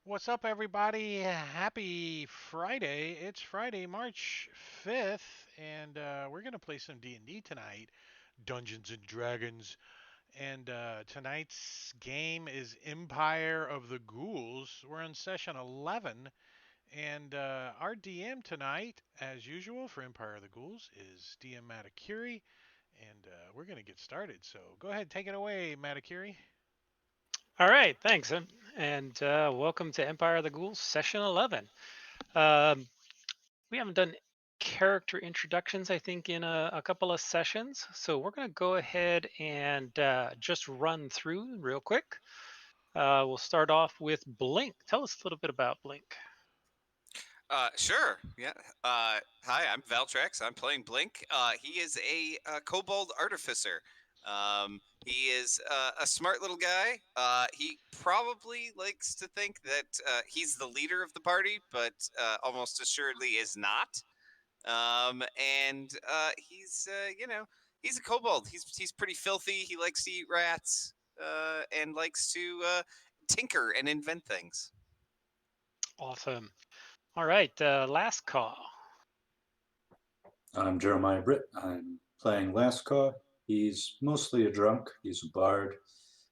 What's up, everybody? Happy Friday. It's Friday, March 5th, and we're going to play some D&D tonight, Dungeons and Dragons. And tonight's game is Empire of the Ghouls. We're on session 11, and our DM tonight, as usual for Empire of the Ghouls, is DM Matakiri, and we're going to get started. So go ahead, take it away, Matakiri. All right, thanks, and welcome to Empire of the Ghouls, session 11. Um, we haven't done character introductions, I think, in a couple of sessions, so we're going to go ahead and just run through real quick. We'll start off with Blink. Tell us a little bit about Blink. Sure. Yeah. Hi, I'm Valtrex. I'm playing Blink. He is a kobold artificer. He is a smart little guy. He probably likes to think that he's the leader of the party, but almost assuredly is not. And he's he's a kobold. He's pretty filthy. He likes to eat rats. And likes to tinker and invent things. Awesome. All right, last call. I'm Jeremiah Britt. I'm playing Lascar. He's mostly a drunk. He's a bard.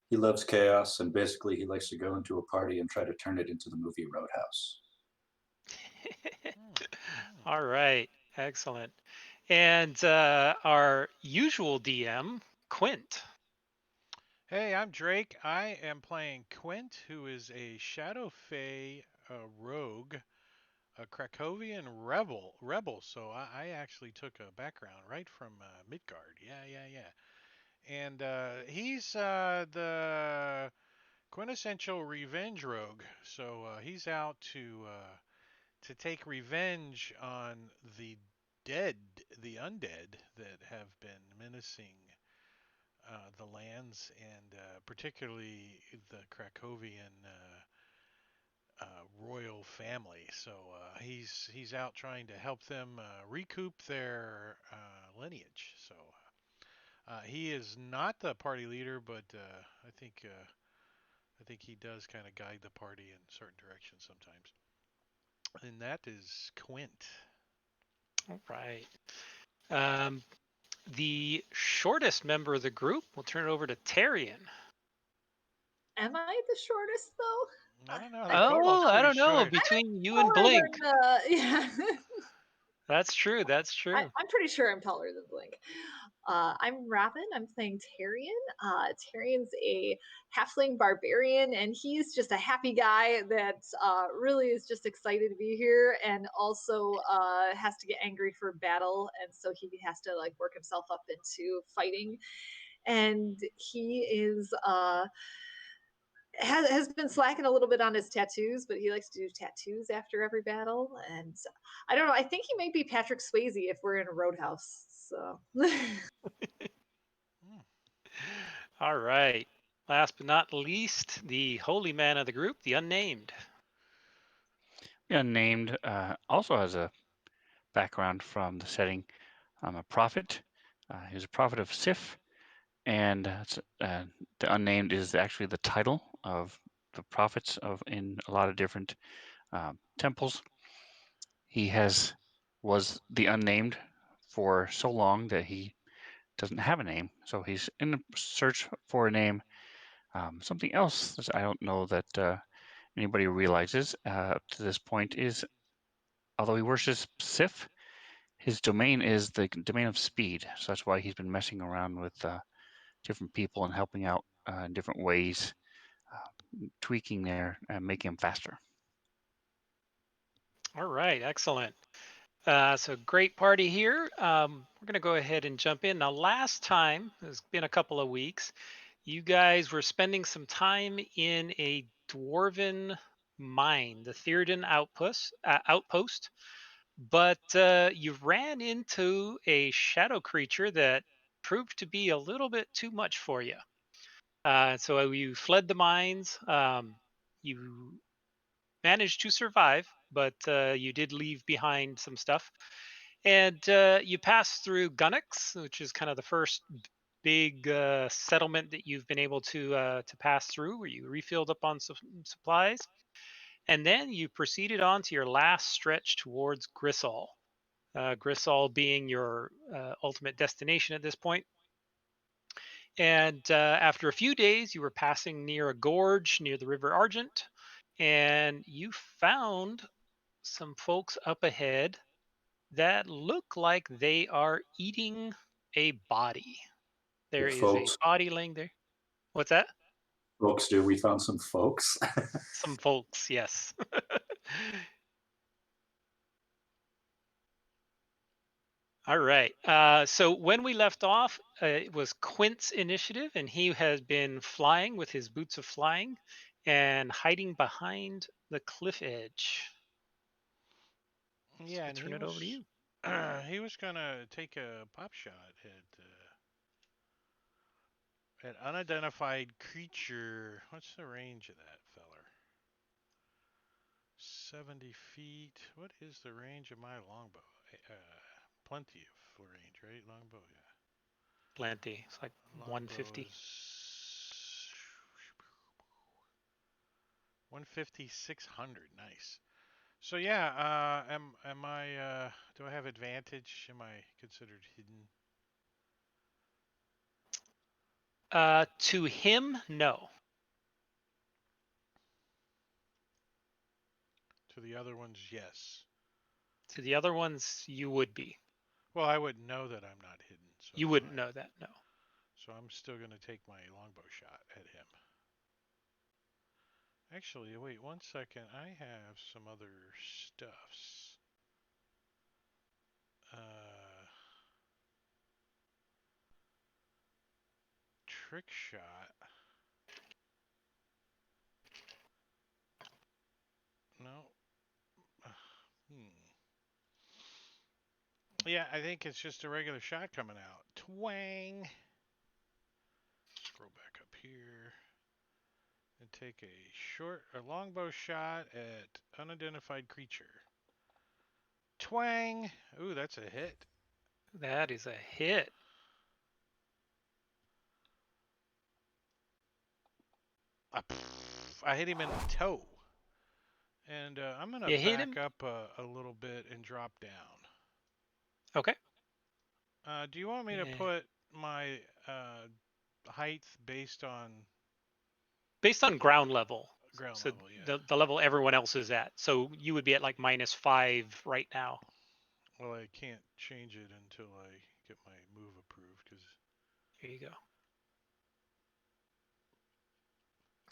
He loves chaos, and basically he likes to go into a party and try to turn it into the movie Roadhouse. All right, excellent. And our usual DM, Quint. Hey, I'm Drake. I am playing Quint, who is a Shadow Fae rogue, a Krakowian rebel. So I actually took a background right from Midgard. Yeah. And he's the quintessential revenge rogue. So he's out to take revenge on the dead, the undead that have been menacing the lands, and particularly the Krakowian royal family. So he's out trying to help them recoup their lineage. So he is not the party leader, but I think he does kind of guide the party in certain directions sometimes. And that is Quint. All right. Um, the shortest member of the group, we'll turn it over to Tarian. Am I the shortest though? I don't know. I The think Oh, kobold's I pretty don't know. short. Between you and taller Blink. than yeah. That's true. That's true. I'm pretty sure I'm taller than Blink. I'm Robin. I'm playing Tarian. Tarian's a halfling barbarian, and he's just a happy guy that really is just excited to be here, and also has to get angry for battle, and so he has to like work himself up into fighting. And he is has been slacking a little bit on his tattoos, but he likes to do tattoos after every battle. And I don't know. I think he may be Patrick Swayze if we're in a roadhouse. So Hmm. All right. Last but not least, the holy man of the group, the unnamed. Unnamed also has a background from the setting. I'm a prophet. He was a prophet of Sif, and the unnamed is actually the title of the prophets of in a lot of different temples. He was the unnamed for so long that he doesn't have a name. So he's in the search for a name. Something else that I don't know that anybody realizes up to this point is, although he worships Sif, his domain is the domain of speed. So that's why he's been messing around with different people and helping out in different ways, tweaking there and making them faster. All right. Excellent. So great party here. We're going to go ahead and jump in. Now, last time, it's been a couple of weeks, you guys were spending some time in a dwarven mine, the Theoden outpost, but you ran into a shadow creature that proved to be a little bit too much for you. So you fled the mines. You managed to survive, but you did leave behind some stuff. And you pass through Gunnix, which is kind of the first big settlement that you've been able to pass through, where you refilled up on supplies. And then you proceeded on to your last stretch towards Grisol. Grisol being your ultimate destination at this point. And after a few days, you were passing near a gorge near the River Argent, and you found some folks up ahead that look like they are eating a body. There is a Folks, body laying there. What's that? we found some folks. Some folks, yes. All right. So when we left off, it was Quint's initiative, and he has been flying with his boots of flying and hiding behind the cliff edge. So Yeah, we'll and turn it over to you. he was gonna take a pop shot at unidentified creature. What's the range of that feller? 70 feet. What is the range of my longbow? Plenty of range, right? Longbow, yeah. Plenty. It's like Longbow 150. is 150, 600. Nice. So yeah, am I do I have advantage? Am I considered hidden? To him, no. To the other ones, yes. To the other ones, you would be. Well, I wouldn't know that I'm not hidden, so You that's wouldn't fine. know that, no. So I'm still gonna take my longbow shot at him. Actually, wait 1 second. I have some other stuffs. Trick shot. No. Hmm. Yeah, I think it's just a regular shot coming out. Twang. here and take a longbow shot at unidentified creature. Twang! Ooh, that's a hit. That is a hit. I hit him in the toe. And I'm going to You hit back him? up a little bit and drop down. Okay. Do you want me to Yeah. put my height based on Based on ground level. ground So level? Yeah. the level everyone else is at. So you would be at like -5 right now. Well, I can't change it until I get my move approved. Cause Here you go.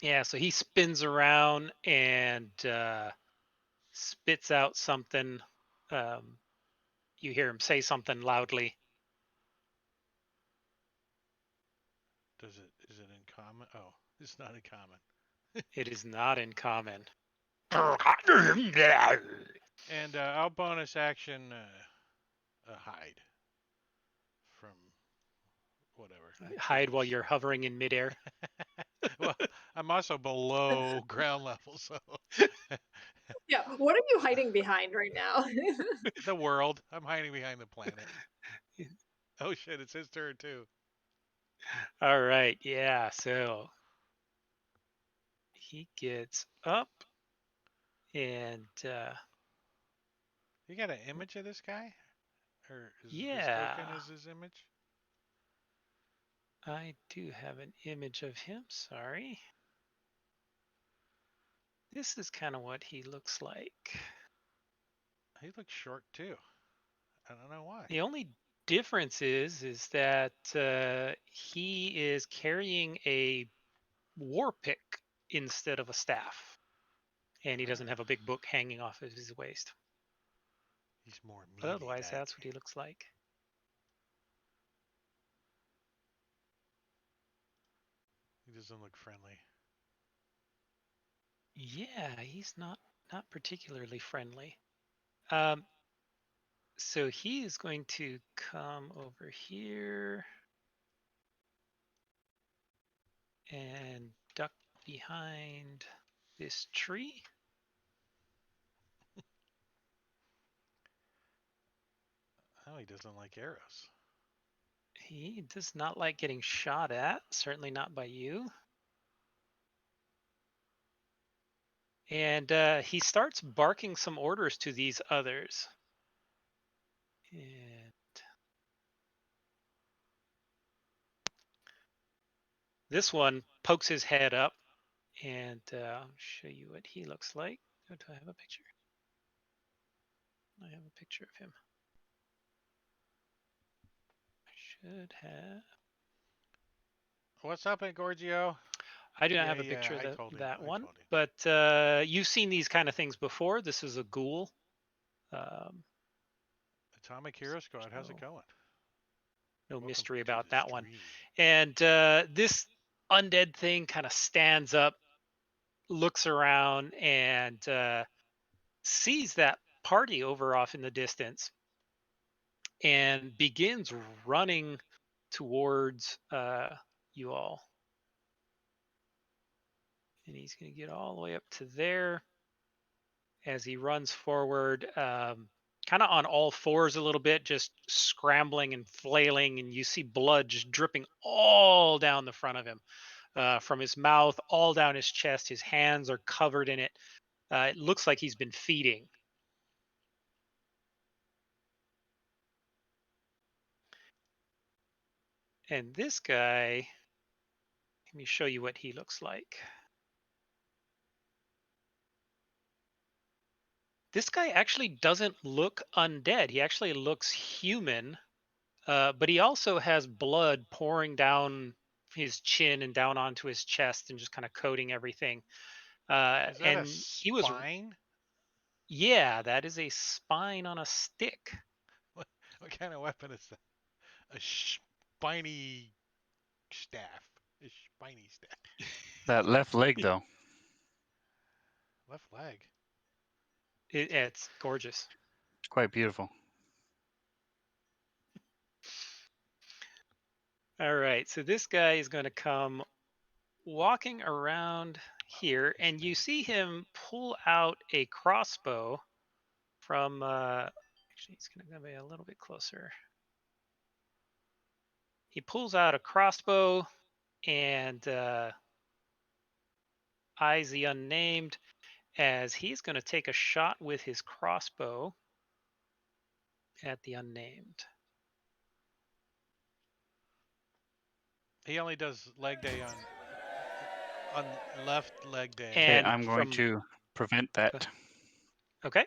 Yeah, so he spins around and spits out something. You hear him say something loudly. is it in common? Oh, it's not in common. It is not in common. And I'll bonus action a hide from whatever. Who Hide while knows? you're hovering in midair. Well, I'm also below ground level, so Yeah, what are you hiding behind right now? the world. I'm hiding behind the planet. Oh shit! It's his turn too. All right, yeah. So he gets up and You got an image of this guy, or is this token yeah, is his image? I do have an image of him. Sorry. This is kind of what he looks like. He looks short too. I don't know why. The only difference is that he is carrying a war pick instead of a staff, and he doesn't have a big book hanging off of his waist. He's more But melee otherwise, type. that's what he looks like. He doesn't look friendly. Yeah, he's not particularly friendly. Um, so he is going to come over here and duck behind this tree. Oh, he doesn't like arrows. He does not like getting shot at, certainly not by you. And he starts barking some orders to these others. And this one pokes his head up, and I'll show you what he looks like. Oh, do I have a picture? I have a picture of him. I should have. What's up, Engorgio? I do not Yeah, have a picture of I told him. that I one, told him. but you've seen these kind of things before. This is a ghoul. Atomic Hero Squad, how's it So going? no Welcome mystery to about the that one. stream. And this undead thing kind of stands up, looks around, and sees that party over off in the distance and begins running towards you all. And he's going to get all the way up to there as he runs forward, kind of on all fours a little bit, just scrambling and flailing. And you see blood just dripping all down the front of him, from his mouth, all down his chest. His hands are covered in it. It looks like he's been feeding. And this guy, let me show you what he looks like. This guy actually doesn't look undead. He actually looks human, but he also has blood pouring down his chin and down onto his chest and just kind of coating everything. Is that a And he was, spine? yeah, that is a spine on a stick. What kind of weapon is that? A spiny staff. A spiny staff. That left leg, though, Left leg. It's gorgeous. quite beautiful. All right, so this guy is going to come walking around here, and you see him pull out a crossbow from. Actually, he's going to be a little bit closer. He pulls out a crossbow and eyes the unnamed as he's going to take a shot with his crossbow at the unnamed. He only does leg day on left leg day. Okay, And I'm going from- to prevent that. Okay.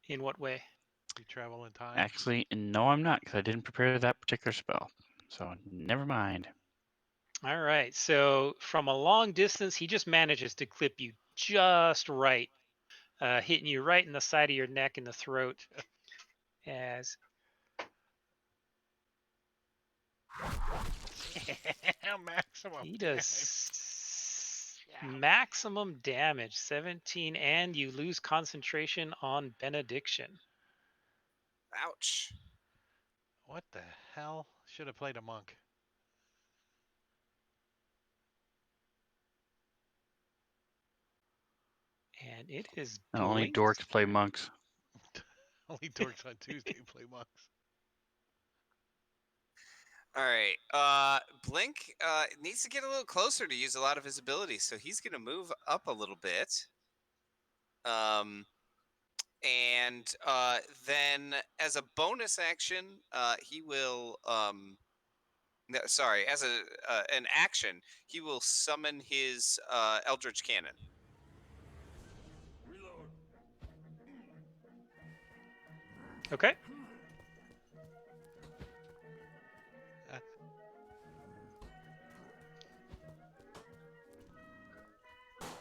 In what way? You travel in time. Actually, no, I'm not, because I didn't prepare that particular spell. So never mind. All right. So from a long distance, he just manages to clip you just right, hitting you right in the side of your neck and the throat. As Maximum. he damage. does maximum damage, 17, and you lose concentration on benediction. Ouch. What the hell? Should have played a monk. And it is And only Blink's dorks play monks. Only dorks on Tuesday play monks. All right. Blink needs to get a little closer to use a lot of his abilities, so he's going to move up a little bit. And then as a bonus action, he will no, sorry, as an action, he will summon his Eldritch Cannon. Okay.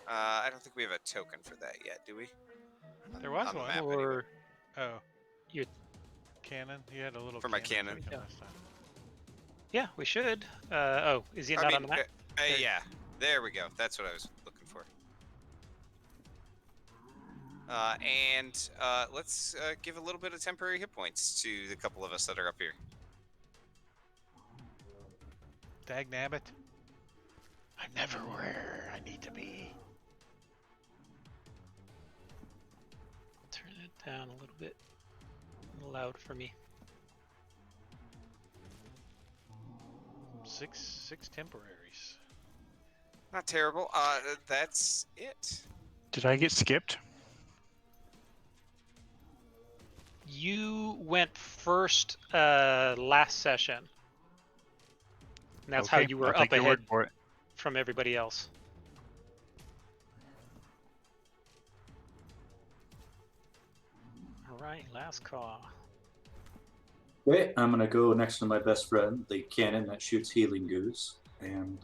I don't think we have a token for that yet, do we? There was On the one. map, anyway. Or Oh. Your- cannon? You had a little For my cannon cannon. token last time. yeah, we should. Oh, is he I not mean, on the map? yeah, there we go. That's what I was looking for. And let's give a little bit of temporary hit points to the couple of us that are up here. Dag nabbit. I'm never where I need to be. Turn it down a little bit. Loud for me. Six temporaries. Not terrible. That's it. Did I get skipped? You went first last session. And that's how Okay, you were I'll up take your ahead word for it. from everybody else. All right, last call. Okay, I'm gonna go next to my best friend, the cannon that shoots healing goos, and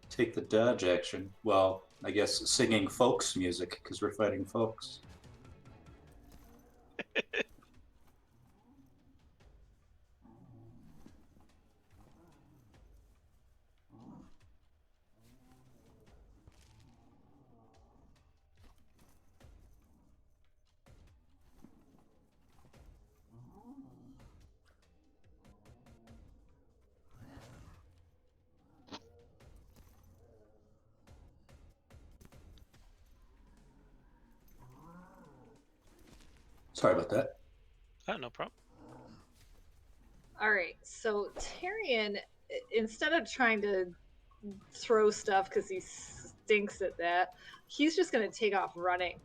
take the dodge action. Well, I guess singing folks music because we're fighting folks. Sorry about that. Oh, no problem. All right, so Tyrion, instead of trying to throw stuff because he stinks at that, he's just going to take off running.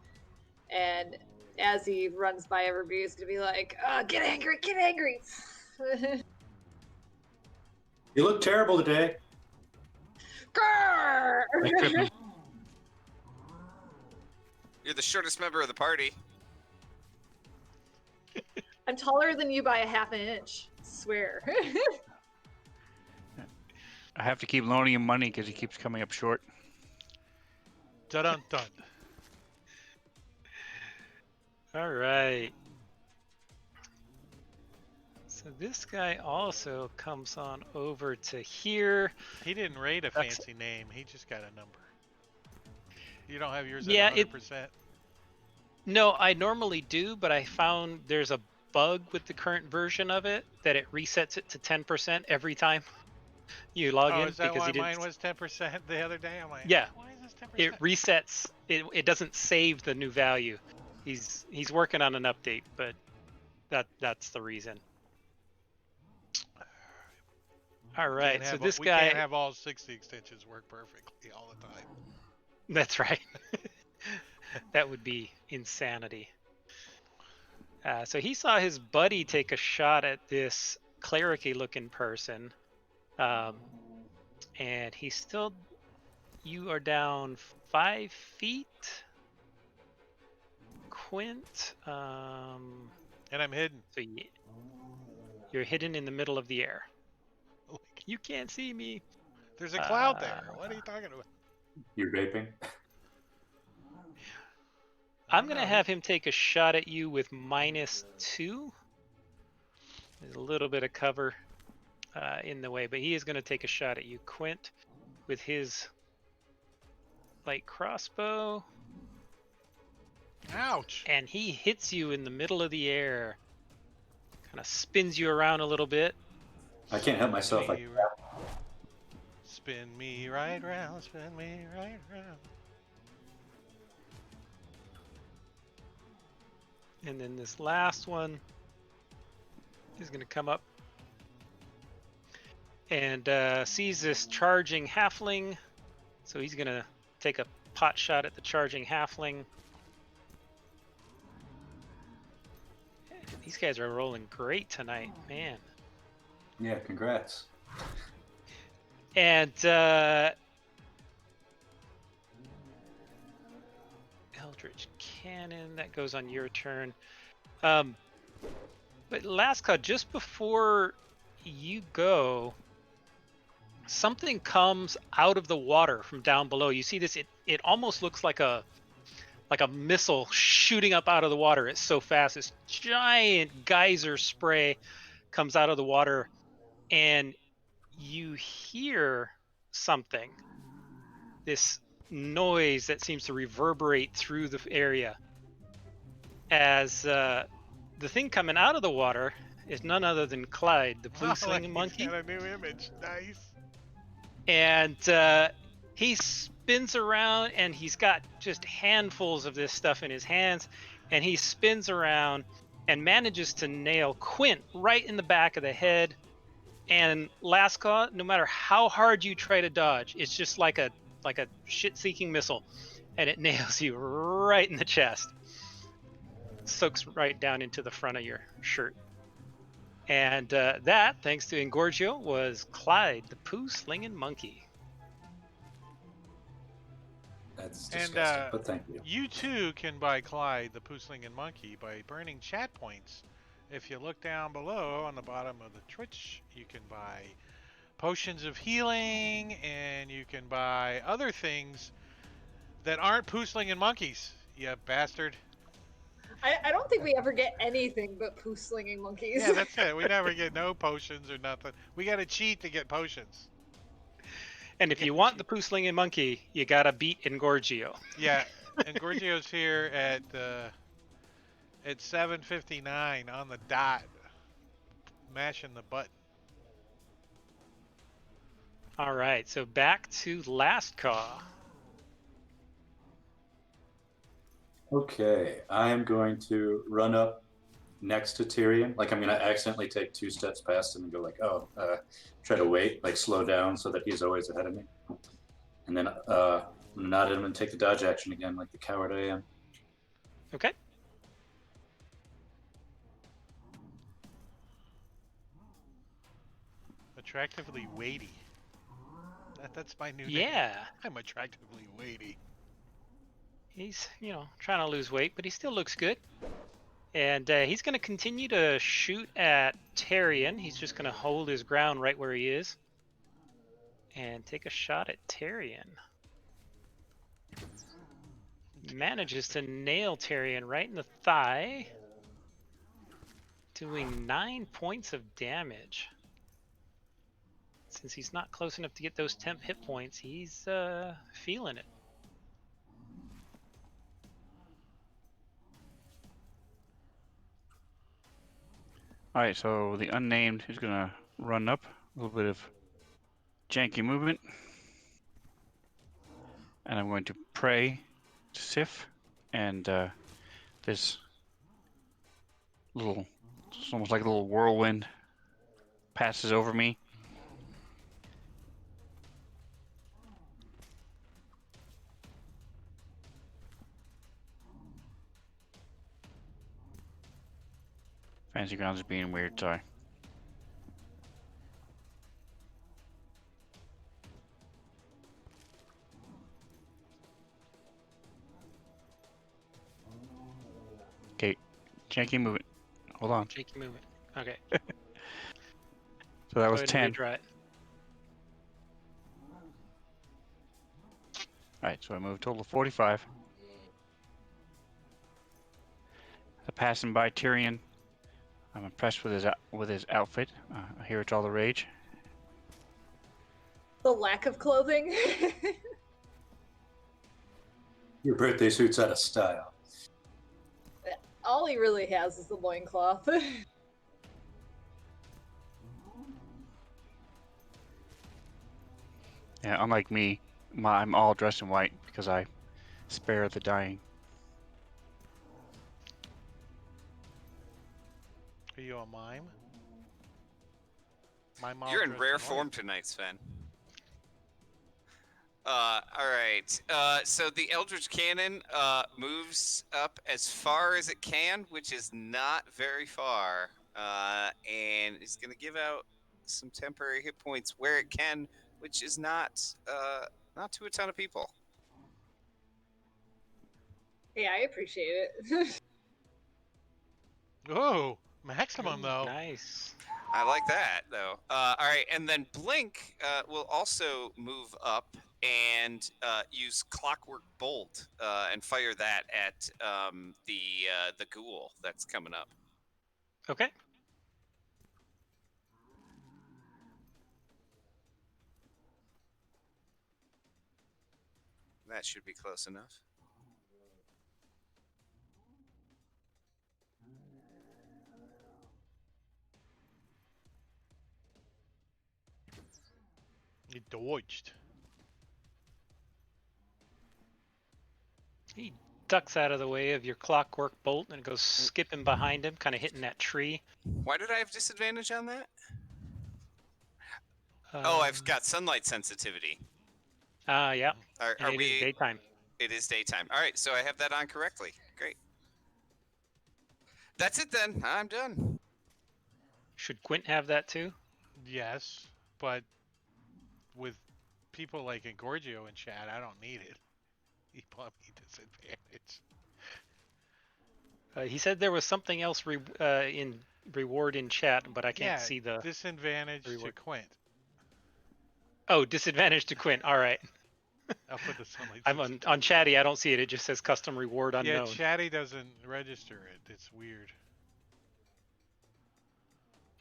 And as he runs by everybody, he's going to be like, get angry, get angry. You look terrible today. Grrr! You're the shortest member of the party. I'm taller than you by a half an inch. Swear. I have to keep loaning him money because he keeps coming up short. Dun dun. All right. So this guy also comes on over to here. He didn't rate a That's- fancy name. He just got a number. You don't have yours Yeah, at 100%. No, I normally do, but I found there's a bug with the current version of it that it resets it to 10% every time you log Oh, in is that because why he didn't. mine was 10% the other day? I'm like, Yeah, why is this 10%? it resets. It doesn't save the new value. He's working on an update, but that's the reason. All right, so this we can't guy. have all 60 extensions work perfectly all the time. That's right. That would be insanity. So he saw his buddy take a shot at this cleric-y looking person. And he's still, you are down 5 feet. Quint. And I'm hidden. So you're hidden in the middle of the air. Like, You can't see me. there's a cloud there. What are you talking about? You're vaping? I'm going to have him take a shot at you with -2. There's a little bit of cover in the way, but he is going to take a shot at you, Quint, with his light crossbow. Ouch. And he hits you in the middle of the air. Kind of spins you around a little bit. I can't help myself. Spin me right round, spin me right round. And then this last one is going to come up and sees this charging halfling. So he's going to take a pot shot at the charging halfling. These guys are rolling great tonight, man. Yeah, congrats. And Eldritch Cannon, that goes on your turn. But Laska, just before you go, something comes out of the water from down below. You see this, it almost looks like a missile shooting up out of the water. It's so fast. This giant geyser spray comes out of the water, and you hear something. This noise that seems to reverberate through the area as the thing coming out of the water is none other than Clyde, the blue slinging monkey. He's got a new image. Nice. And he spins around, and he's got just handfuls of this stuff in his hands, and he spins around and manages to nail Quint right in the back of the head. And Laska, no matter how hard you try to dodge, it's just like a shit-seeking missile, and it nails you right in the chest. Soaks right down into the front of your shirt. And that, thanks to Engorgio, was Clyde, the poo-slinging monkey. That's disgusting, but thank you. You too can buy Clyde, the poo-slinging monkey, by burning chat points. If you look down below on the bottom of the Twitch, you can buy potions of healing, and you can buy other things that aren't poo-slinging monkeys, you bastard. I don't think we ever get anything but poo-slinging monkeys. Yeah, that's it. We never get no potions or nothing. We got to cheat to get potions. And if you want the poo-slinging monkey, you gotta beat Engorgio. Yeah, Engorgio's here at 7:59 on the dot, mashing the button. All right, so back to last call. Okay, I am going to run up next to Tyrion. Like, I'm going to accidentally take 2 steps past him and go like, try to wait, like slow down so that he's always ahead of me. And then nod at him and take the dodge action again like the coward I am. Okay. Attractively weighty. That's my new name. Yeah. I'm attractively weighty. He's, trying to lose weight, but he still looks good. And he's going to continue to shoot at Tyrion. He's just going to hold his ground right where he is. And take a shot at Tyrion. Manages to nail Tyrion right in the thigh. Doing 9 points of damage. Since he's not close enough to get those temp hit points, he's feeling it. All right, so the unnamed is gonna run up, a little bit of janky movement, and I'm going to pray to Sif, and this little, it's almost like a little whirlwind passes over me. Fancy grounds is being weird, sorry. Okay, janky movement. Hold on. Shaky movement. Okay. So that Go was ahead 10. and redraw it. All right, so I moved total of 45. Passing by Tyrion, I'm impressed with his outfit. I hear it's all the rage. The lack of clothing. Your birthday suit's out of style. All he really has is the loincloth. Yeah, unlike me, I'm all dressed in white because I spare the dying. Are you a mime? My mom You're in dressed rare white. form tonight, Sven. All right. So the Eldritch Cannon moves up as far as it can, which is not very far, and is going to give out some temporary hit points where it can, which is not to a ton of people. Yeah, I appreciate it. Oh, maximum though. Nice. I like that, though. All right, and then Blink will also move up and use Clockwork Bolt and fire that at the ghoul that's coming up. Okay. That should be close enough. You dodged. He ducks out of the way of your clockwork bolt and goes skipping behind him, kind of hitting that tree. Why did I have disadvantage on that? Oh, I've got sunlight sensitivity. Yeah. Are And it is we? daytime. It is daytime. All right, so I have that on correctly. Great. That's it then. I'm done. Should Quint have that too? Yes, but with people like Engorgio in chat, I don't need it. He bought me disadvantage. He said there was something else in reward in chat, but I can't see the disadvantage to reward. Quint. Oh, disadvantage to Quint. All right. I'll put the sunlight. I'm on Chatty. I don't see it. It just says custom reward unknown. Yeah, Chatty doesn't register it. It's weird.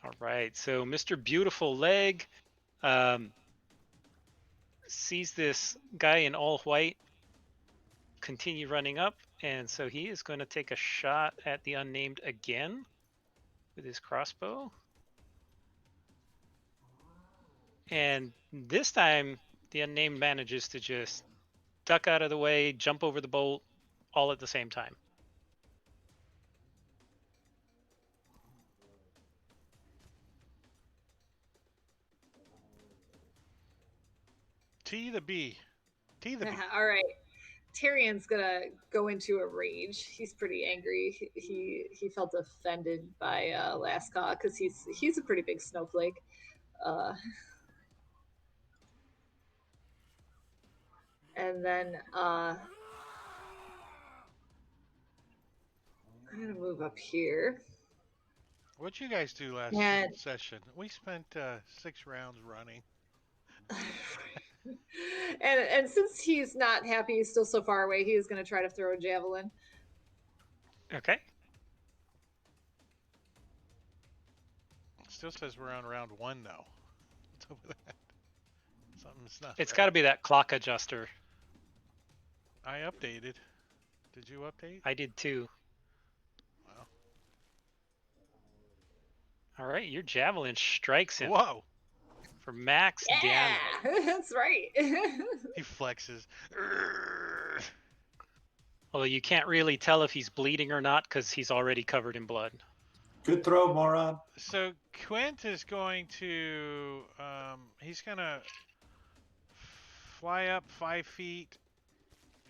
All right. So Mr. Beautiful Leg sees this guy in all white continue running up, and so he is going to take a shot at the unnamed again with his crossbow. And this time, the unnamed manages to just duck out of the way, jump over the bolt, all at the same time. T the B. T the B. All right. Tyrion's gonna go into a rage. He's pretty angry. He felt offended by Lascaw because he's a pretty big snowflake. And then I'm gonna move up here. What'd you guys do last session? We spent 6 rounds running. and since he's not happy, he's still so far away, he is going to try to throw a javelin. Okay. Still says we're on round 1 though. What's up with that? Something's not. It's right. got to be that clock adjuster. I updated. Did you update? I did too. Wow. All right, your javelin strikes him Whoa! for max damage. Yeah, that's right. He flexes. Although you can't really tell if he's bleeding or not because he's already covered in blood. Good throw, moron. So Quint is going to, he's gonna fly up 5 feet,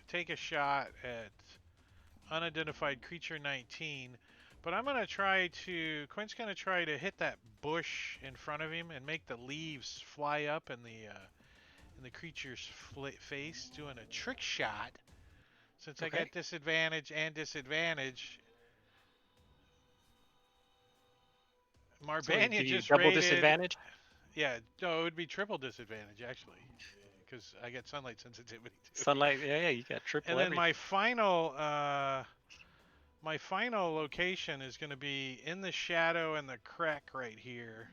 take a shot at unidentified creature 19. But I'm gonna try to, Quint's gonna try to hit that bush in front of him and make the leaves fly up in the creature's face, doing a trick shot. Since I Okay. got disadvantage and disadvantage, So we Marbania give you just double rated. disadvantage. Yeah, no, it would be triple disadvantage actually, because I get sunlight sensitivity too. Sunlight. Yeah, you got triple And then everything. my final location is going to be in the shadow and the crack right here.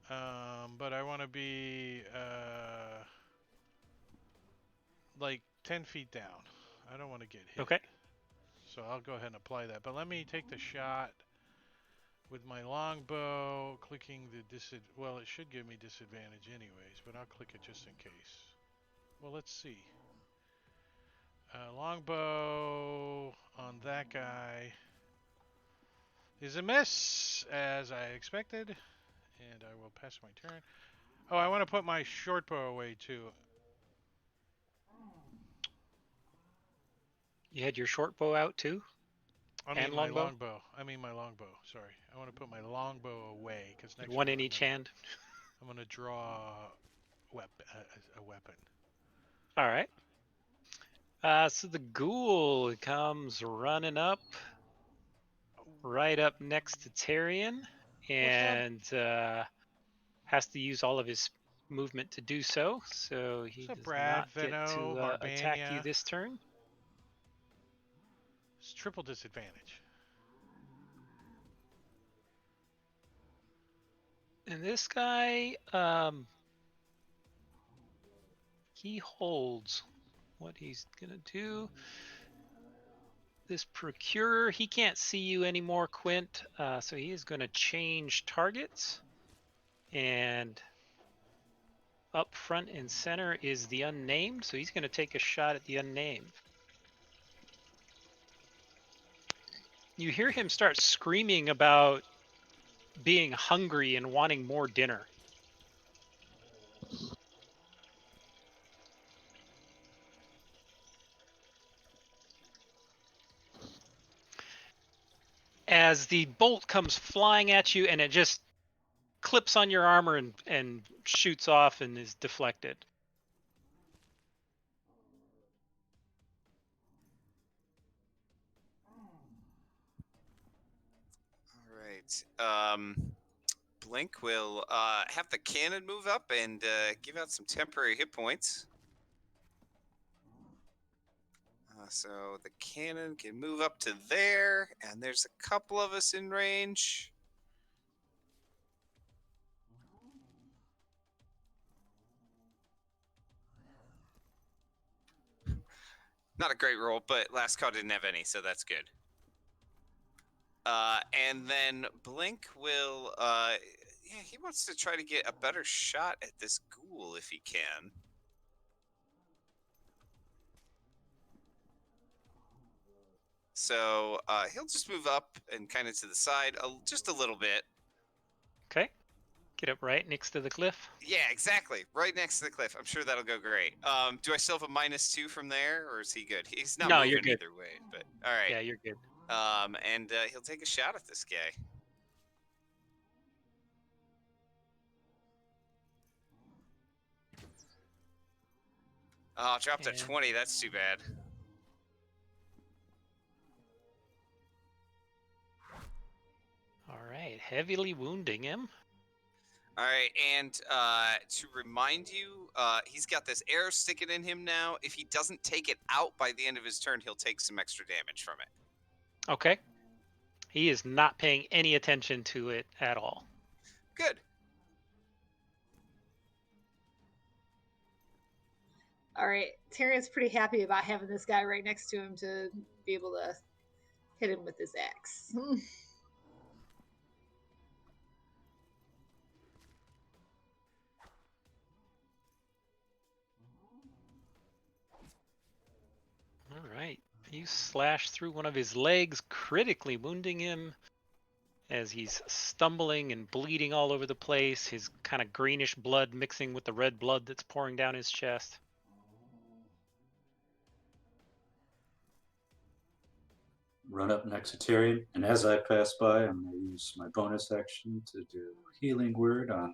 But I want to be like 10 feet down. I don't want to get hit. Okay. So I'll go ahead and apply that. But let me take the shot with my longbow, clicking the well, it should give me disadvantage anyways, but I'll click it just in case. Well, let's see. Longbow on that guy is a miss, as I expected, and I will pass my turn. Oh, I want to put my short bow away too. You had your short bow out too. I And mean my longbow? longbow. Sorry, I want to put my longbow away because next One turn in each hand. I'm gonna draw a weapon. All right. So the ghoul comes running up, right up next to Tyrion, and has to use all of his movement to do so. So he What's up, does Brad, not get Venno, to attack you Marbania? this turn. It's triple disadvantage. And this guy, he holds. What he's gonna do? This procurer, he can't see you anymore, Quint. So he is gonna change targets. And up front and center is the unnamed, so he's gonna take a shot at the unnamed. You hear him start screaming about being hungry and wanting more dinner. As the bolt comes flying at you and it just clips on your armor and shoots off and is deflected. All right. Blink will have the cannon move up and give out some temporary hit points. So the cannon can move up to there, and there's a couple of us in range. Not a great roll, but last call didn't have any, so that's good. And then Blink will, yeah, he wants to try to get a better shot at this ghoul if he can. So he'll just move up and kind of to the side just a little bit. Okay. Get up right next to the cliff. Yeah, exactly. Right next to the cliff. I'm sure that'll go great. Do I still have a -2 from there, or is he good? He's not No, moving you're good. either way, but all right. Yeah, you're good. And he'll take a shot at this guy. Oh, dropped a 20. That's too bad. All right, heavily wounding him. All right, and to remind you, he's got this arrow sticking in him now. If he doesn't take it out by the end of his turn, he'll take some extra damage from it. Okay. He is not paying any attention to it at all. Good. All right, Tyrion's pretty happy about having this guy right next to him to be able to hit him with his axe. right. You slash through one of his legs, critically wounding him as he's stumbling and bleeding all over the place, his kind of greenish blood mixing with the red blood that's pouring down his chest. Run up next to Tyrion, and as I pass by, I'm going to use my bonus action to do a healing word on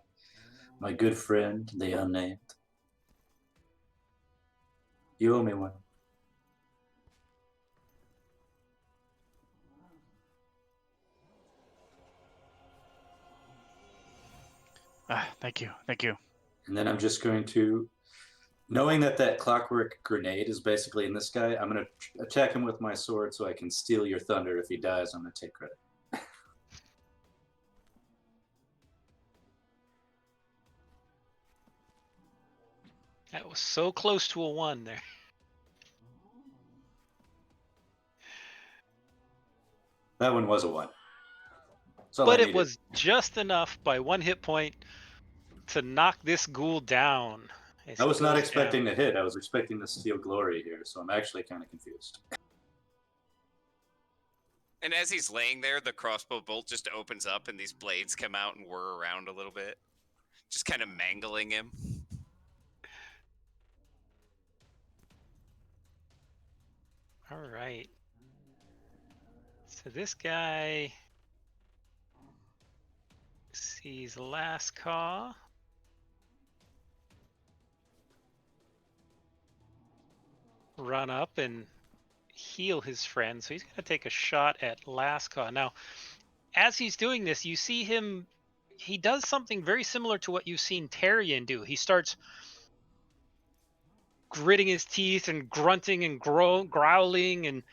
my good friend, the unnamed. You owe me one. Thank you. Thank you. And then I'm just going to, knowing that that clockwork grenade is basically in this guy, I'm going to attack him with my sword so I can steal your thunder. If he dies, I'm going to take credit. That was so close to a 1 there. That one was a 1. But it was just enough by 1 hit point to knock this ghoul down. I was not expecting to hit. I was expecting to steal glory here, so I'm actually kind of confused. And as he's laying there, the crossbow bolt just opens up and these blades come out and whir around a little bit, just kind of mangling him. All right. So this guy sees Lascaw. Run up and heal his friend. So he's going to take a shot at Lascaw. Now, as he's doing this, you see him, he does something very similar to what you've seen Tyrion do. He starts gritting his teeth and grunting and growling,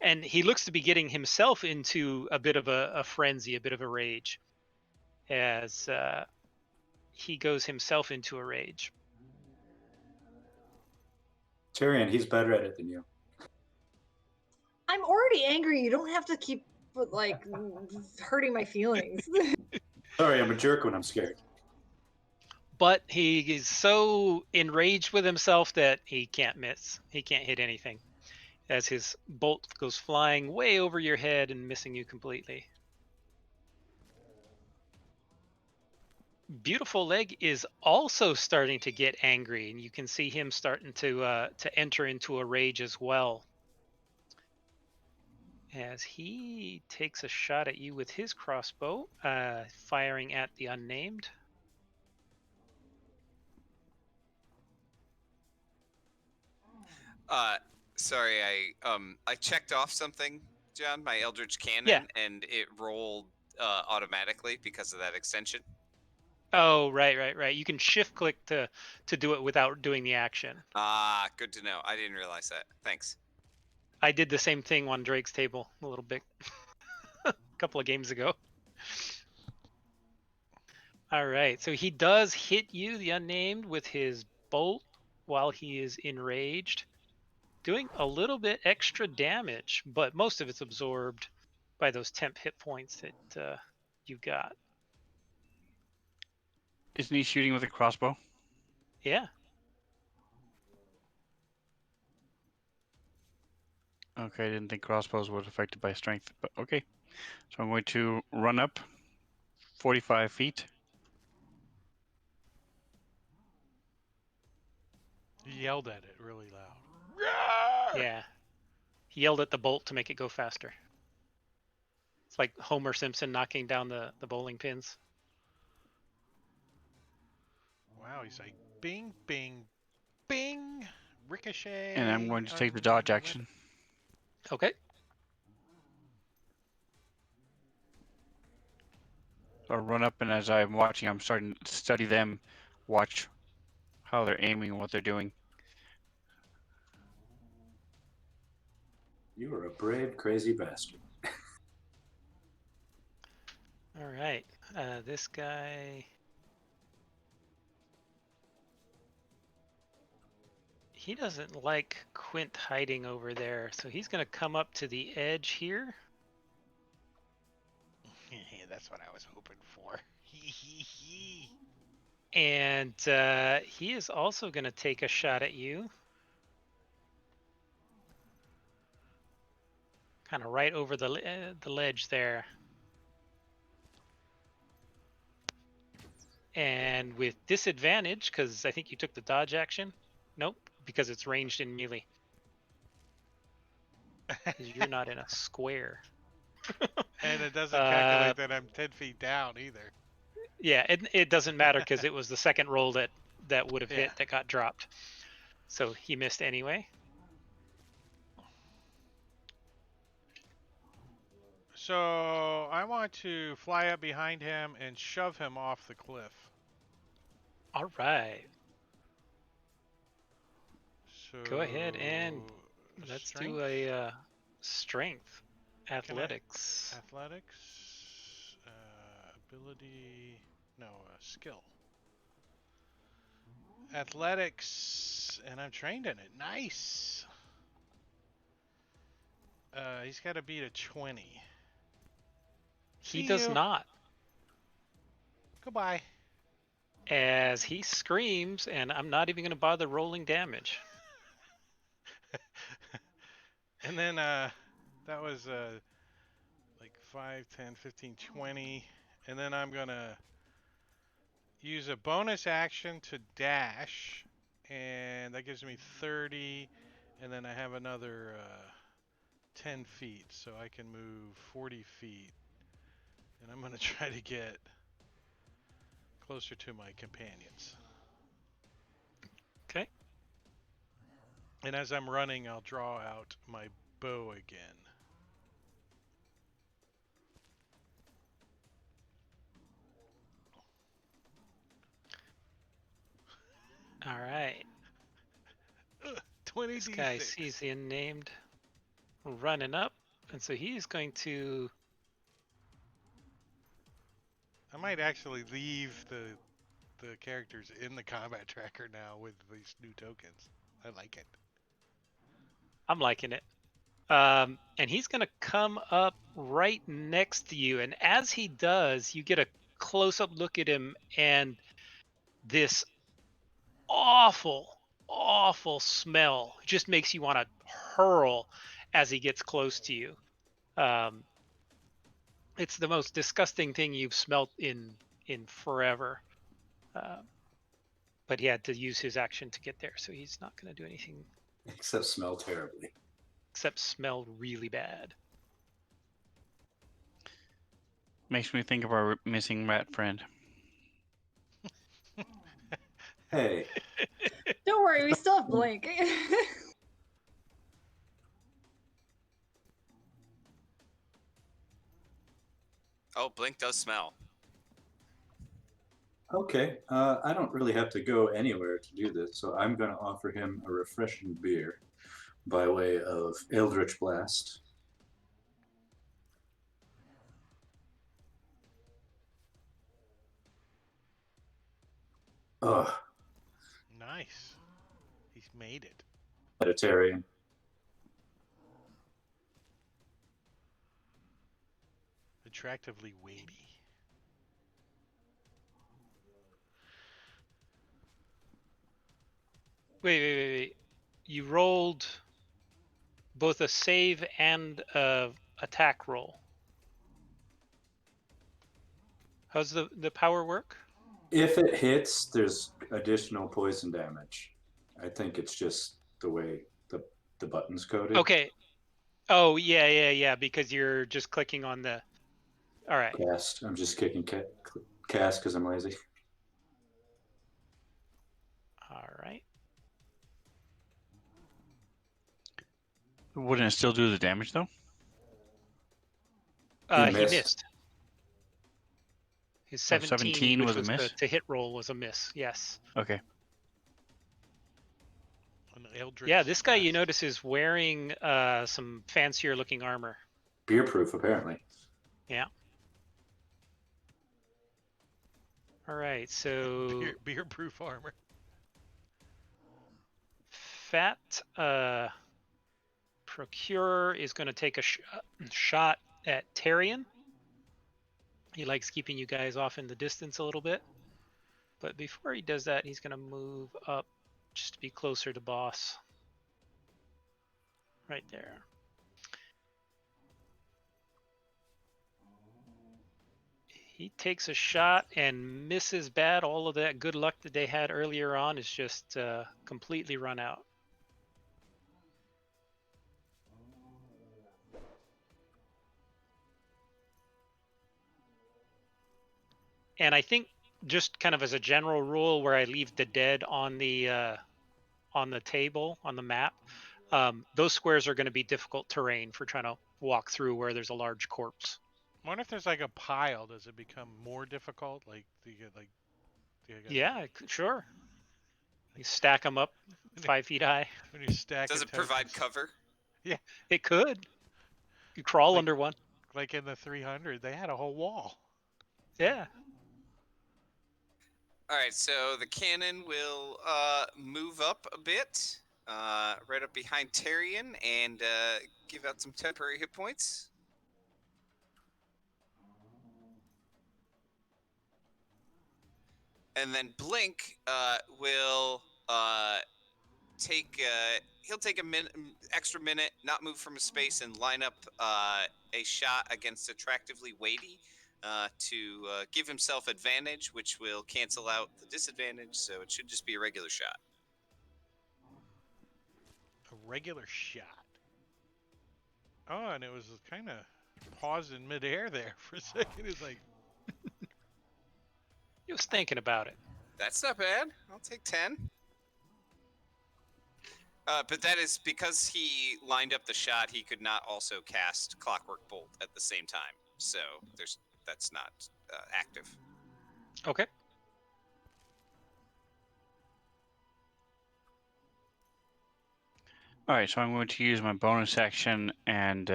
and he looks to be getting himself into a bit of a frenzy, a bit of a rage, as he goes himself into a rage. Tyrion, he's better at it than you. I'm already angry. You don't have to keep like hurting my feelings. Sorry, I'm a jerk when I'm scared. But he is so enraged with himself that he can't miss. He can't hit anything, as his bolt goes flying way over your head and missing you completely. Beautiful Leg is also starting to get angry, and you can see him starting to enter into a rage as well, as he takes a shot at you with his crossbow, firing at the unnamed. Sorry, I checked off something, John, my Eldritch Cannon, Yeah. and it rolled automatically because of that extension. Oh, right. You can shift click to do it without doing the action. Ah, good to know. I didn't realize that. Thanks. I did the same thing on Drake's table a little bit a couple of games ago. All right, so he does hit you, the unnamed, with his bolt while he is enraged, doing a little bit extra damage, but most of it's absorbed by those temp hit points that you got. Isn't he shooting with a crossbow? Yeah. Okay, I didn't think crossbows were affected by strength, but okay. So I'm going to run up 45 feet. He yelled at it really loud. Roar! Yeah. He yelled at the bolt to make it go faster. It's like Homer Simpson knocking down the bowling pins. Wow, he's like bing, bing, bing, ricochet. And I'm going to take the dodge action. Okay. So I'll run up, and as I'm watching, I'm starting to study them, watch how they're aiming and what they're doing. You are a brave, crazy bastard. All right. This guy... He doesn't like Quint hiding over there, so he's going to come up to the edge here. Yeah, that's what I was hoping for. And he is also going to take a shot at you. kind of right over the ledge there. And with disadvantage, because I think you took the dodge action. Nope, because it's ranged in melee. Because you're not in a square. And it doesn't calculate that I'm 10 feet down either. Yeah, it doesn't matter because it was the second roll that would have Yeah. hit that got dropped. So he missed anyway. So I want to fly up behind him and shove him off the cliff. All right. So Go ahead and let's strength? do a strength, athletics. Athletics, ability, no, skill. Athletics, and I'm trained in it. Nice. He's got to beat a 20. He See does you. not. Goodbye. As he screams, and I'm not even going to bother rolling damage. And then that was like 5, 10, 15, 20. And then I'm going to use a bonus action to dash. And that gives me 30. And then I have another 10 feet. So I can move 40 feet. And I'm going to try to get closer to my companions. Okay. And as I'm running, I'll draw out my bow again. All right. 20 This D6. guy sees the unnamed running up, and so he's going to. I might actually leave the characters in the combat tracker now with these new tokens. I like it. I'm liking it. And he's going to come up right next to you. And as he does, you get a close up look at him, and this awful, awful smell just makes you want to hurl as he gets close to you. It's the most disgusting thing you've smelt in forever. But he had to use his action to get there, so he's not going to do anything Except smell terribly. except smell really bad. Makes me think of our missing rat friend. Hey, Don't worry, we still have Blink. Oh, Blink does smell. okay. I don't really have to go anywhere to do this, so I'm going to offer him a refreshing beer by way of Eldritch Blast. Ugh, Nice. He's made it. Mediterranean. Attractively weighty. Wait. You rolled both a save and a attack roll. How's the power work? If it hits, there's additional poison damage. I think it's just the way the button's coded. Okay. Oh, yeah, because you're just clicking on the. All right. Cast. I'm just kicking cast because I'm lazy. All right. Wouldn't it still do the damage though? He missed. missed. His Oh, 17, which was a was miss? to hit roll, was a miss. Yes. Okay. An Eldritch Yeah, this guy you blast. notice is wearing some fancier looking armor. Beer proof, apparently. Yeah. All right, so Beer proof armor. Fat Procurer is going to take a shot at Tarion. He likes keeping you guys off in the distance a little bit. But before he does that, he's going to move up just to be closer to boss. Right there. He takes a shot and misses bad. All of that good luck that they had earlier on is just completely run out. And I think just kind of as a general rule, where I leave the dead on the table on the map, those squares are going to be difficult terrain for trying to walk through where there's a large corpse. I wonder if there's like a pile. Does it become more difficult? Like, do you get like, Yeah, sure. You stack them up 5 feet high. when you stack Does it provide cover? Yeah, it could. You crawl like, under one. Like in the 300, they had a whole wall. Yeah. All right, so the cannon will move up a bit, right up behind Tyrion, and give out some temporary hit points. And then Blink will take he'll take a extra minute, not move from his space, and line up a shot against Attractively Weighty to give himself advantage, which will cancel out the disadvantage. So it should just be a regular shot. A regular shot. Oh, and it was kind of paused in midair there for a second. It's like He was thinking about it. That's not bad. I'll take 10. But that is because he lined up the shot. He could not also cast Clockwork Bolt at the same time. So that's not active. Okay. All right, so I'm going to use my bonus action and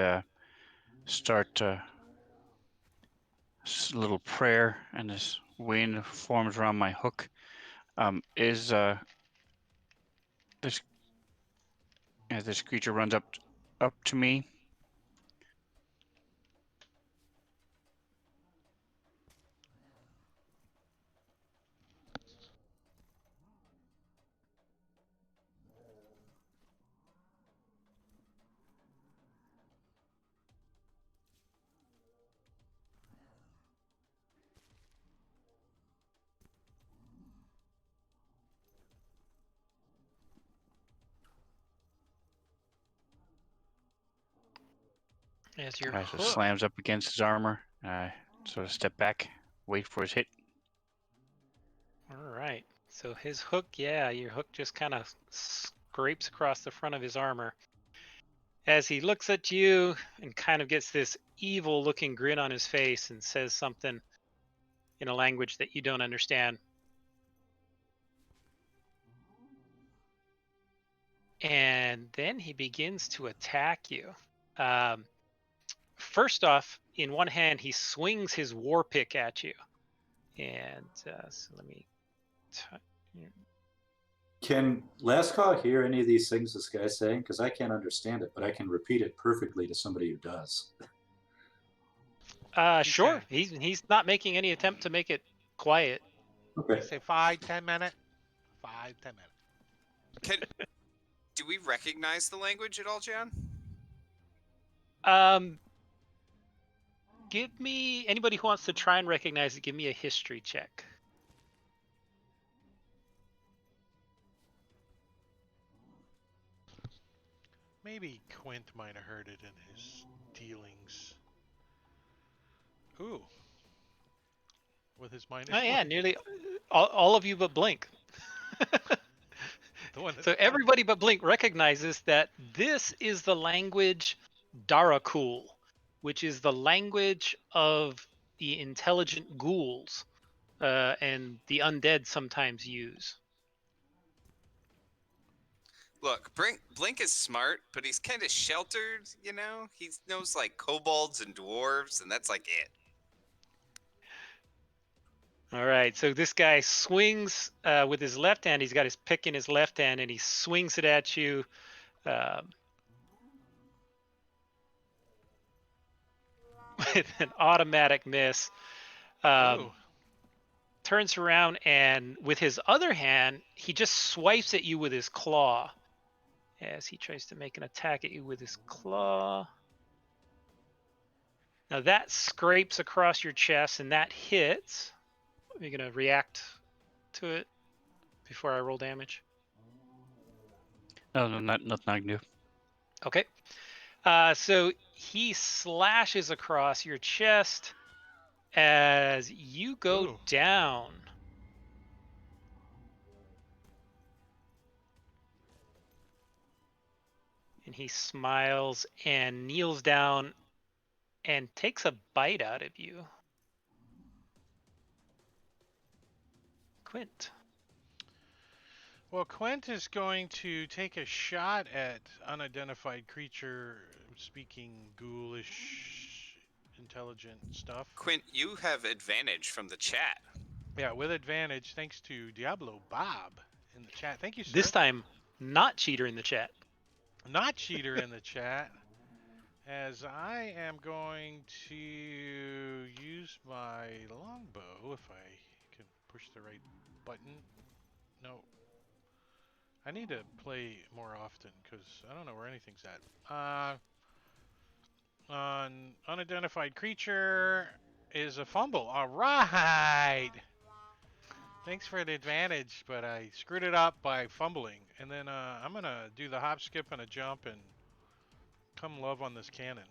start a little prayer, and this wind forms around my hook. This as this creature runs up to me? As your Right, so hook. slams up against his armor. Sort of step back, wait for his hit. All right. So his hook, yeah, your hook just kind of scrapes across the front of his armor. As he looks at you and kind of gets this evil looking grin on his face and says something in a language that you don't understand. And then he begins to attack you. First off, in one hand, he swings his war pick at you. And so let me. Can Last Call hear any of these things this guy's saying? Because I can't understand it, but I can repeat it perfectly to somebody who does. Sure. He's not making any attempt to make it quiet. Okay. say 5-10 minutes. 5-10 minutes. Do we recognize the language at all, John? Give me, anybody who wants to try and recognize it, give me a history check. Maybe Quint might have heard it in his dealings. Ooh. With his minus Oh yeah, one. nearly all of you but Blink. So everybody but Blink recognizes that this is the language Darakul, which is the language of the intelligent ghouls, and the undead sometimes use. Look, Blink is smart, but he's kind of sheltered, you know? He knows like kobolds and dwarves, and that's like it. All right, so this guy swings with his left hand. He's got his pick in his left hand, and he swings it at you. With an automatic miss. Turns around, and with his other hand, he just swipes at you with his claw. As he tries to make an attack at you with his claw. Now that scrapes across your chest, and that hits. Are you gonna react to it before I roll damage? No, nothing I can do. Okay. So he slashes across your chest as you go Ooh. down. And he smiles and kneels down and takes a bite out of you. Quint. Well, Quint is going to take a shot at unidentified creature speaking ghoulish, intelligent stuff. Quint, you have advantage from the chat. Yeah, with advantage, thanks to Diablo Bob in the chat. Thank you, sir. This time, not cheater in the chat. Not cheater in the chat. As I am going to use my longbow, if I can push the right button. No. I need to play more often because I don't know where anything's at. On unidentified creature is a fumble. All right. Thanks for the advantage, but I screwed it up by fumbling. And then I'm going to do the hop, skip, and a jump and come love on this cannon.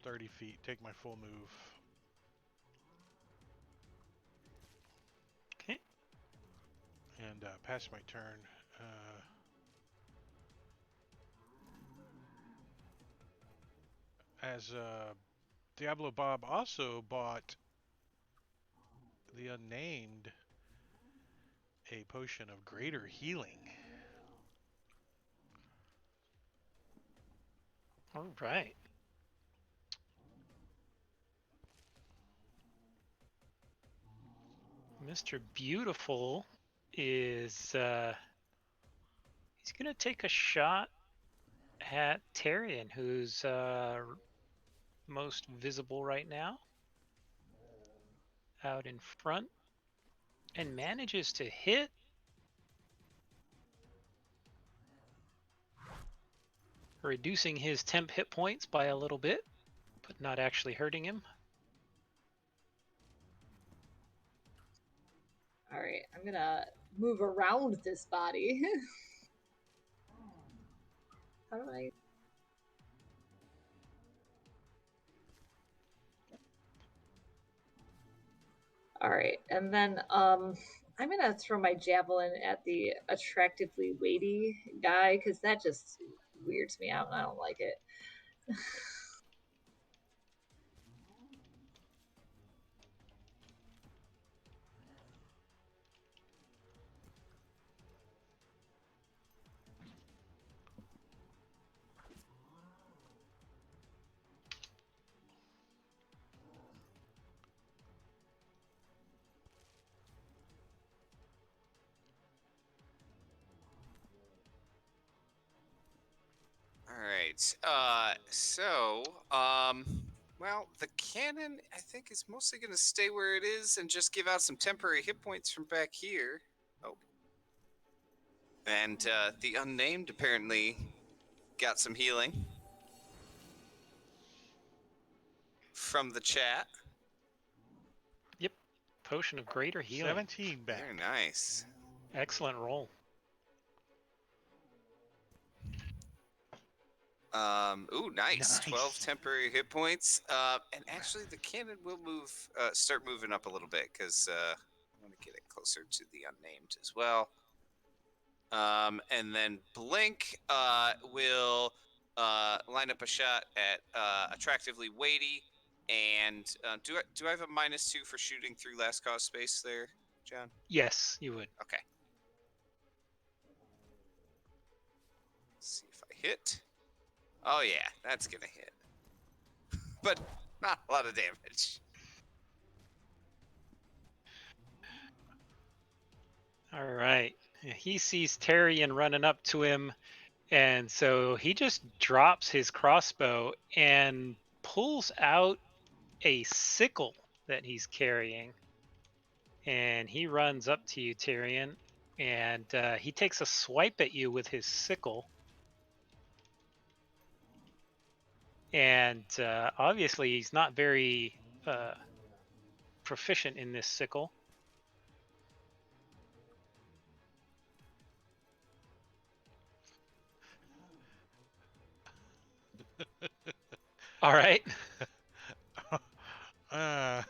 30 feet. Take my full move. Okay. And pass my turn. As Diablo Bob also bought the unnamed a potion of greater healing. All right. Mr. Beautiful is he's gonna take a shot at Tarian, who's most visible right now, out in front, and manages to hit. Reducing his temp hit points by a little bit, but not actually hurting him. All right, I'm gonna move around this body. How do I? All right, and then I'm gonna throw my javelin at the attractively weighty guy because that just weirds me out and I don't like it. All right. Well, the cannon I think is mostly going to stay where it is and just give out some temporary hit points from back here. Oh. And the unnamed apparently got some healing from the chat. Yep. Potion of greater healing. 17 back. Very nice. Excellent roll. Ooh, nice. Nice. 12 temporary hit points. And actually, the cannon will start moving up a little bit because I want to get it closer to the unnamed as well. And then Blink will line up a shot at attractively weighty. And do I have a -2 for shooting through last cause space there, John? Yes, you would. Okay. Let's see if I hit. Oh yeah, that's gonna hit. But not a lot of damage. All right. He sees Tarian running up to him, and so he just drops his crossbow and pulls out a sickle that he's carrying. And he runs up to you, Tarian, and he takes a swipe at you with his sickle. And obviously he's not very proficient in this sickle. All right. uh,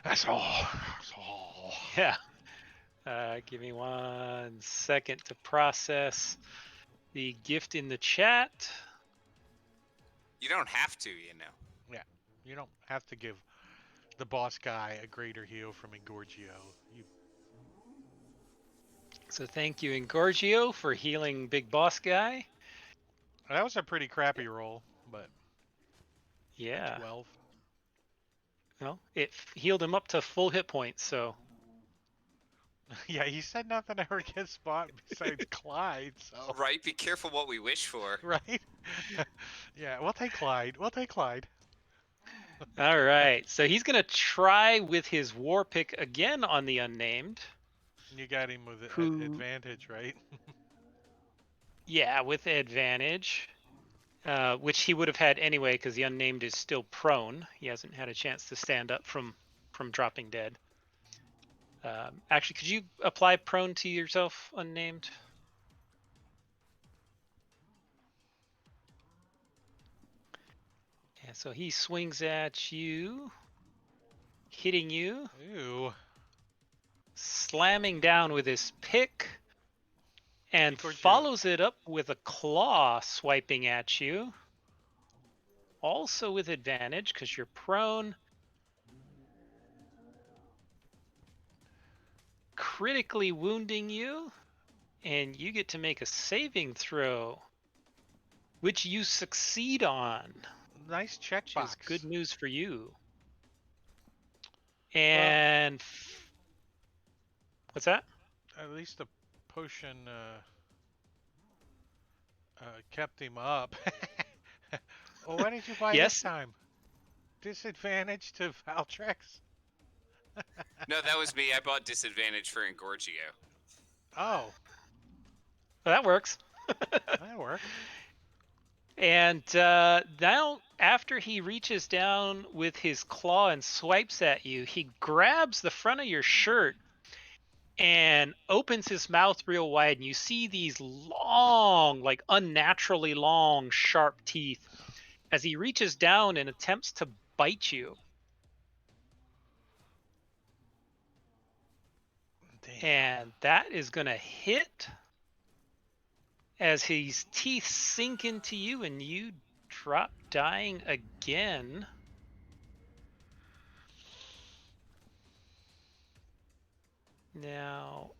that's all. That's all. Yeah. Give me 1 second to process the gift in the chat. You don't have to, you know. Yeah, you don't have to give the boss guy a greater heal from Engorgio. So thank you, Engorgio, for healing Big Boss Guy. That was a pretty crappy roll, but Yeah. 12. Well, it healed him up to full hit points, so. Yeah, he said nothing ever gets spot besides Clyde, so. Right? Be careful what we wish for. Right? Yeah, we'll take Clyde. We'll take Clyde. All right. So he's going to try with his war pick again on the unnamed. You got him with advantage, right? Yeah, with advantage. Which he would have had anyway because the unnamed is still prone. He hasn't had a chance to stand up from dropping dead. Actually, could you apply prone to yourself, unnamed? Yeah, so he swings at you, hitting you, Ooh. slamming down with his pick, and Engorgio. follows it up with a claw swiping at you. Also with advantage because you're prone. Critically wounding you, and you get to make a saving throw, which you succeed on. Nice Which is checkbox. good news for you. And what's that? At least the potion kept him up. Well, what did you buy this Yes. time? Disadvantage to Valtrex? No, that was me. I bought disadvantage for Engorgio. Oh, Well, that works. that'll work. And now, after he reaches down with his claw and swipes at you, he grabs the front of your shirt and opens his mouth real wide. And you see these long, like unnaturally long, sharp teeth as he reaches down and attempts to bite you. Damn. And that is going to hit as his teeth sink into you and you drop dying again. Now,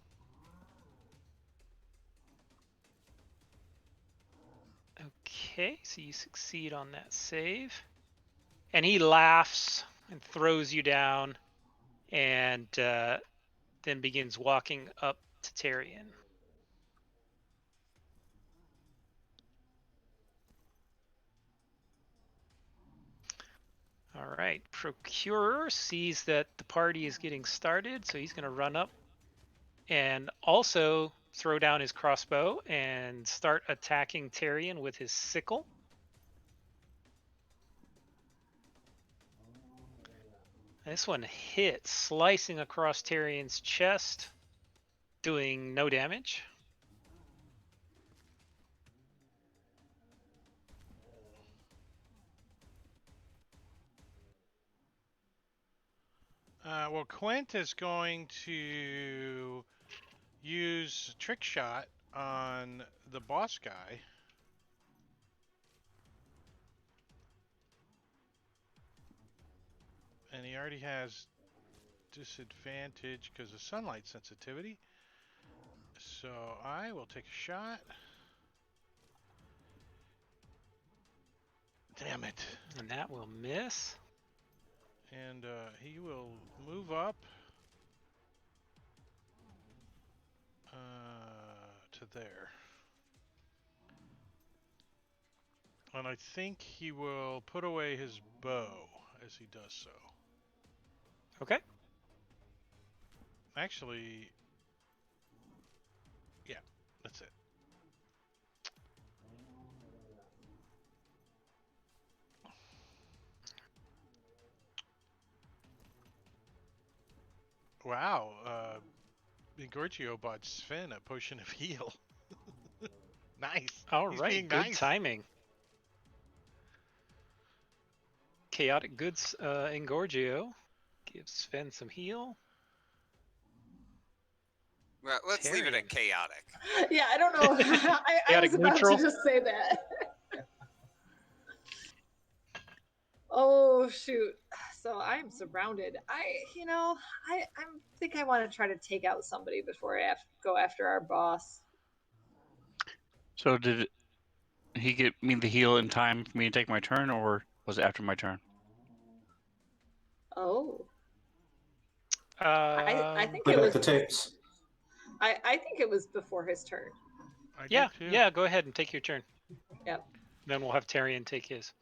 okay, so you succeed on that save. And he laughs and throws you down and then begins walking up to Tyrion. All right, Procurer sees that the party is getting started, so he's going to run up and also throw down his crossbow and start attacking Tyrion with his sickle. This one hits, slicing across Tyrion's chest, doing no damage. Well, Quint is going to use trick shot on the boss guy. And he already has disadvantage because of sunlight sensitivity. So I will take a shot. Damn it. And that will miss. And he will move up to there. And I think he will put away his bow as he does so. Okay. Actually, yeah, that's it. Wow. Gorgio bought Sven a potion of heal. Nice. All He's right, being good nice. timing. Chaotic Goods Engorgio gives Sven some heal. Well, let's leave it at chaotic. Yeah, I don't know. I Chaotic was about neutral. to just say that. Oh shoot! So I'm surrounded. I think I want to try to take out somebody before I go after our boss. So did he get me the heal in time for me to take my turn, or was it after my turn? Oh, Uh, I think Play it back was. the tapes. I think it was before his turn. I yeah, did too. yeah. Go ahead and take your turn. Yep. Then we'll have Tarion take his.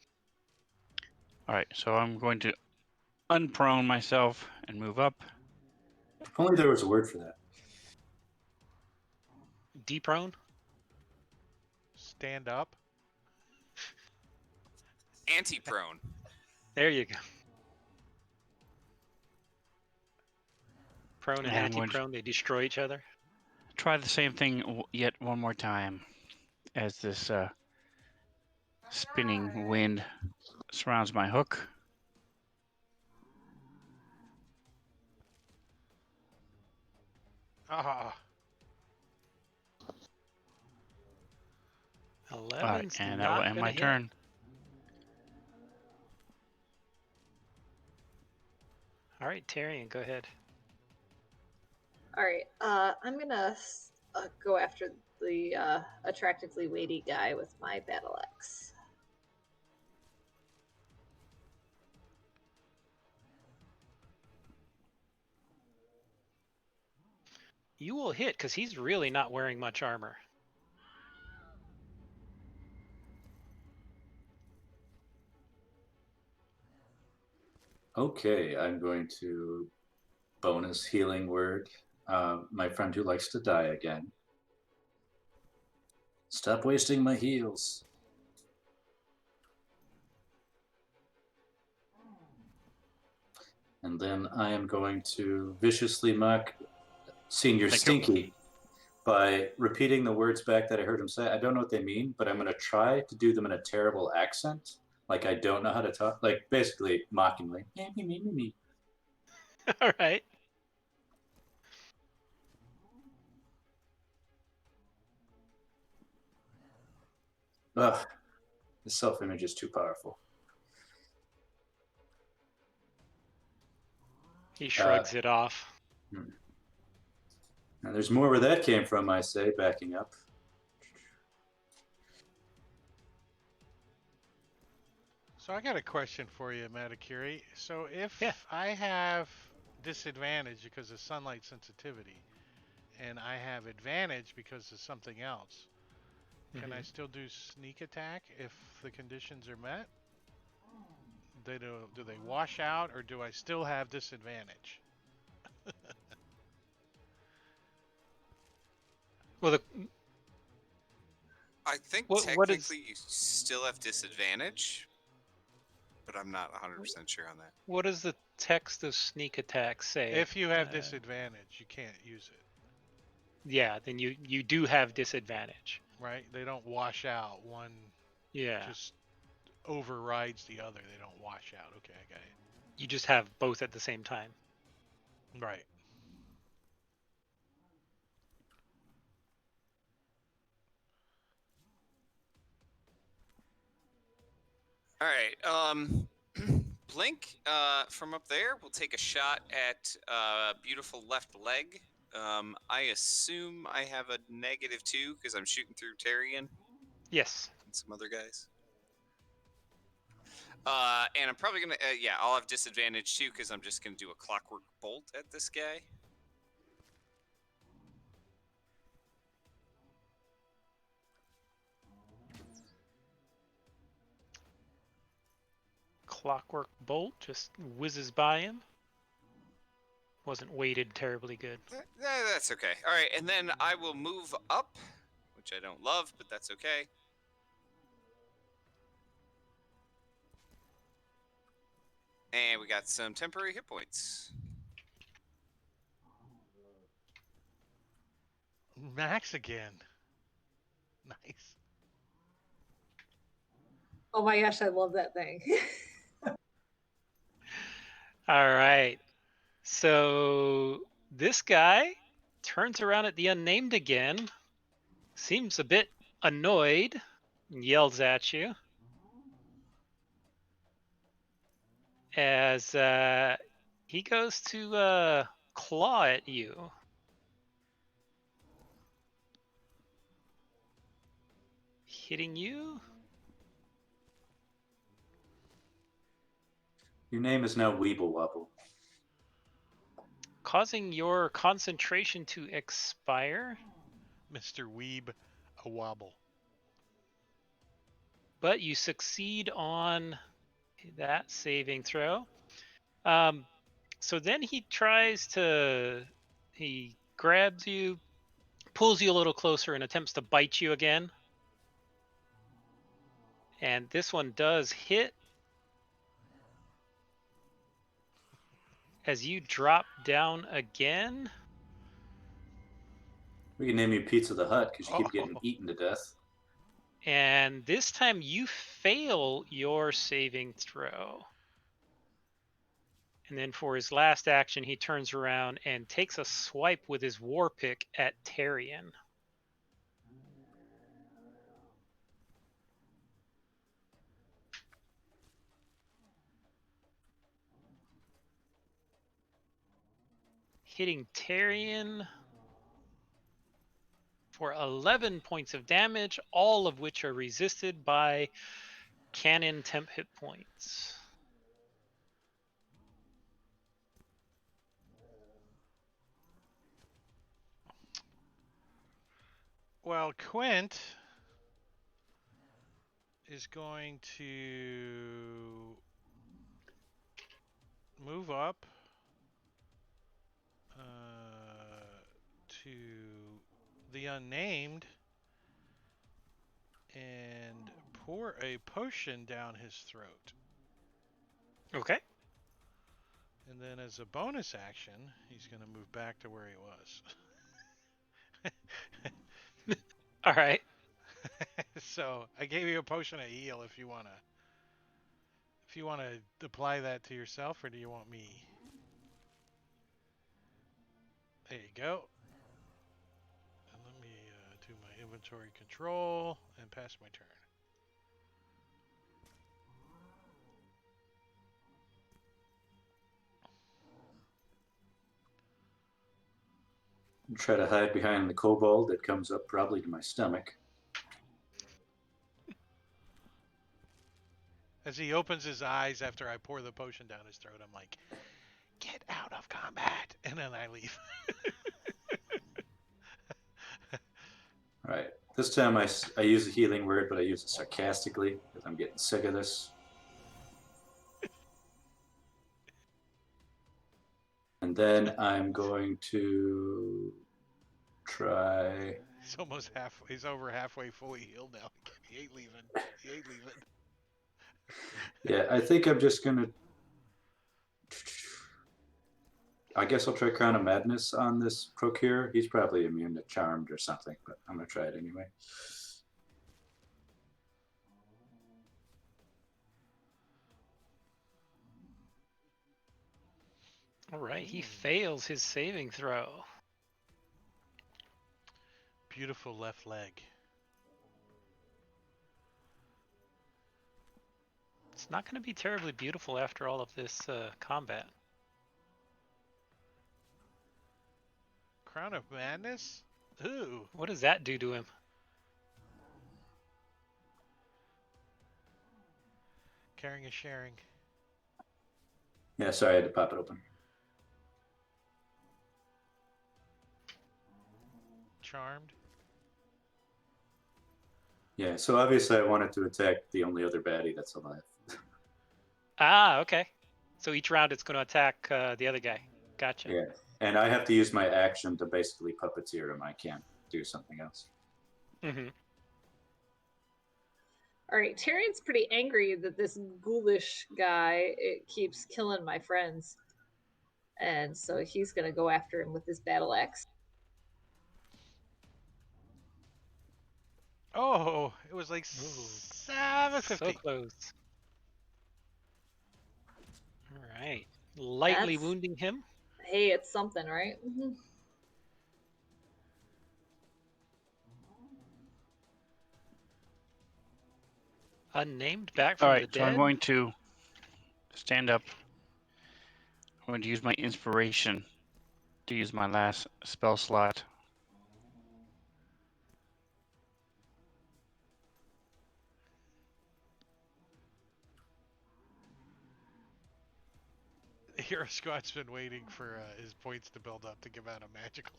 All right, so I'm going to unprone myself and move up. If only there was a word for that. Deprone. Stand up. Anti-prone. There you go. Prone and And I'm going anti-prone, they destroy each other. try the same thing yet one more time as this spinning wind surrounds my hook. Ah. 11's And that not will end gonna my hit. turn. All right, Tarion, go ahead. All right. I'm gonna go after the attractively weighty guy with my battle axe. You will hit because he's really not wearing much armor. Okay, I'm going to bonus healing word. My friend who likes to die again. Stop wasting my heals. And then I am going to viciously mock Senior Thank you. Stinky by repeating the words back that I heard him say. I don't know what they mean, but I'm going to try to do them in a terrible accent. Like I don't know how to talk. Like basically mockingly. Me. All right. Ugh, the self-image is too powerful. He shrugs it off. Now there's more where that came from, I say, backing up. So I got a question for you, Matakiri. So if Yeah. I have disadvantage because of sunlight sensitivity, and I have advantage because of something else, can I still do sneak attack if the conditions are met? Do they wash out, or do I still have disadvantage? Well, I think What is- technically you still have disadvantage, but I'm not 100% sure on that. what does the text of sneak attack say? If you have disadvantage, you can't use it, Yeah, then you do have disadvantage. right? They don't wash out. One Yeah. just overrides the other. They don't wash out. Okay, I got it. You just have both at the same time. Right. All right. Blink from up there will take a shot at beautiful left leg. I assume I have a -2 because I'm shooting through Tarion Yes. and some other guys. And I'm probably gonna, I'll have disadvantage too because I'm just gonna do a clockwork bolt at this guy. Clockwork bolt just whizzes by him. Wasn't weighted terribly good. That's okay. All right, and then I will move up, which I don't love, but that's okay. And we got some temporary hit points. Max again. Nice. Oh my gosh, I love that thing. All right. So this guy turns around at the unnamed again, seems a bit annoyed, and yells at you as he goes to claw at you. Hitting you. Your name is now Weeble Wobble. Causing your concentration to expire, Mr. Weeb, a wobble. but you succeed on that saving throw. So then he he grabs you, pulls you a little closer, and attempts to bite you again. And this one does hit as you drop down again. We can name you Pizza the Hut because you keep getting Oh. eaten to death. And this time you fail your saving throw. And then for his last action, he turns around and takes a swipe with his war pick at Tarion. Hitting Tarion for 11 points of damage, all of which are resisted by cannon temp hit points. Well, Quint is going to move up to the unnamed and pour a potion down his throat. Okay. And then as a bonus action, he's going to move back to where he was. All right. So I gave you a potion of heal if you wanna apply that to yourself, or do you want me? There you go. And let me do my inventory control and pass my turn. Try to hide behind the kobold that comes up probably to my stomach. As he opens his eyes after I pour the potion down his throat, I'm like, "Get out of combat," and then I leave. All right. This time I use a healing word, but I use it sarcastically because I'm getting sick of this. And then I'm going to try. He's almost halfway. He's over halfway fully healed now. He ain't leaving. He ain't leaving. Yeah, I think I'm just gonna. I guess I'll try Crown of Madness on this Procure. He's probably immune to Charmed or something, but I'm gonna try it anyway. All right. He fails his saving throw. Beautiful left leg. It's not going to be terribly beautiful after all of this combat. Crown of Madness? Ooh. What does that do to him? Caring is sharing. Yeah, sorry, I had to pop it open. Charmed. Yeah, so obviously I wanted to attack the only other baddie that's alive. Ah, okay. So each round it's going to attack the other guy. Gotcha. Yeah, and I have to use my action to basically puppeteer him. I can't do something else. Mm-hmm. All right, Tyrion's pretty angry that this ghoulish guy keeps killing my friends, and so he's gonna go after him with his battle axe. Oh, it was like Ooh, 750. so close. All right. Lightly That's wounding him. hey, it's something, right? Unnamed, back All from right, the so I'm dead. going to stand up. I'm going to use my inspiration to use my last spell slot. The hero squad's been waiting for his points to build up to give out a magical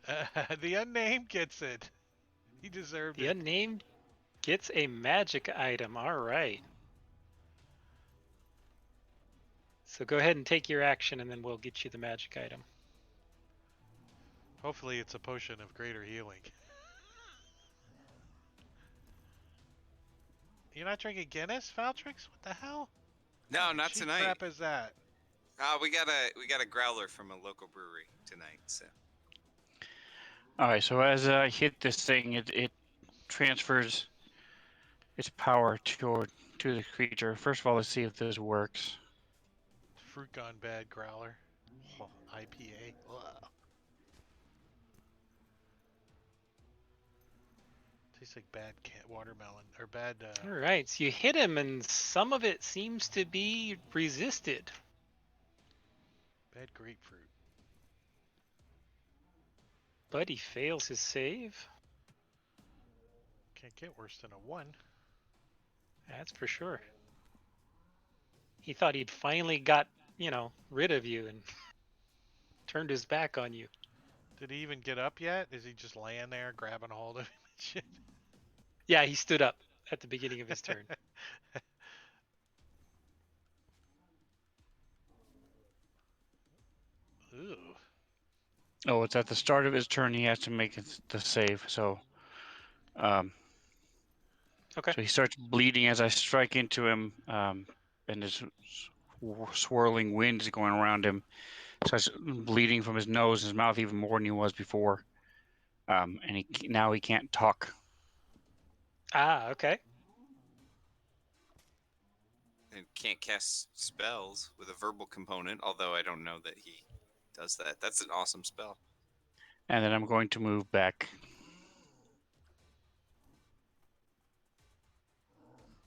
item. The unnamed gets it. He deserved The it. unnamed gets a magic item. All right. So go ahead and take your action, and then we'll get you the magic item. Hopefully, it's a potion of greater healing. You're not drinking Guinness, Valtrix? What the hell? No, What kind of not cheap tonight. crap is that? We got a growler from a local brewery tonight. So All right, so as I hit this thing, it transfers its power to the creature. First of all, let's see if this works. Fruit gone bad growler. Oh, IPA. Ugh. Tastes like bad watermelon or bad. All right. So you hit him, and some of it seems to be resisted. Bad grapefruit. But he fails his save. Can't get worse than a 1. That's for sure. He thought he'd finally got, rid of you and turned his back on you. Did he even get up yet? Is he just laying there grabbing a hold of him and shit? Yeah, he stood up at the beginning of his turn. Ooh. Oh, it's at the start of his turn. He has to make the save. So, Okay. so he starts bleeding as I strike into him, and this swirling wind is going around him. Starts bleeding from his nose, his mouth, even more than he was before. And now he can't talk. Ah, okay. and can't cast spells with a verbal component. Although I don't know that he does that. That's an awesome spell. And then I'm going to move back.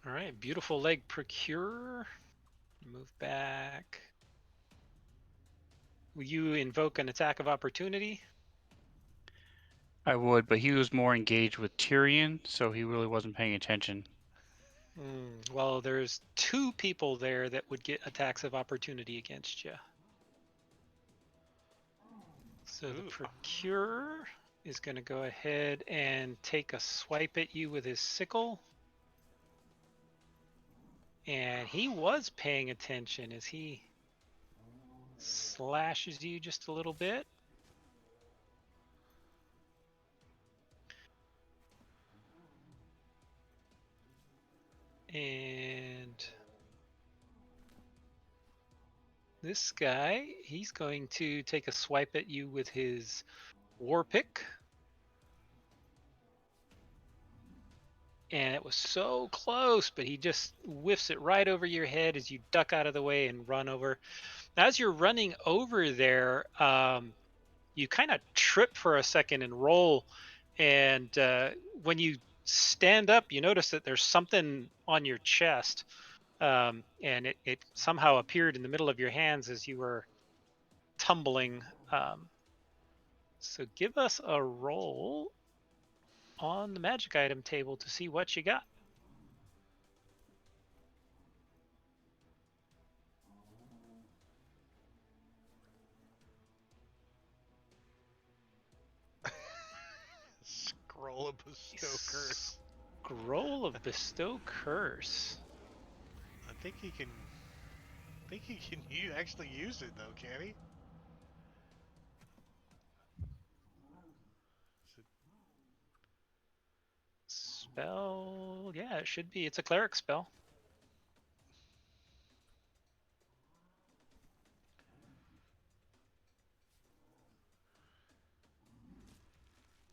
All right. Beautiful leg procure. Move back. Will you invoke an attack of opportunity? I would, but he was more engaged with Tyrion, so he really wasn't paying attention. Well, there's 2 people there that would get attacks of opportunity against you. So the Ooh. Procure is going to go ahead and take a swipe at you with his sickle. And he was paying attention as he slashes you just a little bit. And this guy, he's going to take a swipe at you with his war pick. And it was so close, but he just whiffs it right over your head as you duck out of the way and run over. As you're running over there, you kind of trip for a second and roll. And when you stand up, you notice that there's something on your chest. And it somehow appeared in the middle of your hands as you were tumbling. So give us a roll on the magic item table to see what you got. Scroll of bestow curse. Scroll of bestow curse. I think he can. I think he can actually use it though, can he? Spell. Yeah, it should be. It's a cleric spell.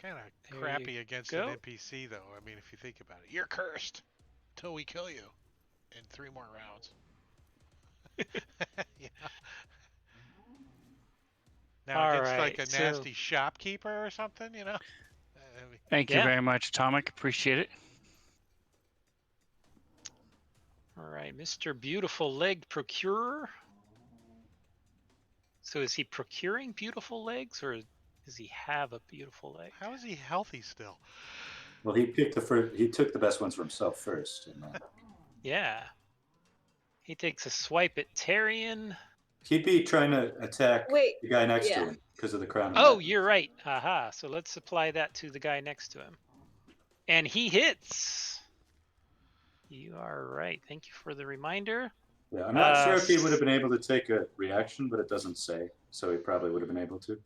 Kind of There crappy you against go. an NPC, though. I mean, if you think about it, you're cursed till we kill you in 3 more rounds. Yeah. Now All against like right. a So nasty shopkeeper or something, I mean, Thank you yeah. very much, Atomic. Appreciate it. All right, Mr. Beautiful Leg Procurer. So is he procuring beautiful legs, or does he have a beautiful leg? how is he healthy still? Well, he picked the first. He took the best ones for himself first, and then Yeah. He takes a swipe at Tarion. he'd be trying to attack Wait, the guy next to yeah. him because of the crown. Oh, you're right. Aha. So let's apply that to the guy next to him. And he hits. You are right. Thank you for the reminder. Yeah, I'm not sure if he would have been able to take a reaction, but it doesn't say, so he probably would have been able to.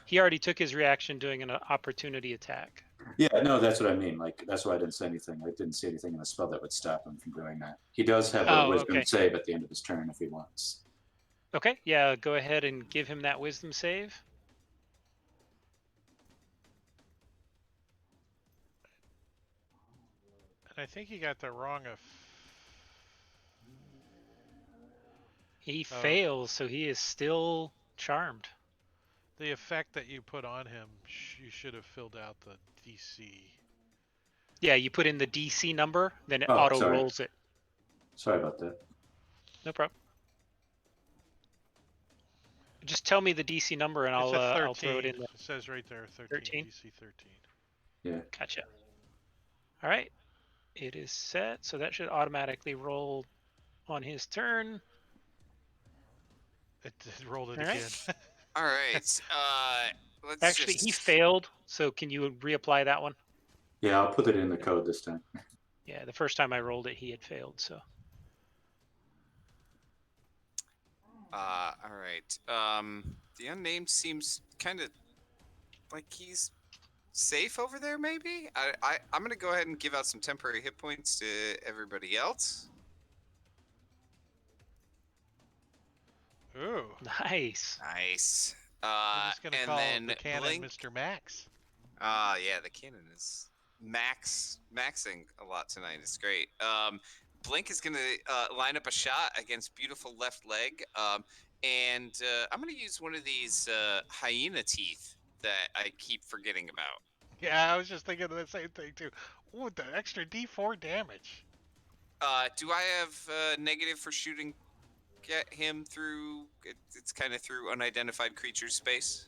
He already took his reaction doing an opportunity attack. Yeah, no, that's what I mean. Like, that's why I didn't say anything. I didn't see anything in the spell that would stop him from doing that. He does have a Oh, wisdom okay. save at the end of his turn if he wants. Okay, yeah, go ahead and give him that wisdom save. And I think he got the wrong of. He fails, so he is still charmed. The effect that you put on him, you should have filled out the DC. Yeah, you put in the DC number, then it Oh, auto sorry. rolls it. Sorry about that. No problem. Just tell me the DC number and It's a 13. I'll throw it in there. It says right there, 13. 13? DC 13. Yeah. Gotcha. All right, it is set, so that should automatically roll on his turn. It rolled it All again. right. All right. Let's Actually, he failed, so can you reapply that one? Yeah, I'll put it in the code this time. Yeah, the first time I rolled it, he had failed, so. All right. The unnamed seems kind of like he's safe over there. Maybe I'm gonna go ahead and give out some temporary hit points to everybody else. Ooh. Nice. Nice. I'm just gonna and call then the cannon Blink. Mr. Max. Yeah, the cannon is maxing a lot tonight. It's great. Blink is gonna line up a shot against beautiful left leg. And I'm gonna use one of these hyena teeth that I keep forgetting about. Yeah, I was just thinking of the same thing too. Ooh, the extra D4 damage. Do I have negative for shooting at him through? It's kind of through unidentified creature space.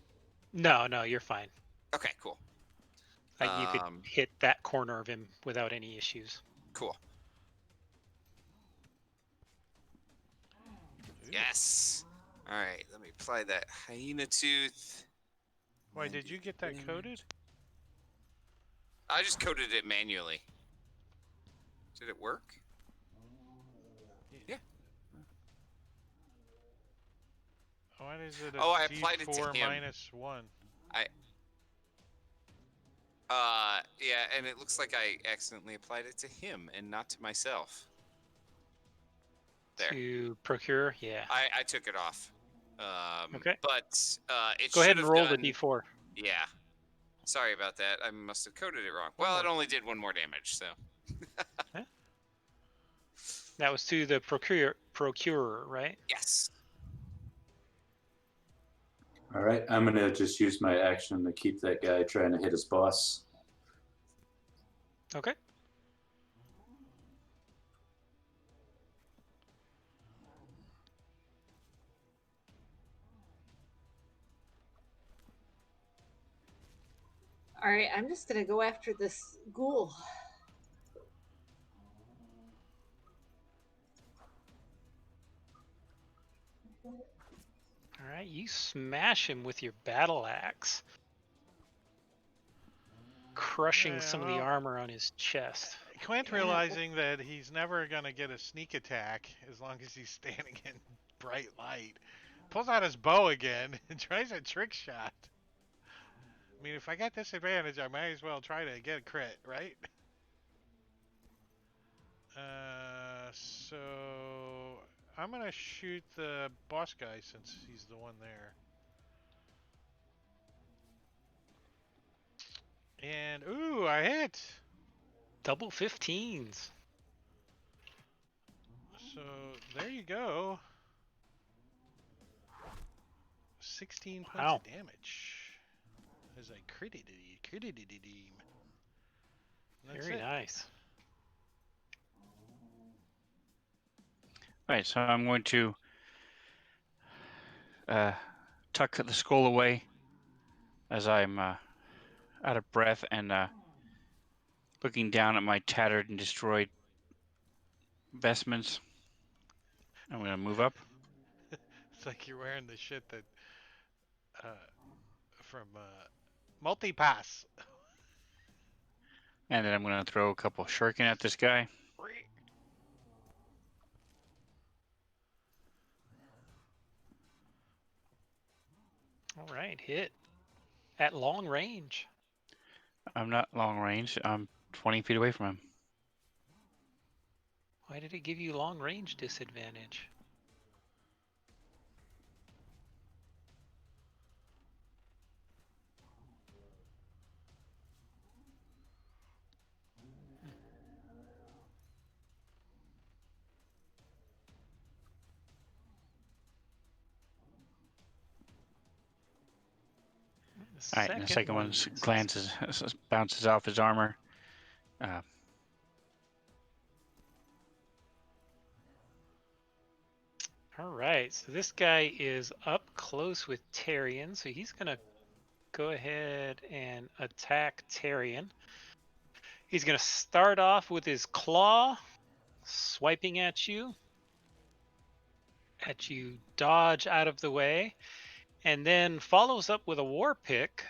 No, you're fine. Okay, cool. You could hit that corner of him without any issues. Cool. Yes. All right, let me apply that hyena tooth. Why did you get that coded? I just coded it manually. Did it work? Yeah. Why is it a I applied it to D4 him. -1? Yeah, and it looks like I accidentally applied it to him and not to myself. There. To procure, yeah. I took it off. Okay. But it Go ahead should and have roll done, the D4. Yeah. Sorry about that. I must have coded it wrong. Well, it only did 1 more damage, so. That was to the procurer, right? Yes. All right, I'm gonna just use my action to keep that guy trying to hit his boss. Okay. All right, I'm just gonna go after this ghoul. All right, you smash him with your battle axe, crushing some of the armor on his chest. Quint realizing that he's never gonna get a sneak attack as long as he's standing in bright light, pulls out his bow again and tries a trick shot. I mean, if I got disadvantage, I might as well try to get a crit, right? So I'm gonna shoot the boss guy since he's the one there. And ooh, I hit. Double 15s. So there you go. 16 points Wow. of damage. As I critted him. That's Very it. nice. Right, so I'm going to tuck the skull away as I'm out of breath and looking down at my tattered and destroyed vestments. I'm going to move up. It's like you're wearing the shit that from Multipass. And then I'm going to throw a couple shuriken at this guy. All right, hit at long range. I'm not long range. I'm 20 feet away from him. Why did it give you long range disadvantage? All right, and the second one glances, bounces off his armor. All right, so this guy is up close with Tarion, so he's going to go ahead and attack Tarion. He's going to start off with his claw, swiping at you. Dodge out of the way, and then follows up with a war pick,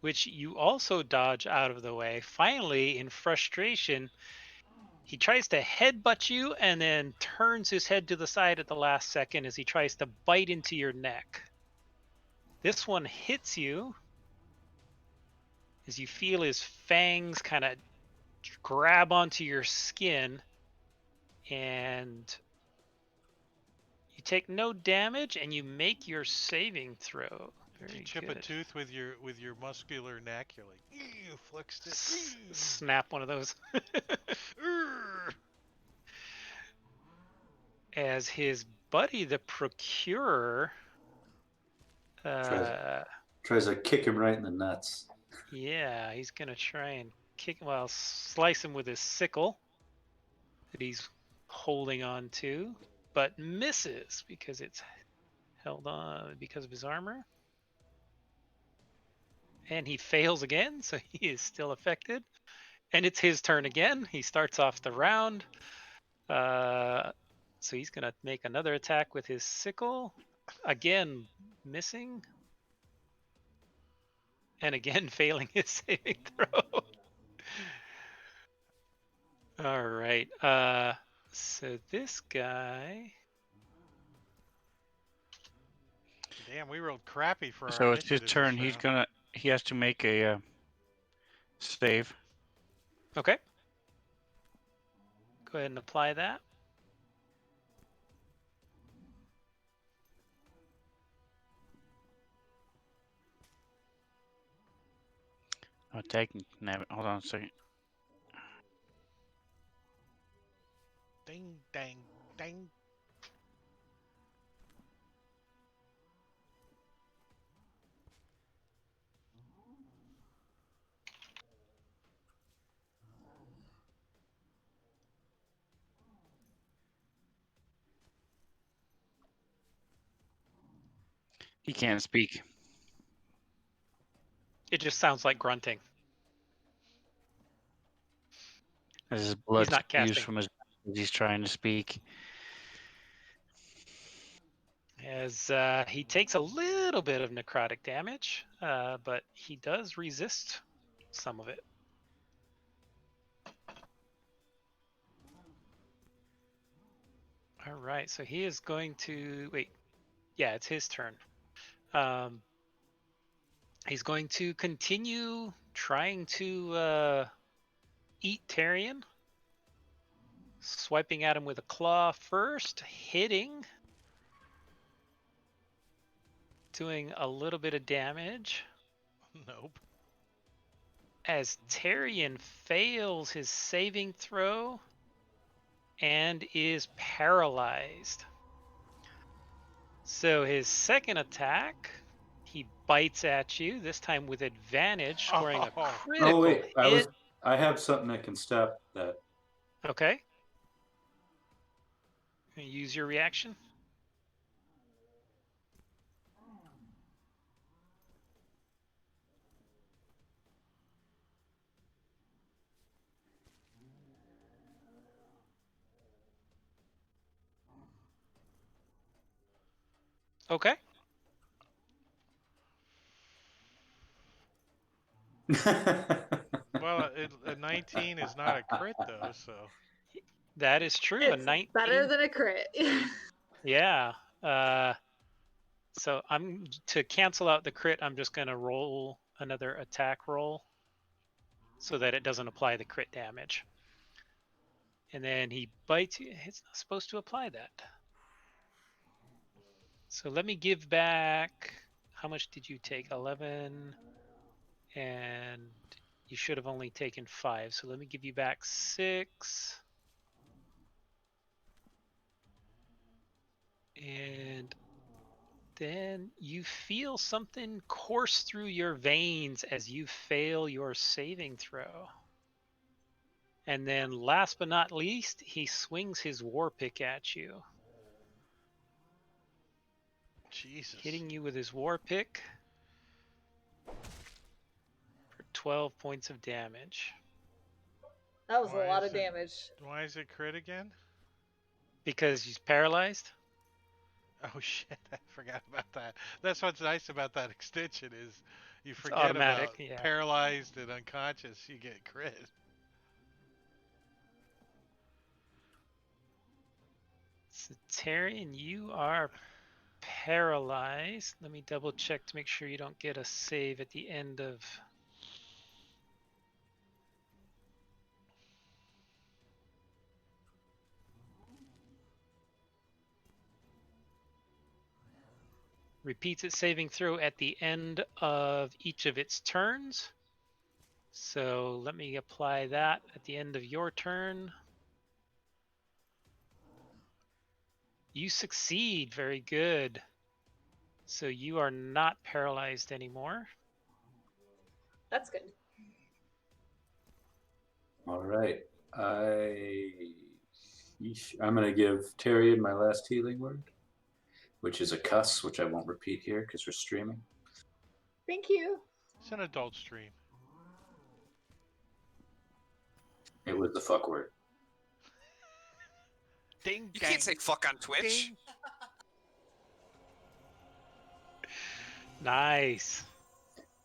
which you also dodge out of the way. Finally, in frustration, he tries to headbutt you and then turns his head to the side at the last second as he tries to bite into your neck. This one hits you as you feel his fangs kind of grab onto your skin, and you take no damage and you make your saving throw. Very You chip good. a tooth with your muscular neck. You're like, you flexed it. Snap one of those. As his buddy, the Procurer, tries to kick him right in the nuts. yeah, he's gonna try and slice him with his sickle that he's holding on to, but misses because it's held on because of his armor. And he fails again, so he is still affected. And it's his turn again. He starts off the round. So he's gonna make another attack with his sickle. Again, missing. And again, failing his saving throw. All right. So this guy. Damn, we rolled crappy for our So it's his initiative turn. this round. He has to make a save. Okay. Go ahead and apply that. Hold on a second. Ding, dang, dang. He can't speak. It just sounds like grunting. As his blood not spews casting. from his mouth as he's trying to speak. As he takes a little bit of necrotic damage, but he does resist some of it. All right, so he is going to wait. Yeah, it's his turn. He's going to continue trying to eat Tarion, swiping at him with a claw first, hitting, doing a little bit of damage. Nope. as Tyrion fails his saving throw and is paralyzed. So his second attack, he bites at you, this time with advantage, scoring a Oh. Oh critical wait, hit. I have something that can stop that. Okay. Use your reaction. Okay. Well, a 19 is not a crit though, so. That is true. A It's 19. better than a crit. Yeah. So to cancel out the crit, I'm just going to roll another attack roll so that it doesn't apply the crit damage. And then he bites you. It's not supposed to apply that. So let me give back. How much did you take? 11. And you should have only taken 5. So let me give you back 6. And then you feel something course through your veins as you fail your saving throw. And then last but not least, he swings his war pick at you. Jesus. Hitting you with his war pick for 12 points of damage. That was Why a lot is of damage. Why is it crit again? Because he's paralyzed? Oh shit, I forgot about that. That's what's nice about that extension is you It's forget automatic, about yeah. paralyzed and unconscious, you get crit. So Tyrion, you are paralyzed. Let me double check to make sure you don't get a save at the end of... Repeats its saving throw at the end of each of its turns. So let me apply that at the end of your turn. You succeed. Very good. So you are not paralyzed anymore. That's good. All right. I'm going to give Tyrion my last healing word, which is a cuss, which I won't repeat here because we're streaming. Thank you. It's an adult stream. It was the fuck word. Ding You dang. can't say fuck on Twitch. Ding. Nice.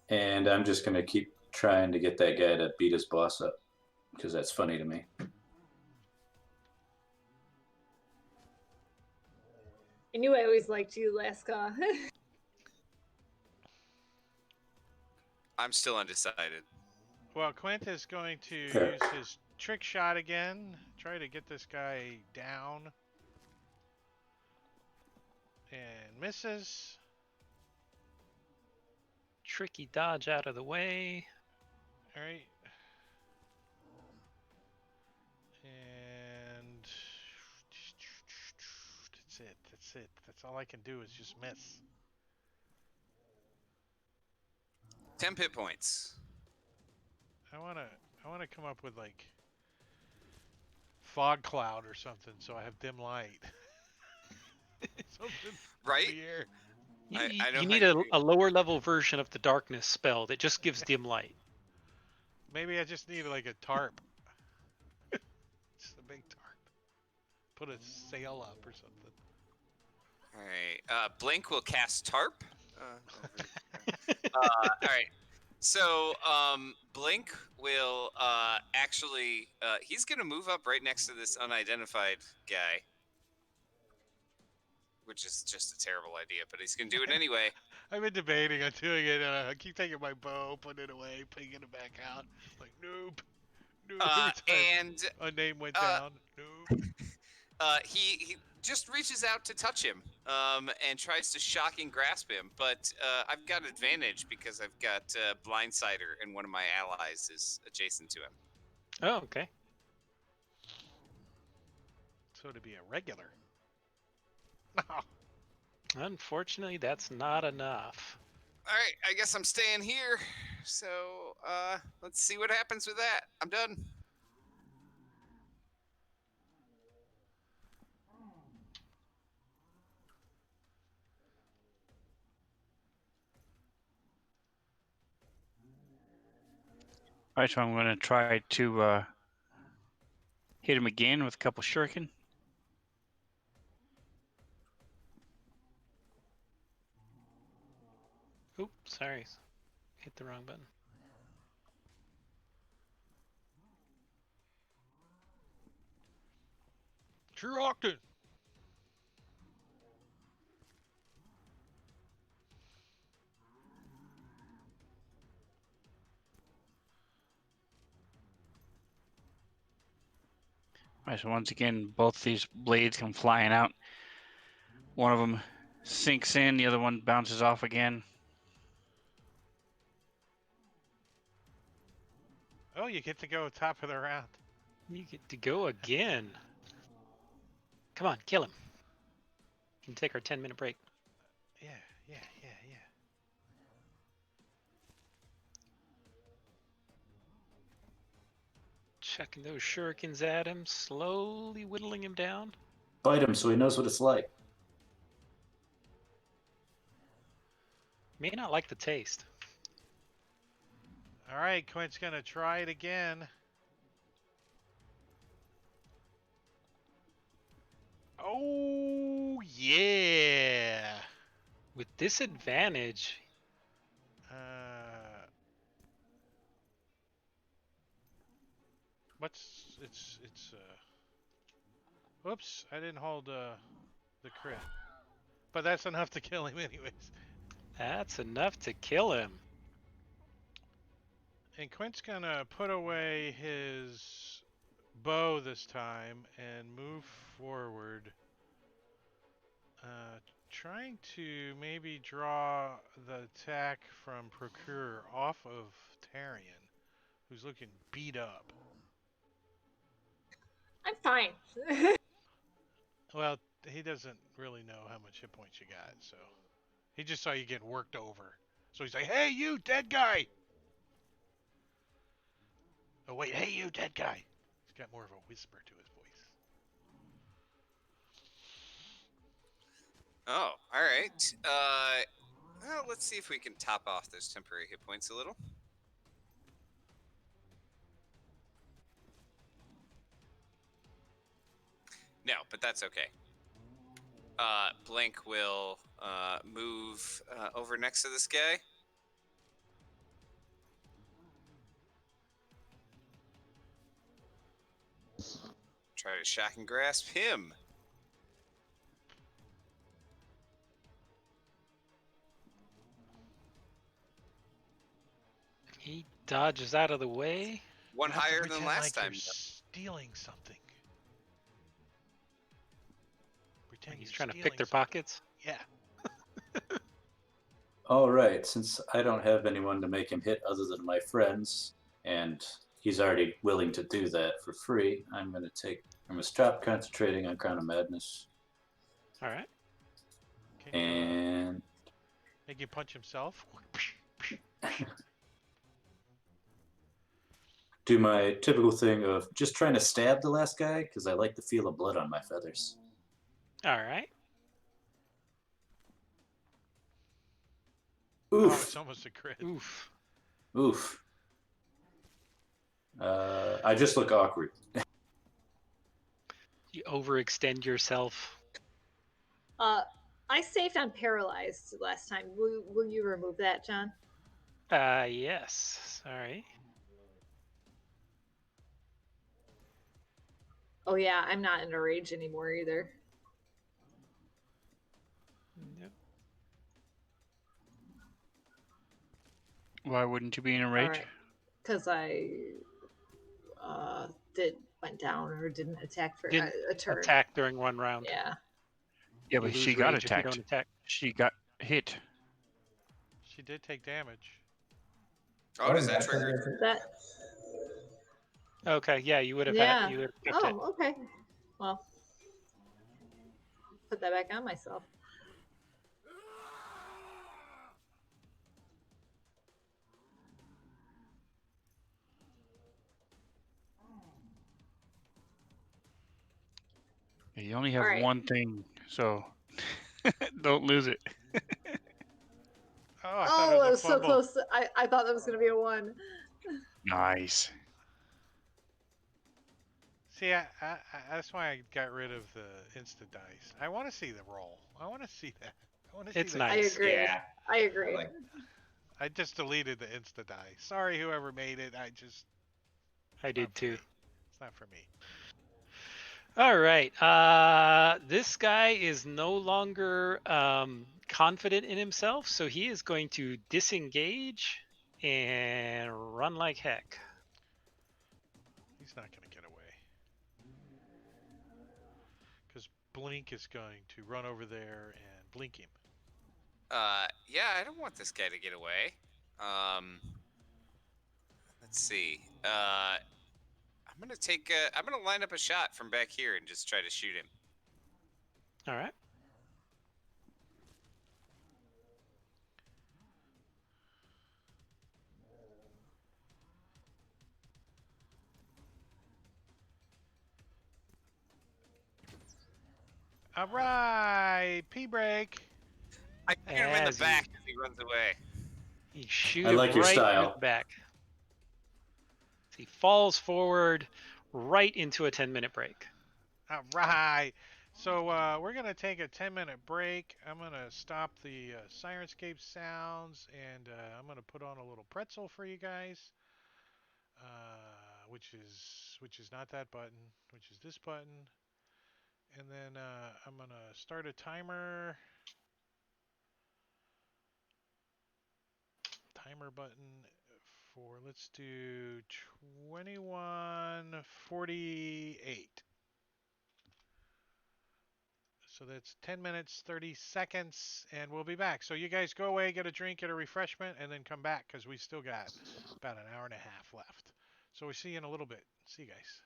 And I'm just going to keep trying to get that guy to beat his boss up because that's funny to me. I knew I always liked you, Laska. I'm still undecided. Well, Quint is going to Fair. use his trick shot again. Try to get this guy down. And misses. Tricky dodge out of the way. All right. And that's it. That's it. That's all I can do is just miss. 10 hit points. I wanna come up with like fog cloud or something so I have dim light. Something Right? in the air. I know You how need you a lower level version of the darkness spell that just gives dim light. Maybe I just need like a tarp. Just a big tarp. Put a sail up or something. All right. Blink will cast Tarp. All right. So Blink will actually he's gonna move up right next to this unidentified guy, which is just a terrible idea, but he's gonna do it anyway. I've been debating on doing it. I keep taking my bow, putting it away, picking it back out. Like nope, nope. Every time And a name went down, nope. he just reaches out to touch him, and tries to shocking grasp him. But I've got advantage because I've got Blindsider, and one of my allies is adjacent to him. Oh, okay. So to be a regular. Unfortunately, that's not enough. All right, I guess I'm staying here. So let's see what happens with that. I'm done. All right, so I'm going to try to hit him again with a couple shuriken. Oops, sorry. Hit the wrong button. True Octon. All right, so once again, both these blades come flying out. One of them sinks in, the other one bounces off again. Oh, you get to go top of the round. You get to go again. Come on, kill him. We can take our 10-minute break. Yeah. Chucking those shurikens at him, slowly whittling him down. Bite him so he knows what it's like. May not like the taste. All right, Quint's gonna try it again. Oh yeah. With disadvantage. Whoops, I didn't hold the crit. But that's enough to kill him anyways. That's enough to kill him. And Quint's gonna put away his bow this time and move forward. Trying to maybe draw the attack from Procure off of Tarion, who's looking beat up. I'm fine. Well, he doesn't really know how much hit points you got, so he just saw you getting worked over. So he's like, "Hey, you dead guy!" Oh wait, "Hey, you dead guy!" He's got more of a whisper to his voice. Oh, all right. Well, let's see if we can top off those temporary hit points a little. No, but that's okay. Blink will move over next to this guy. Try to shock and grasp him. He dodges out of the way. One You have to higher than pretend last like time. you're stealing something. Pretend He's you're trying to stealing pick their something. pockets. Yeah. All right, since I don't have anyone to make him hit other than my friends, and he's already willing to do that for free, I'm going to stop concentrating on Crown of Madness. All right. Can you And make him punch himself? do my typical thing of just trying to stab the last guy because I like the feel of blood on my feathers. All right. Oh, Oof. it's almost a crit. Oof. Oof. I just look awkward. You overextend yourself. I saved on paralyzed last time. Will you remove that, John? Yes. Sorry. Oh yeah, I'm not in a rage anymore either. Yep. Why wouldn't you be in a rage? Because I went down or didn't attack for Didn't a turn. attack during one round. Yeah. Yeah, You but lose she got rage if you don't attacked. attack. She got hit. She did take damage. Oh, does that that's trigger? different. That Okay, yeah, you would have yeah. you would have kept it. Oh, okay. Well, put that back on myself. You only have All right. one thing, so don't lose it. Oh, I thought Oh, it I was was a so fumble. close. I thought that was going to be a 1. Nice. See, that's why I got rid of the insta dice. I want to see the roll. I want to see that. I want to see It's that. I nice. agree. Yeah. I agree. Like, I just deleted the insta dice. Sorry, whoever made it. I Not did for too. me. It's not for me. All right. This guy is no longer confident in himself, so he is going to disengage and run like heck. He's not going to get away. Because Blink is going to run over there and blink him. Yeah, I don't want this guy to get away. Let's see. I'm gonna line up a shot from back here and just try to shoot him. All right. All right, P break. I shoot him in the As you- back as he runs away. You shoot I like him your right style. through the back. He falls forward right into a 10-minute break. All right. So we're going to take a 10-minute break. I'm going to stop the Sirenscape sounds, and I'm going to put on a little pretzel for you guys, which is not that button, which is this button. And then I'm going to start a timer. Timer button for, let's do 21:48. So that's 10 minutes, 30 seconds, and we'll be back. So you guys go away, get a drink, get a refreshment, and then come back because we still got about an hour and a half left. So we'll see you in a little bit. See you guys.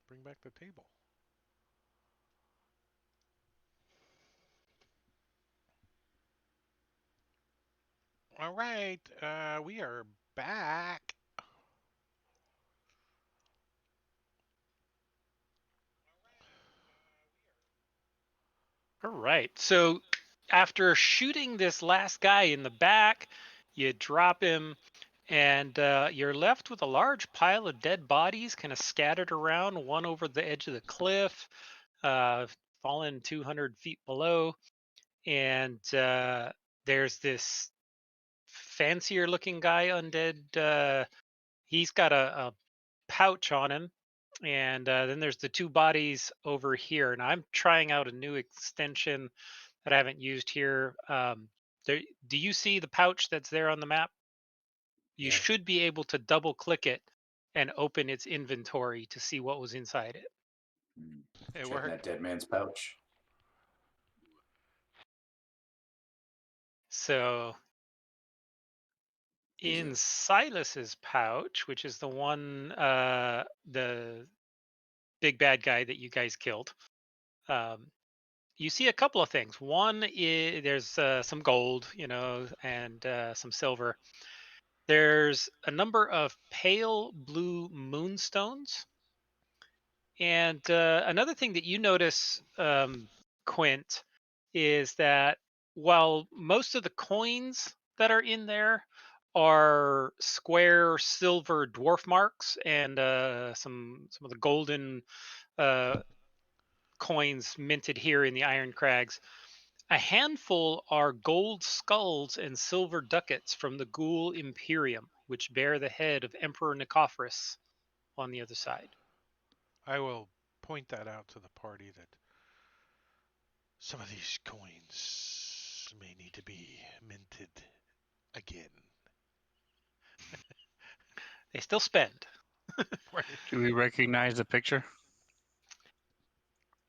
Bring back the table. All right, we are back. All right. So after shooting this last guy in the back, you drop him, and you're left with a large pile of dead bodies kind of scattered around, one over the edge of the cliff, uh, fallen 200 feet below. And there's this fancier looking guy, undead. He's got a pouch on him. And then there's the two bodies over here. And I'm trying out a new extension that I haven't used here. There, do you see the pouch that's there on the map? You Yeah. should be able to double click it and open its inventory to see what was inside it. It Checking worked. that dead man's pouch. So Is in it? Silas's pouch, which is the one, the big bad guy that you guys killed, um, you see a couple of things. One is there's some gold, and some silver. There's a number of pale blue moonstones. And another thing that you notice, Quint, is that while most of the coins that are in there are square silver dwarf marks, and some of the golden uh, coins minted here in the Iron Crags, a handful are gold skulls and silver ducats from the Ghoul Imperium, which bear the head of Emperor Nicophorus on the other side. I will point that out to the party that some of these coins may need to be minted again. They still spend. Right. Do we recognize the picture?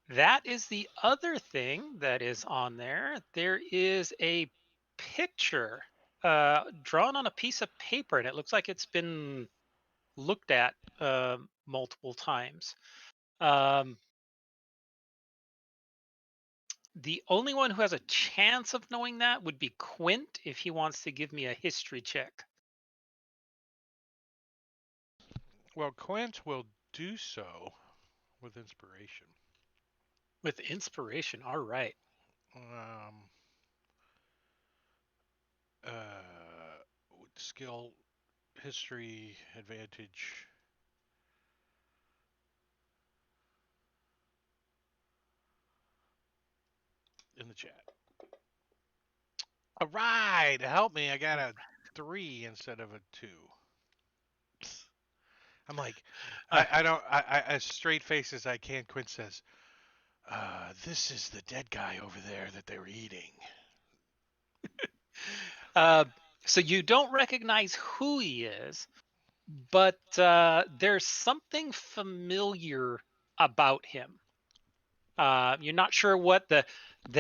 That is the other thing that is on there. There is a picture drawn on a piece of paper, and it looks like it's been looked at multiple times. Um, the only one who has a chance of knowing that would be Quint if he wants to give me a history check. Well, Quint will do so with inspiration. With inspiration, all right. Um, skill, history, advantage. In the chat. All right, help me. I got a 3 instead of a 2. I'm like, Uh, I don't, I as straight face as I can. Quint says, this is the dead guy over there that they were eating. uh, so you don't recognize who he is, but there's something familiar about him. You're not sure what the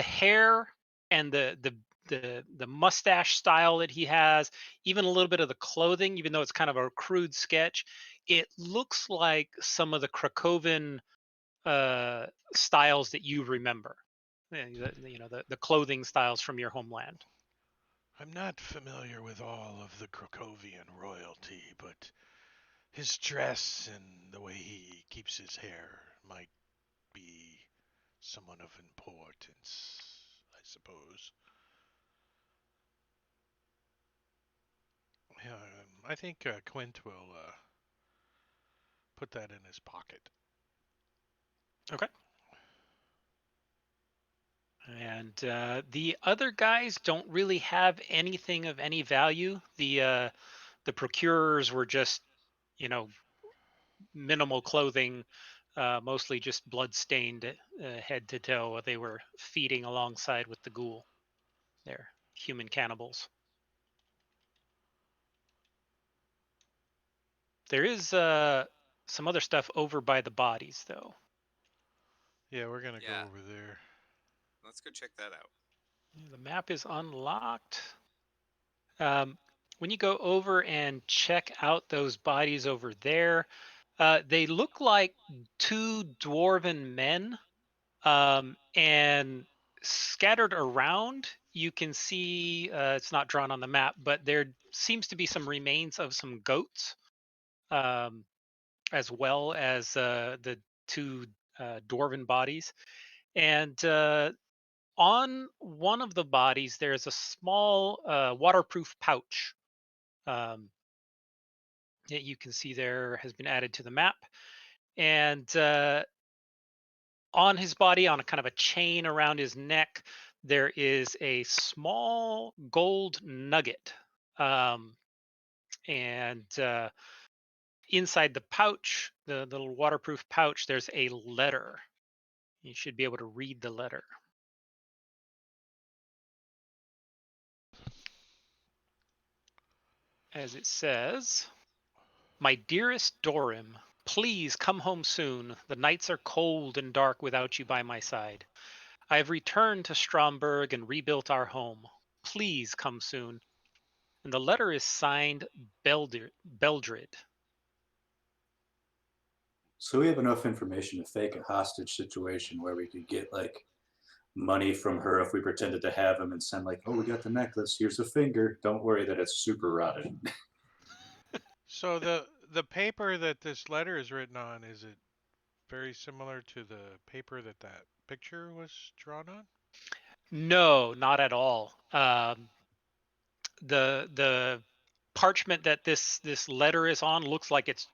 hair and the mustache style that he has, even a little bit of the clothing, even though it's kind of a crude sketch. It looks like some of the Krakowian styles that you remember. The clothing styles from your homeland. I'm not familiar with all of the Krakowian royalty, but his dress and the way he keeps his hair might be someone of importance, I suppose. I think Quint will put that in his pocket. Okay. And the other guys don't really have anything of any value. The procurers were just, you know, minimal clothing, mostly just blood stained head to toe. They were feeding alongside with the ghoul. They're human cannibals. There is some other stuff over by the bodies, though. Yeah, we're gonna go Yeah, over there. let's go check that out. The map is unlocked. Um, when you go over and check out those bodies over there, They look like two dwarven men, and scattered around, you can see it's not drawn on the map, but there seems to be some remains of some goats, um, as well as the two dwarven bodies. And on one of the bodies, there's a small waterproof pouch that you can see there has been added to the map. And on his body, on a kind of a chain around his neck, there is a small gold nugget. Um, and inside the pouch, the little waterproof pouch, there's a letter. You should be able to read the letter. As it says, "My dearest Dorim, please come home soon. The nights are cold and dark without you by my side. I have returned to Stromberg and rebuilt our home. Please come soon." And the letter is signed Beldred. So we have enough information to fake a hostage situation where we could get like money from her if we pretended to have him and send like, oh, we got the necklace. Here's a finger. Don't worry that it's super rotted. So the paper that this letter is written on, is it very similar to the paper that that picture was drawn on? No, not at all. The parchment that this letter is on looks like it's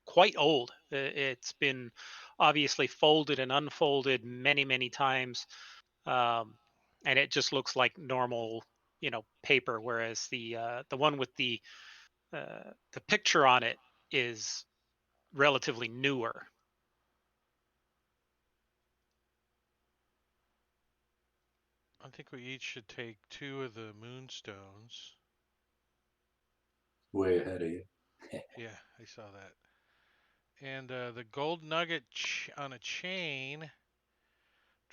quite old. It's been obviously folded and unfolded many times, and it just looks like normal, paper. Whereas the one with the picture on it is relatively newer. I think we each should take 2 of the moonstones. Way ahead of you. Yeah, I saw that. And the gold nugget on a chain.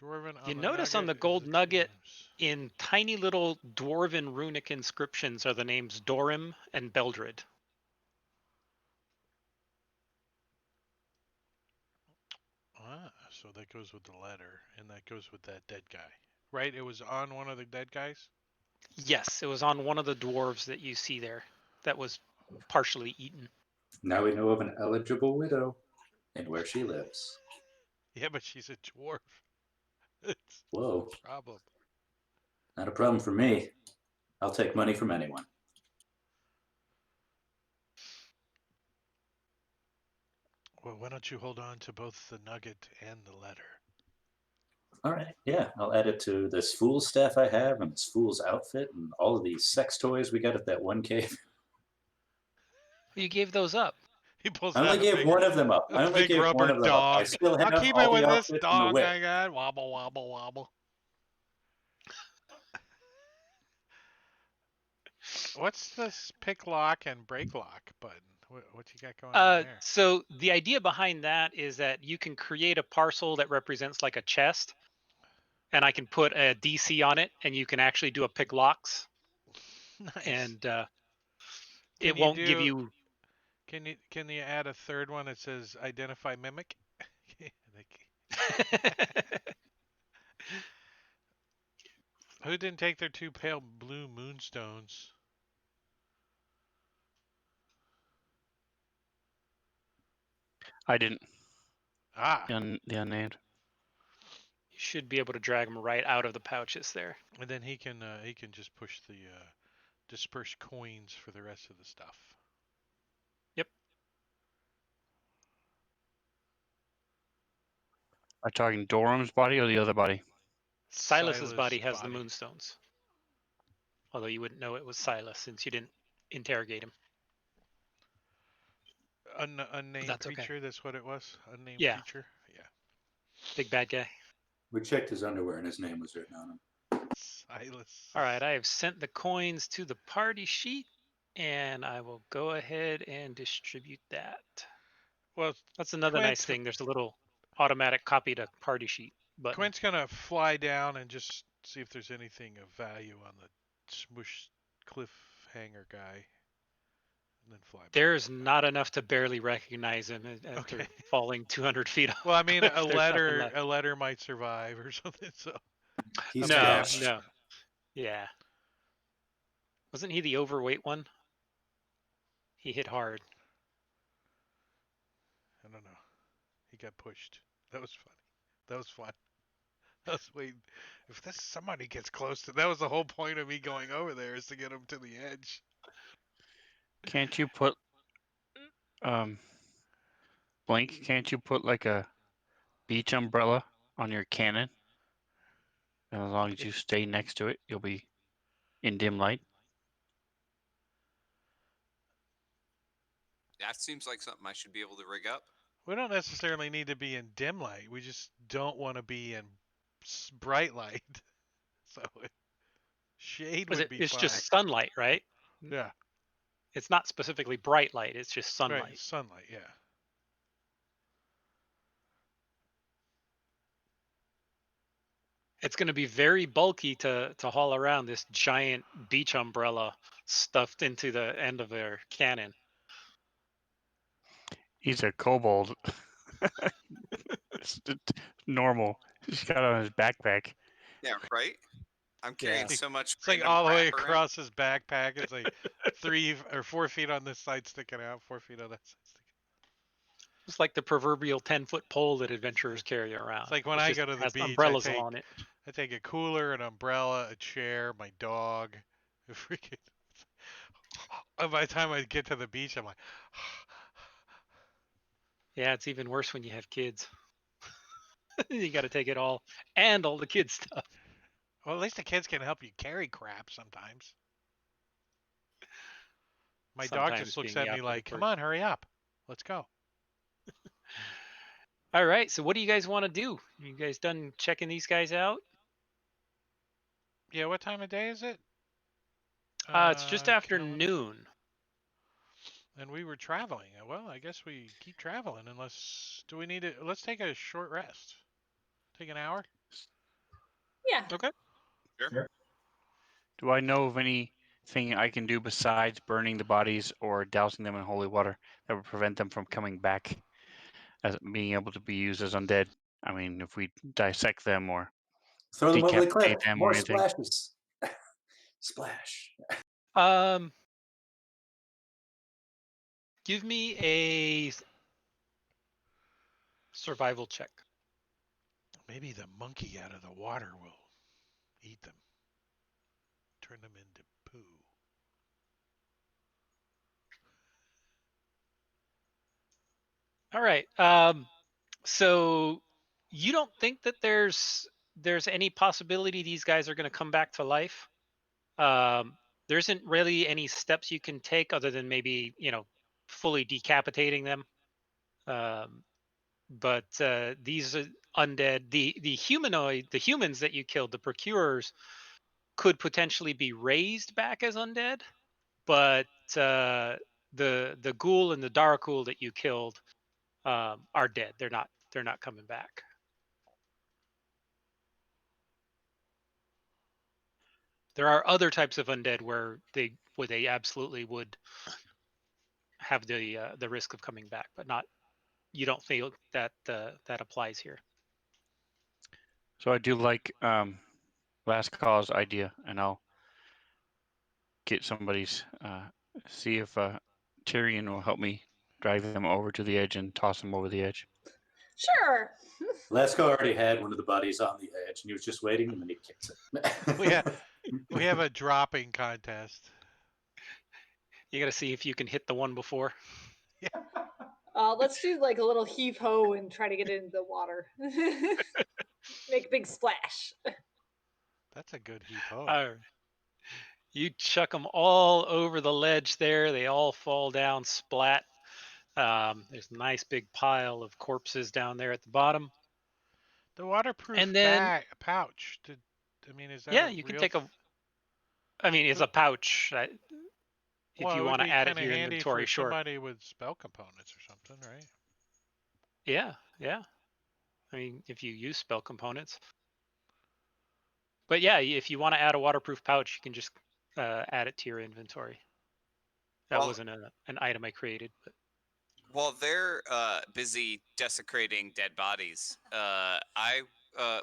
Dwarven You on the notice on nugget the is gold the two nugget, names. in tiny little dwarven runic inscriptions, are the names Dorim and Beldred. Ah, so that goes with the letter, and that goes with that dead guy. Right? It was on one of the dead guys? Yes, it was on one of the dwarves that you see there that was partially eaten. Now we know of an eligible widow and where she lives. Yeah, but she's a dwarf. It's Whoa, a problem. not a problem for me. I'll take money from anyone. Well, why don't you hold on to both the nugget and the letter? All right, yeah, I'll add it to this fool's staff I have and this fool's outfit and all of these sex toys we got at that one cave. You gave those up. He pulls I out only gave one of them up. a I only big gave one rubber of them up. I dong. still I'll have keep it all the with this outfit and the dong whip. I got. Wobble, wobble, wobble. What's this pick lock and break lock button? What you got going on there? So the idea behind that is that you can create a parcel that represents like a chest, and I can put a DC on it, and you can actually do a pick locks, Nice. and Can it you won't give do? you. Can you add a third one that says identify mimic? Like, who didn't take their 2 pale blue moonstones? I didn't. Ah, The unnamed. You should be able to drag them right out of the pouches there. and then he can just push the dispersed coins for the rest of the stuff. Yep. Are you talking Doram's body or the other body? Silas's Silas body has the body. moonstones, although you wouldn't know it was Silas since you didn't interrogate him. But Unnamed that's okay. creature. That's what it was. Unnamed Yeah, creature. Yeah. big bad guy. We checked his underwear and his name was written on him. Silas. All right, I have sent the coins to the party sheet, and I will go ahead and distribute that. Well, That's another nice Quint. thing. There's a little automatic copy to party sheet button. Quint's gonna fly down and just see if there's anything of value on the smush cliffhanger guy. and then fly back. There's up. not enough to barely recognize him after Okay. falling 200 feet off. Well, I mean, cliff. a There's nothing letter left. a letter might survive or something. So He's up to No, him. cashed. no. Yeah. Wasn't he the overweight one? He hit hard. I don't know. He got pushed. That was funny. That was fun. I was waiting. If this somebody gets close to, that was the whole point of me going over there, is to get him to the edge. Can't you put Blink? Can't you put like a beach umbrella on your cannon? And as long as you stay next to it, you'll be in dim light. That seems like something I should be able to rig up. We don't necessarily need to be in dim light. We just don't want to be in bright light. So shade would be It's fine. just sunlight, right? Yeah. It's not specifically bright light. It's just sunlight. Right. Sunlight. Yeah. It's going to be very bulky to haul around this giant beach umbrella stuffed into the end of their cannon. He's a kobold. It's normal. He's got it on his backpack. Yeah, right. I'm carrying Yeah. so much. It's like random all the way crap around. across his backpack. It's like 3 or 4 feet on this side sticking out, 4 feet on that side sticking out. It's like the proverbial 10-foot pole that adventurers carry around. It's like when It I just go to the has beach, umbrellas on it. I take a cooler, an umbrella, a chair, my dog. Freaking. And by the time I get to the beach, I'm like, Yeah, it's even worse when you have kids. You got to take it all and all the kids stuff. well, at least the kids can help you carry crap sometimes. My dog Sometimes just looks being at the me like, operative come on, hurry up. Let's go. All right, so what do you guys want to do? You guys done checking these guys out? Yeah, what time of day is it? It's just after Calendar. noon. And we were traveling. Well, I guess we keep traveling unless. Do we need to. Let's take a short rest. Take an hour? Yeah. Okay. Sure. Do I know of anything I can do besides burning the bodies or dousing them in holy water that would prevent them from coming back as being able to be used as undead? I mean, if we dissect them or Throw them over the cliff. decapitate them More or anything. splashes. Splash. Give me a survival check. Maybe the monkey out of the water will eat them. Turn them into poo. All right. So you don't think that there's any possibility these guys are going to come back to life? There isn't really any steps you can take other than maybe fully decapitating them. But these are undead. The humans that you killed, the procurers, could potentially be raised back as undead. But the ghoul and the Darkghoul that you killed are dead. They're not coming back. There are other types of undead where they absolutely would have the risk of coming back, but not. You don't feel that that applies here. So I do like last cause idea, and I'll get somebody's see if Tyrion will help me drag them over to the edge and toss them over the edge. Sure. Lasco already had one of the bodies on the edge, and he was just waiting, and then he kicks it. We have a dropping contest. You got to see if you can hit the one before. Let's do like a little heave ho and try to get it into the water. Make a big splash. That's a good heap ho. You chuck them all over the ledge there. They all fall down, splat. There's a nice big pile of corpses down there at the bottom. The waterproof And then pouch. Is that yeah, a you can real take a. I mean, it's a pouch. If you it would want to be add it kind to of your handy inventory, for sure. somebody with spell components or something, right? Yeah. I mean, if you use spell components. But yeah, if you want to add a waterproof pouch, you can just add it to your inventory. That Well, wasn't an item I created, but while they're busy desecrating dead bodies, I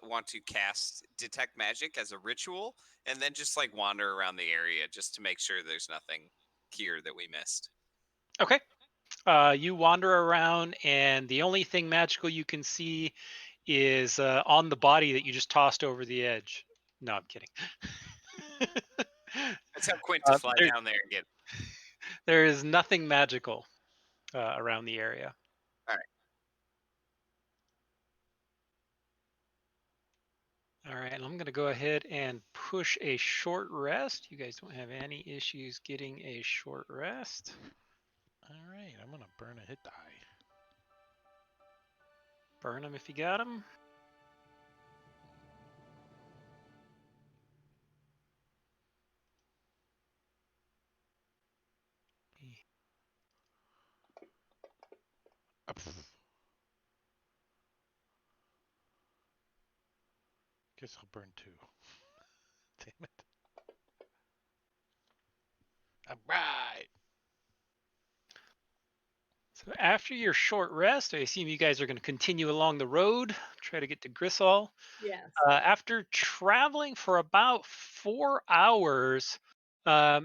want to cast detect magic as a ritual, and then just like wander around the area just to make sure there's nothing here that we missed. okay. You wander around, and the only thing magical you can see is on the body that you just tossed over the edge. No, I'm kidding. Let's have Quint to fly There, down there and get. there is nothing magical around the area. All right. All right, and I'm going to go ahead and push a short rest. You guys don't have any issues getting a short rest. All right, I'm gonna burn a hit die. Burn them if you got them. Guess I'll burn 2. Damn it. All right. So after your short rest, I assume you guys are going to continue along the road, try to get to Grisall. Yes. After traveling for about 4 hours,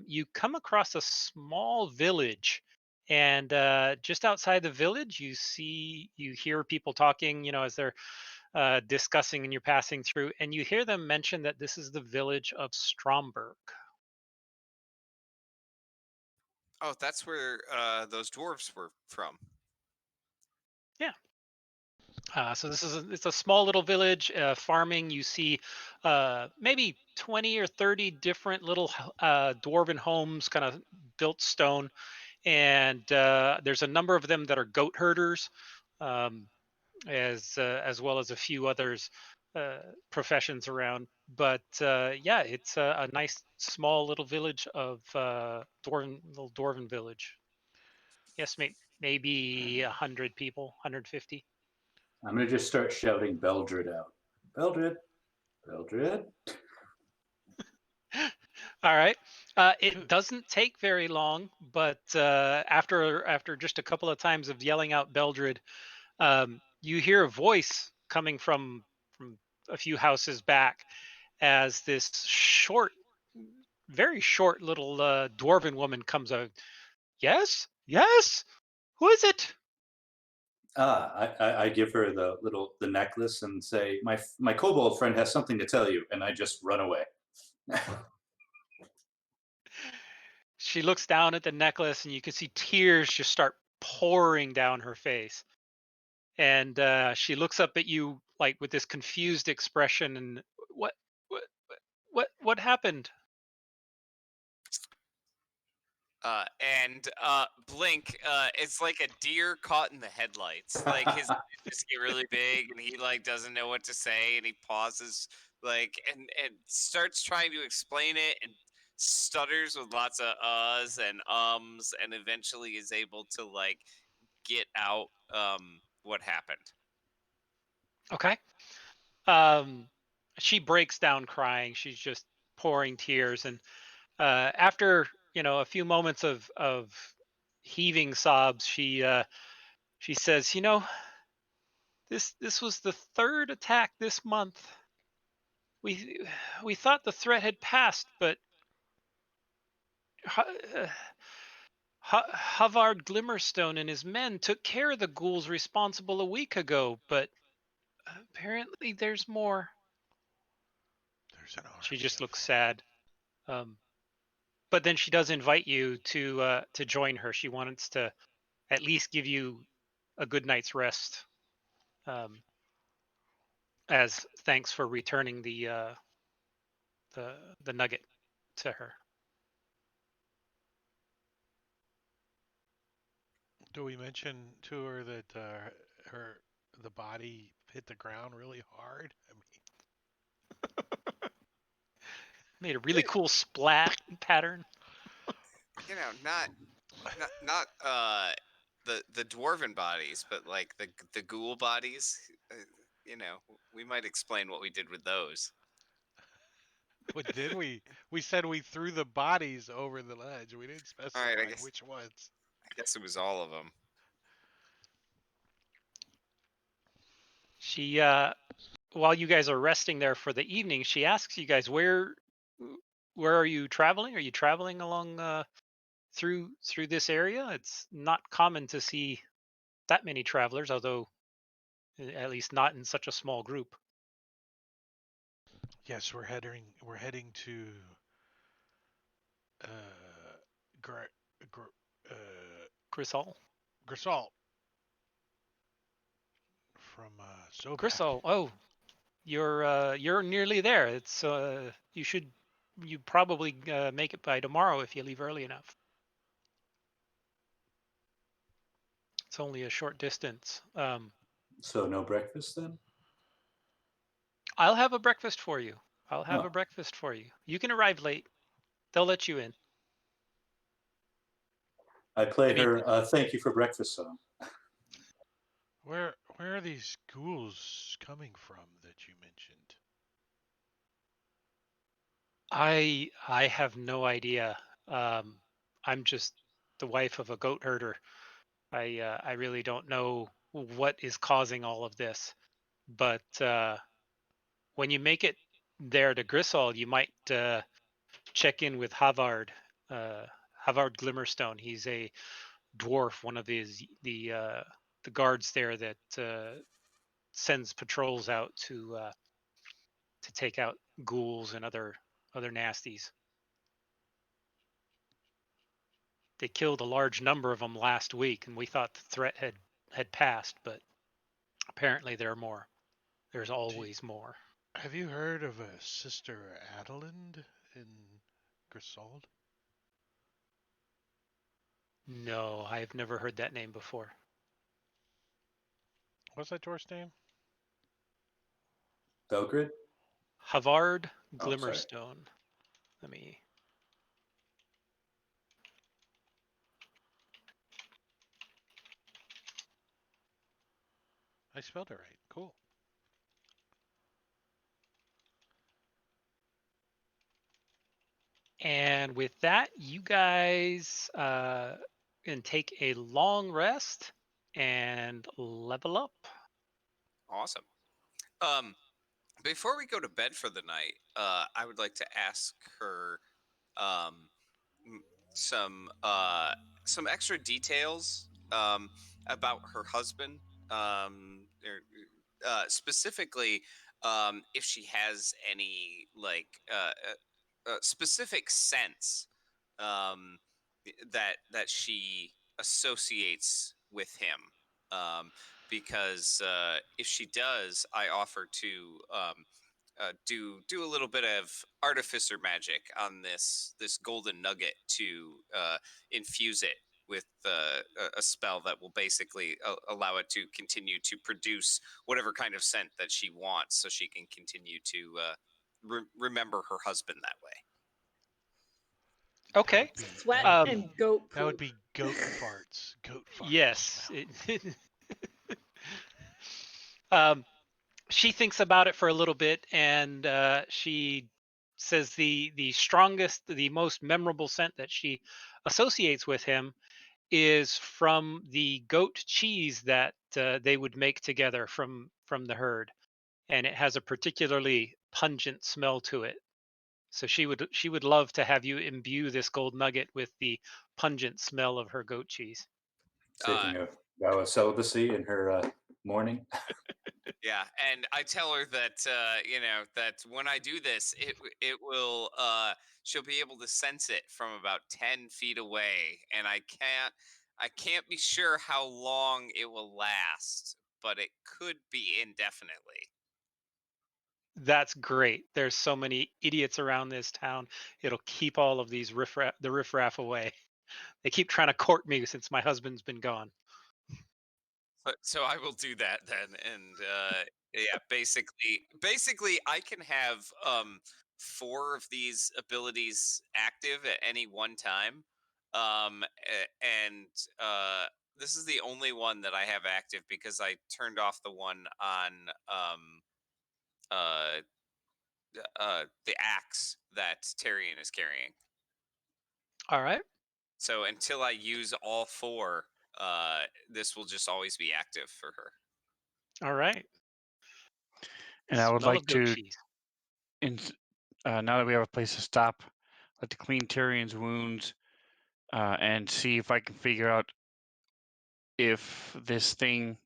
you come across a small village, and just outside the village, you hear people talking. As they're discussing, and you're passing through, and you hear them mention that this is the village of Stromberg. Oh, that's where those dwarves were from. Yeah. So it's a small little village farming. You see maybe 20 or 30 different little dwarven homes, kind of built stone, and there's a number of them that are goat herders, um, as well as a few others professions around. But yeah, it's a nice small little village of little dwarven village. Yes, maybe 100 people, 150. I'm gonna just start shouting Beldred out. Beldred, Beldred. All right. It doesn't take very long, but after just a couple of times of yelling out Beldred, you hear a voice coming from a few houses back as this very short little dwarven woman comes out. Yes, yes. Who is it? I give her the necklace and say, my kobold friend has something to tell you, and I just run away. She looks down at the necklace, and you can see tears just start pouring down her face. And she looks up at you like with this confused expression. And what, what happened? And Blink, it's like a deer caught in the headlights. Like his eyes just get really big, and he like doesn't know what to say, and he pauses, like, and starts trying to explain it, and stutters with lots of uhs and ums, and eventually is able to like get out what happened. Okay. Um, she breaks down crying. She's just pouring tears, and after a few moments of heaving sobs, she says, this was the third attack this month. We we thought the threat had passed, but Havard Glimmerstone and his men took care of the ghouls responsible a week ago, but apparently there's more. There's an She army just of. looks sad. But then she does invite you to join her. She wants to at least give you a good night's rest, um, as thanks for returning the nugget to her. Do we mention to her that her the body hit the ground really hard? I mean, Made a really cool splat pattern. You know, not the dwarven bodies, but like the ghoul bodies. You know, we might explain what we did with those. What did we? We said we threw the bodies over the ledge. We didn't All right, specify which ones. I guess it was all of them. She while you guys are resting there for the evening, she asks you guys where are you traveling? Are you traveling along through this area? It's not common to see that many travelers, although at least not in such a small group. Yes, we're heading to uh Gra, Gr, Grisol. Grisalt from Sobak. Grisol. Oh, you're nearly there. It's you probably make it by tomorrow if you leave early enough. It's only a short distance. So no breakfast then? I'll have a breakfast for you. I'll have Oh, a breakfast for you. You can arrive late. They'll let you in. I play I mean, her "Thank You for Breakfast" song. Where are these ghouls coming from that you mentioned? I have no idea. I'm just the wife of a goat herder. I really don't know what is causing all of this. But when you make it there to Grisol, you might check in with Havard, uh, Havard Glimmerstone. He's a dwarf, one of the guards there that sends patrols out to take out ghouls and other nasties. They killed a large number of them last week, and we thought the threat had passed, but apparently there are more. There's Do, always more. have you heard of a Sister Adelind in Grisald? No, I've never heard that name before. What's that dwarf's name? Belgrade? Havard Oh, sorry. Glimmerstone. Let me. I spelled it right. Cool. And with that, you guys can take a long rest and level up. Awesome. Um, Before we go to bed for the night, I would like to ask her um, m- some some extra details about her husband. Specifically, if she has any specific sense um, that she associates with him. Um, because if she does, I offer to do a little bit of artificer magic on this golden nugget to infuse it with a spell that will basically allow it to continue to produce whatever kind of scent that she wants, so she can continue to remember her husband that way. That Okay. would be that Sweat would Um, be and goat that would poop. be goat farts. Goat farts yes. smell. Um, she thinks about it for a little bit, and she says the strongest, the most memorable scent that she associates with him is from the goat cheese that they would make together from the herd, and it has a particularly pungent smell to it. So she would love to have you imbue this gold nugget with the pungent smell of her goat cheese. Uh, Taking a vow of celibacy in her morning. Yeah, and I tell her that that when I do this, it will she'll be able to sense it from about 10 feet away, and I can't be sure how long it will last, but it could be indefinitely. That's great. There's so many idiots around this town. It'll keep all of the riffraff away. They keep trying to court me since my husband's been gone. So I will do that then, and yeah, basically, I can have four of these abilities active at any one time, and this is the only one that I have active because I turned off the one on uh, the axe that Tyrion is carrying. All right. So until I use all four, this will just always be active for her. All right. And I would Smell like of goat to, cheese. now that we have a place to stop, I'd like to clean Tyrion's wounds and see if I can figure out if this thing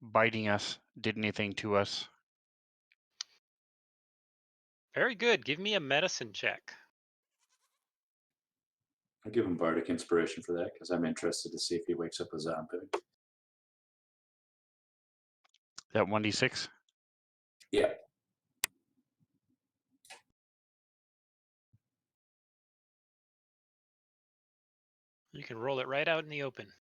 biting us did anything to us. Very good. Give me a medicine check. I'll give him bardic inspiration for that because I'm interested to see if he wakes up a zombie. That 1d6? Yeah. You can roll it right out in the open.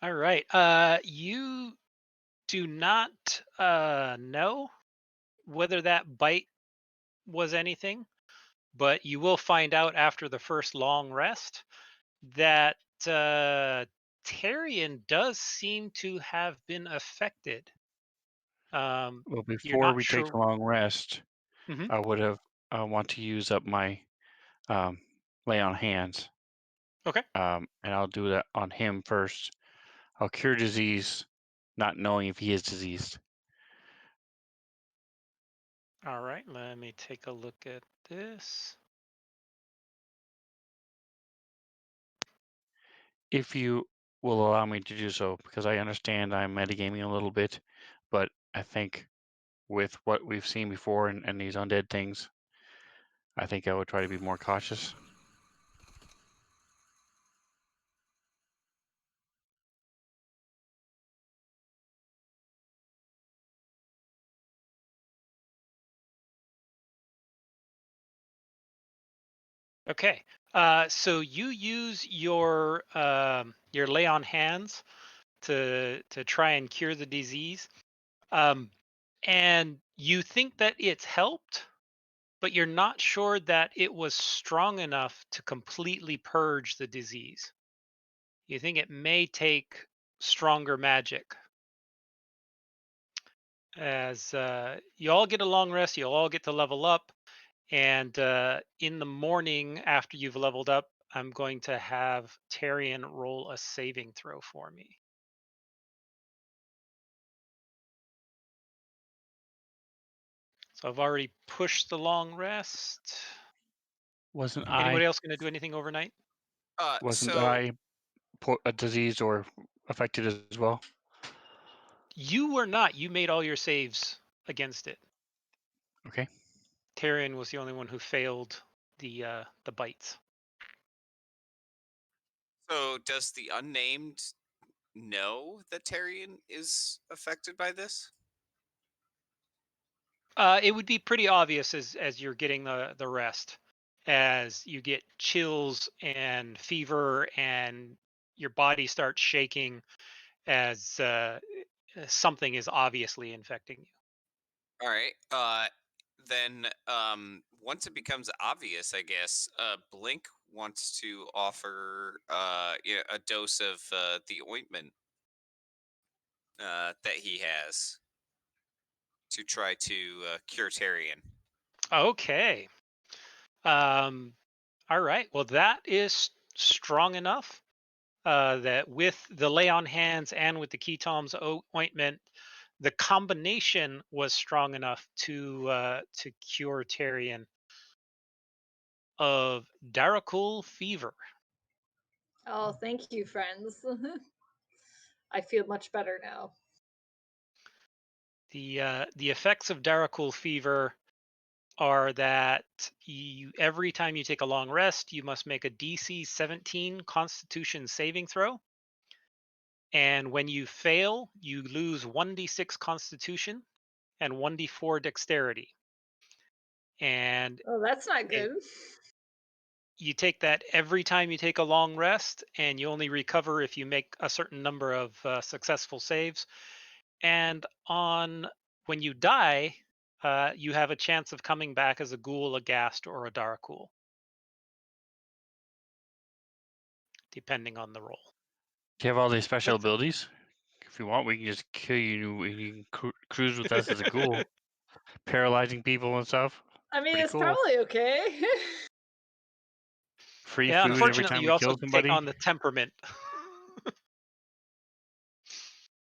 All right. You do not know whether that bite was anything, but you will find out after the first long rest that Tyrion does seem to have been affected. Well, You're before not we take sure. a long rest, Mhm. I would have want to use up my lay on hands. Okay. And I'll do that on him first. I'll cure disease, not knowing if he is diseased. All right. Let me take a look at this. If you will allow me to do so, because I understand I'm metagaming a little bit, but I think with what we've seen before and these undead things, I think I would try to be more cautious. Okay. So you use your lay on hands to try and cure the disease, and you think that it's helped, but you're not sure that it was strong enough to completely purge the disease. You think it may take stronger magic. As you all get a long rest, you'll all get to level up. And in the morning, after you've leveled up, I'm going to have Tarian roll a saving throw for me. So I've already pushed the long rest. Wasn't Anybody I else going to do anything overnight? wasn't So I diseased or affected as well? You were not. You made all your saves against it. Okay. Tarian was the only one who failed the bites. so does the unnamed know that Tyrion is affected by this? It would be pretty obvious as you're getting the rest, as you get chills and fever, and your body starts shaking, as something is obviously infecting you. All right. Then once it becomes obvious, I guess Blink wants to offer a dose of the ointment that he has to try to cure Tyrion. Okay. Um, all right. Well, that is strong enough that with the lay on hands and with the Ketom's ointment, the combination was strong enough to cure Tyrion of Daracul fever. Oh, thank you, friends. I feel much better now. The effects of Daracul fever are that every time you take a long rest, you must make a DC 17 Constitution saving throw. And when you fail, you lose 1d6 Constitution and 1d4 Dexterity. And Oh, that's not it, good. you take that every time you take a long rest, and you only recover if you make a certain number of successful saves. And on when you die, you have a chance of coming back as a ghoul, a ghast, or a darkghoul. depending on the role. Do you have all these special That's- abilities? If you want, we can just kill you. You can cruise with us as a ghoul, paralyzing people and stuff. I mean, Pretty it's cool. probably okay. Free Yeah, food every unfortunately, time you we also kill take somebody. on the temperament.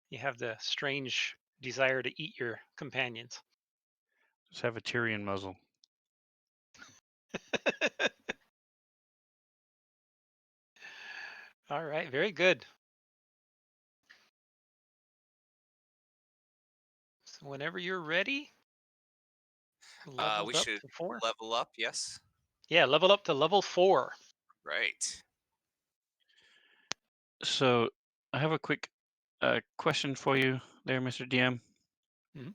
You have the strange desire to eat your companions. Just have a Tyrion muzzle. All right, very good. So whenever you're ready, We leveled up should to 4. level up. Yes. Yeah, level up to level 4. Right. So I have a quick question for you there, Mr. DM. Mhm.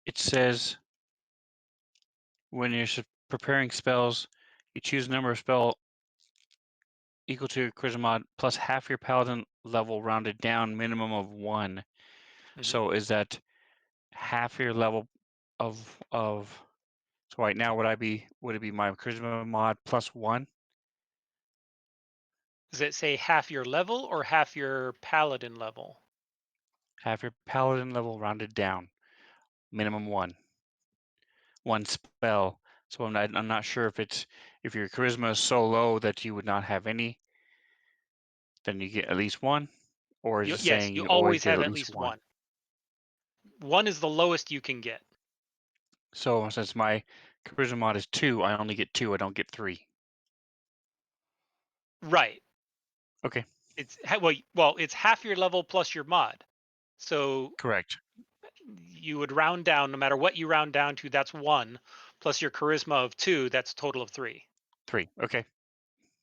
It says when you're preparing spells, you choose a number of spell equal to your charisma mod plus half your paladin level rounded down, minimum of 1. Mhm. So is that half your level of so right now would it be my charisma mod plus 1? Does it say half your level or half your paladin level? Half your paladin level rounded down, minimum 1. 1 spell. So I'm not sure if your charisma is so low that you would not have any, then you get at least 1, or is it Yes, saying you you always always get have at at least least 1? 1. 1 is the lowest you can get. So since my charisma mod is 2, I only get 2. I don't get 3. Right. Okay, It's well, it's half your level plus your mod. So correct. you would round down no matter what you round down to, that's 1 plus your charisma of 2, that's a total of 3. 3. Okay,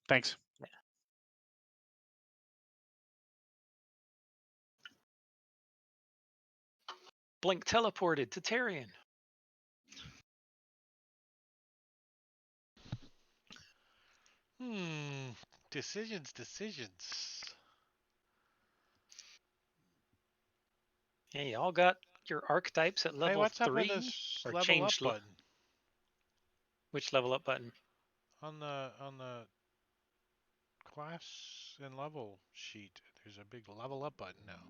thanks. Yeah. Blink teleported to Tarion. Decisions. Yeah, you all got your archetypes at Hey, level what's up with 3 this or level up changed. button Which level up button? on the class and level sheet? There's a big level up button now.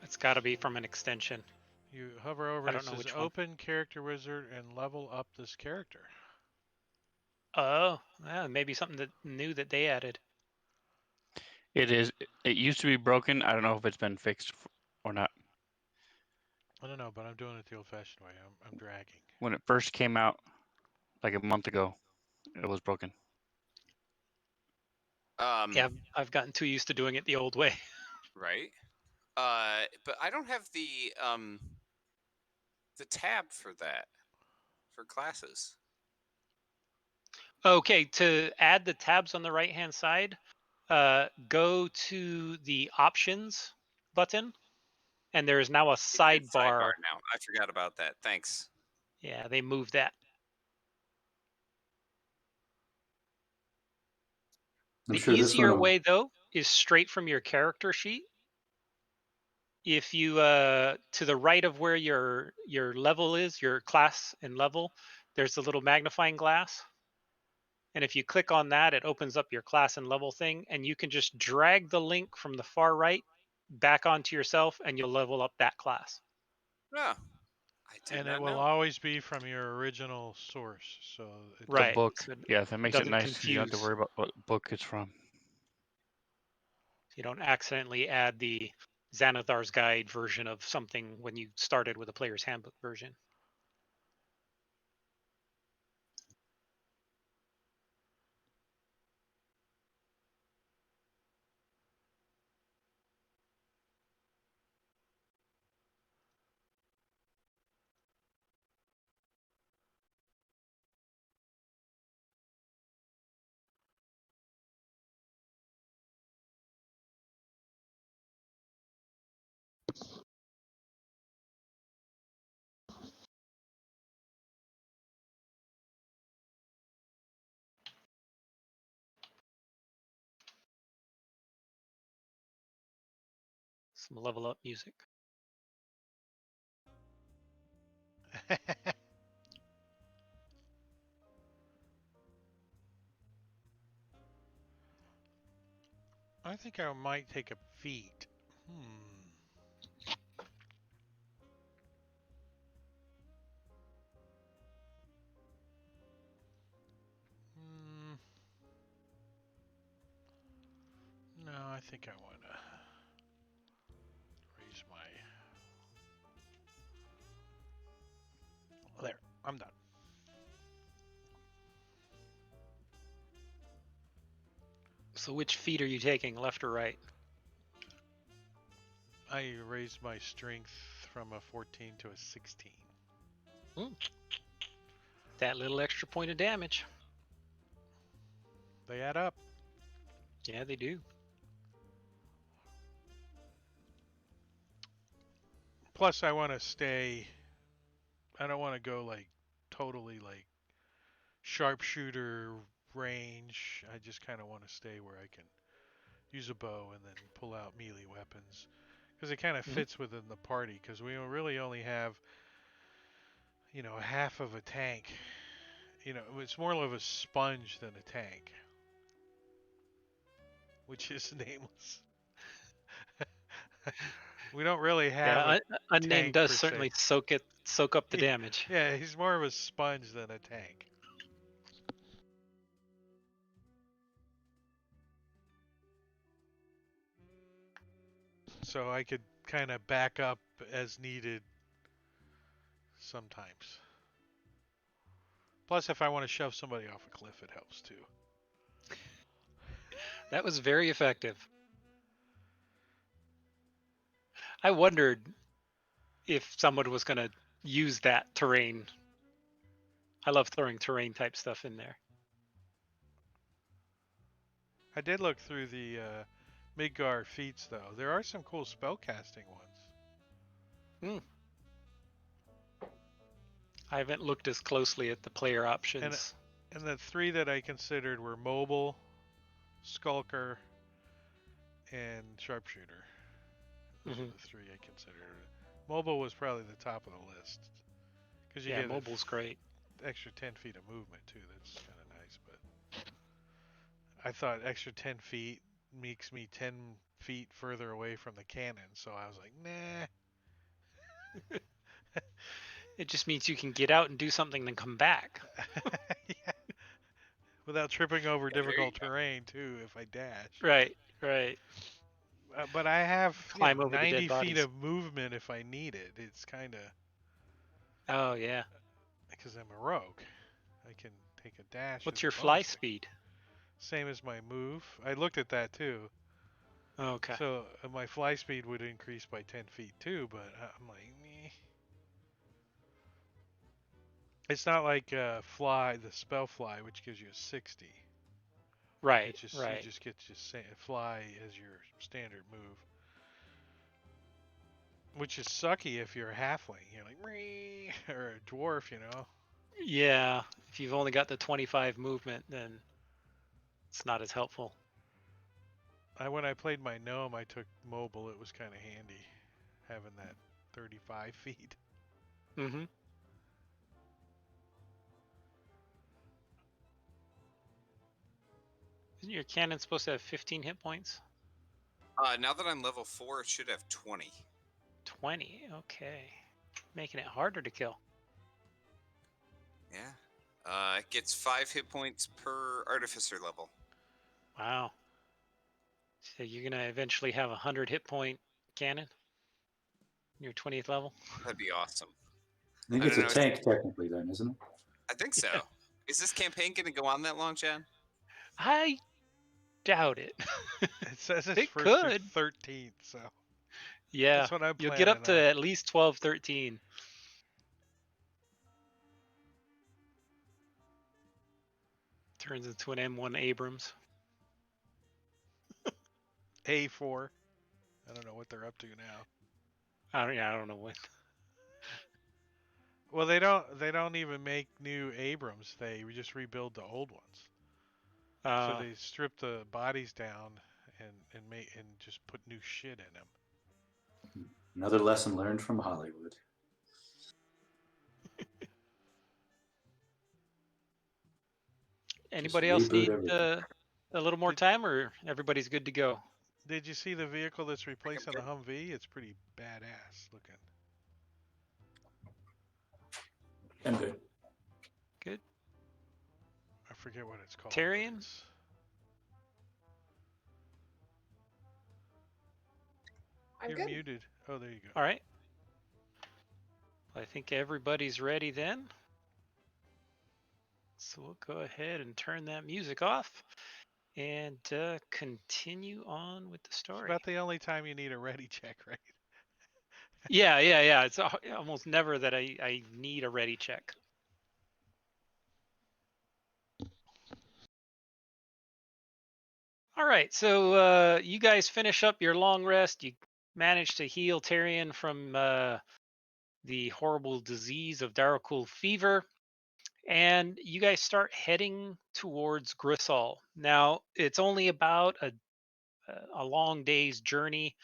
It's got to be from an extension. You hover over I it, it don't know says which one. open character wizard and level up this character. Oh, yeah, maybe something that new that they added. It is. It used to be broken. I don't know if it's been fixed or not. I don't know, but I'm doing it the old-fashioned way. I'm dragging. When it first came out, like a month ago, it was broken. Yeah, I've gotten too used to doing it the old way. Right. But I don't have the tab for that for classes. Okay, to add the tabs on the right-hand side, go to the options button, and there is now a It says sidebar. now. I forgot about that. Thanks. Yeah, they moved that. I'm The sure this easier one will. way, though, is straight from your character sheet. If you to the right of where your level is, your class and level, there's a little magnifying glass. And if you click on that, it opens up your class and level thing, and you can just drag the link from the far right back onto yourself, and you'll level up that class. Oh, I did And it not will know. always be from your original source. So it The Right. book. So Yeah, that makes it doesn't nice. You don't have to confuse. worry about what book it's from. You don't accidentally add the Xanathar's Guide version of something when you started with a player's handbook version. Some level up music. I think I might take a feat. Hmm. No, I think I want to raise my. There, I'm done. So which feat are you taking, left or right? I raised my strength from a 14 to a 16. That little extra point of damage. They add up. Yeah, they do. Plus, I want to stay. I don't want to go like totally like sharpshooter range. I just kind of want to stay where I can use a bow and then pull out melee weapons because it kind of fits within the party because we really only have half of a tank. It's more of a sponge than a tank, which is nameless. We don't really have Yeah, a unnamed tank does per se. certainly soak up the damage. Yeah, he's more of a sponge than a tank. So I could kind of back up as needed sometimes. Plus, if I want to shove somebody off a cliff, it helps too. That was very effective. I wondered if someone was going to use that terrain. I love throwing terrain type stuff in there. I did look through the Midgard feats, though. There are some cool spellcasting ones. I haven't looked as closely at the player options. And the three that I considered were mobile, skulker, and sharpshooter. Those are the three I considered. Mobile was probably the top of the list because you get mobile's great. Extra 10 feet of movement too. That's kind of nice. But I thought extra 10 feet makes me 10 feet further away from the cannon, so I was like, nah. It just means you can get out and do something, then come back. Yeah. Without tripping over Yeah, difficult terrain too, if I dash. Right. But I have Climb over the 90 dead feet bodies. of movement if I need it. It's kind of. Oh yeah. Because I'm a rogue, I can take a dash. What's as your a fly bonus speed? Same as my move. I looked at that too. Okay. So my fly speed would increase by 10 feet too, but I'm like, meh. It's not like fly, the spell fly, which gives you a 60. Right. It's just Right. you just get to fly as your standard move, which is sucky if you're a halfling. You're like, meh, or a dwarf, Yeah. If you've only got the 25 movement, then it's not as helpful. When I played my gnome, I took mobile. It was kind of handy having that 35 feet. Mm-hmm. Isn't your cannon supposed to have 15 hit points? Now that I'm level 4, it should have 20. 20. Okay. Making it harder to kill. Yeah. It gets 5 hit points per artificer level. Wow. So you're gonna eventually have a 100 hit point cannon? Your 20th level? That'd be awesome. I think I it's don't a know. tank technically then, isn't it? I think so. Yeah. Is this campaign going to go on that long, Jan? I doubt it. It says it's It first through could. 13th, so Yeah. that's what I'm You'll get up to planning on. at least 12, 13. Turns into an M1 Abrams. A4. I don't know what they're up to now. I don't know when. Well, they don't even make new Abrams. They just rebuild the old ones. So they strip the bodies down and just put new shit in them. Another lesson learned from Hollywood. Anybody else need everything. a little more time, or everybody's good to go? Did you see the vehicle that's replacing the Humvee? It's pretty badass looking. I'm good. Good. I forget what it's called. Tyrion? I'm You're good. muted. Oh, there you go. All right. I think everybody's ready then. So we'll go ahead and turn that music off and continue on with the It's story. about the only time you need a ready check, right? Yeah. It's almost never that I need a ready check. All right, so you guys finish up your long rest. You manage to heal Tyrion from the horrible disease of Darkul fever, and you guys start heading towards Grisol. Now, it's only about a long day's journey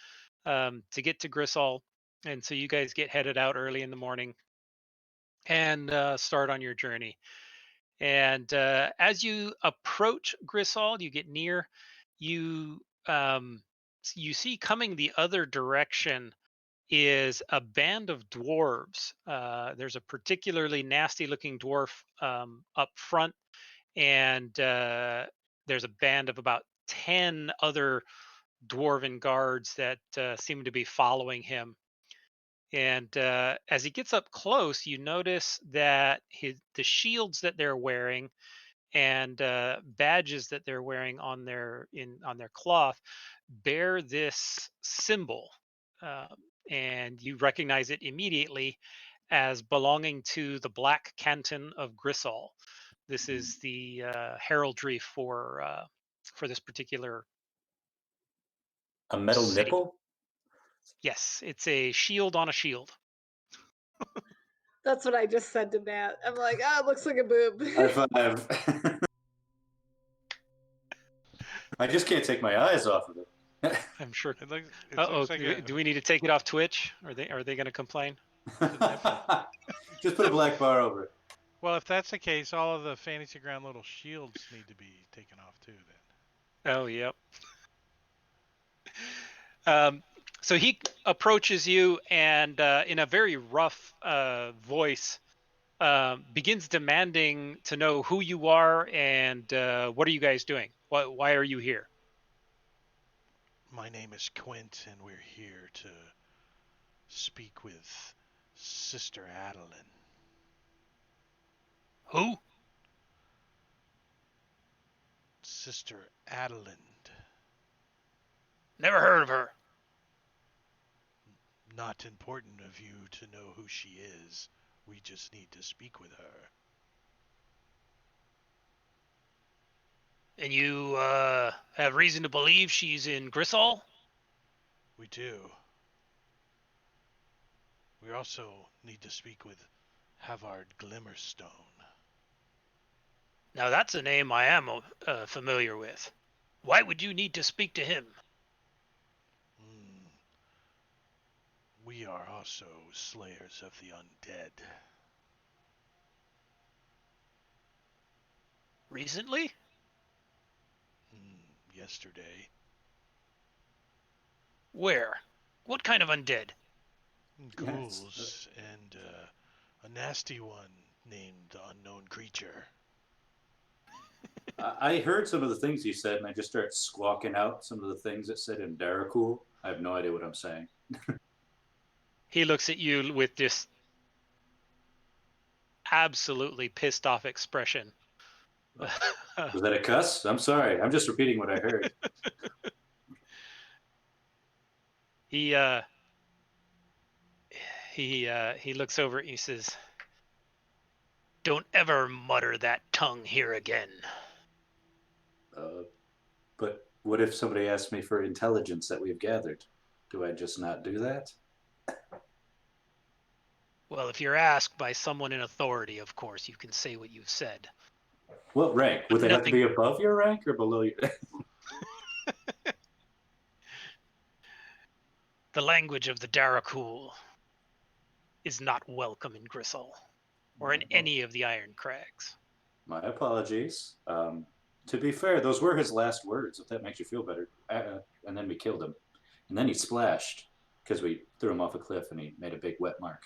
to get to Grisol, and so you guys get headed out early in the morning and start on your journey. And as you approach Grisol, you get near, you you see coming the other direction is a band of dwarves. There's a particularly nasty looking dwarf up front, and there's a band of about 10 other dwarven guards that seem to be following him. And as he gets up close, you notice that the shields that they're wearing and badges that they're wearing on their cloth bear this symbol, uh, and you recognize it immediately as belonging to the Black Canton of Grisol. This is the heraldry for this particular A metal city. nipple? Yes, it's a shield on a shield. That's what I just said to Matt. I'm like, it looks like a boob. High five. I just can't take my eyes off of it. I'm sure. It Oh, looks like a, do we need to take it off Twitch? Are they going to complain? Just put a black bar over it. well, if that's the case, all of the Fantasy Ground little shields need to be taken off too. Then. Oh, yep. So he approaches you and, in a very rough voice, begins demanding to know who you are and what are you guys doing? Why are you here? My name is Quint, and we're here to speak with Sister Adeline. Who? Sister Adeline. Never heard of her. Not important of you to know who she is. We just need to speak with her. And you have reason to believe she's in Grisol? We do. We also need to speak with Havard Glimmerstone. Now that's a name I am familiar with. Why would you need to speak to him? We are also slayers of the undead. Recently? Yesterday. Where? What kind of undead? Ghouls and a nasty one named the Unknown Creature. I heard some of the things you said, and I just started squawking out some of the things it said in Darkul. I have no idea what I'm saying. He looks at you with this absolutely pissed off expression. Was that a cuss? I'm sorry. I'm just repeating what I heard. He looks over and he says, "Don't ever mutter that tongue here again." But what if somebody asked me for intelligence that we've gathered? Do I just not do that? Well, if you're asked by someone in authority, of course, you can say what you've said. What rank? Would they have to be above your rank or below your? The language of the Darkul is not welcome in Grisol or in any of the Iron Crags. My apologies. To be fair, those were his last words, if that makes you feel better. and then we killed him. And then he splashed because we threw him off a cliff and he made a big wet mark.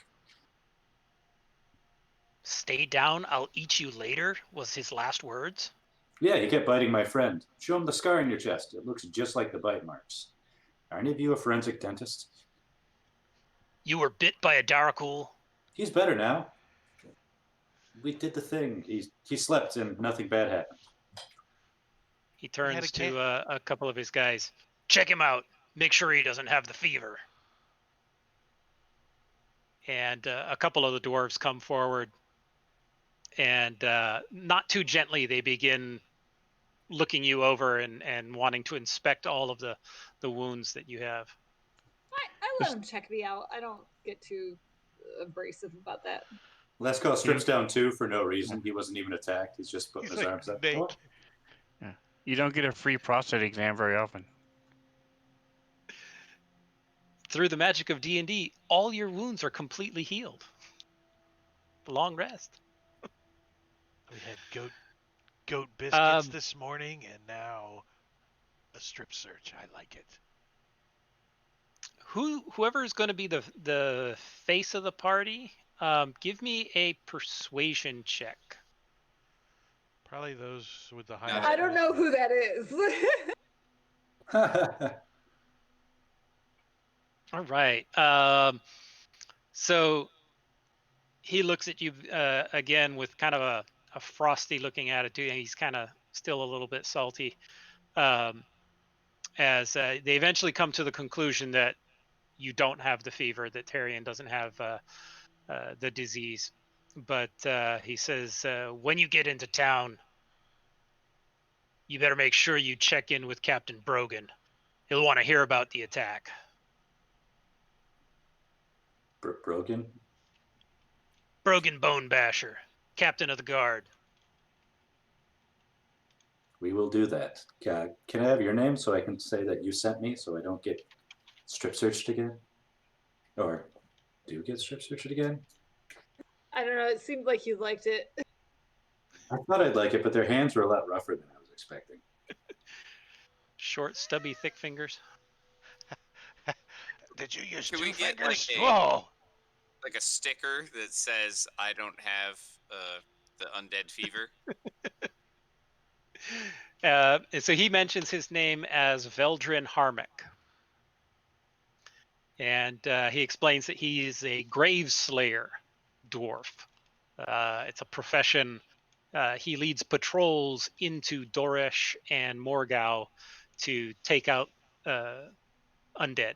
Stay down, I'll eat you later, was his last words. Yeah, he kept biting my friend. Show him the scar in your chest. It looks just like the bite marks. Are any of you a forensic dentist? You were bit by a Darakul. He's better now. We did the thing. He slept and nothing bad happened. He turns to a couple of his guys. Check him out. Make sure he doesn't have the fever. And a couple of the dwarves come forward, and not too gently they begin looking you over and wanting to inspect all of the wounds that you have. I let him check me out. I don't get too abrasive about that. Lesko strips down too for no reason. He wasn't even attacked. He's just putting his arms up. naked. Yeah. You don't get a free prostate exam very often. Through the magic of D&D, all your wounds are completely healed. Long rest. We had goat biscuits this morning, and now a strip search. I like it. Whoever is going to be the face of the party, give me a persuasion check. Probably those with the highest. I don't know who that is. All right. So he looks at you again with kind of a frosty looking attitude, and he's kind of still a little bit salty. As they eventually come to the conclusion that you don't have the fever, that Tarion doesn't have the disease. But he says, when you get into town, you better make sure you check in with Captain Brogan. He'll want to hear about the attack. Brogan? Brogan Bonebasher, captain of the guard. We will do that. Can I have your name so I can say that you sent me so I don't get strip searched again? Or do get strip searched again? I don't know. It seemed like you liked it. I thought I'd like it, but their hands were a lot rougher than I was expecting. Short, stubby, thick fingers. Did you use Can two we get fingers? like a sticker that says I don't have the undead fever? So he mentions his name as Veldrin Harmach. And he explains that he is a grave slayer dwarf. It's a profession. He leads patrols into Doresh and Morgau to take out undead.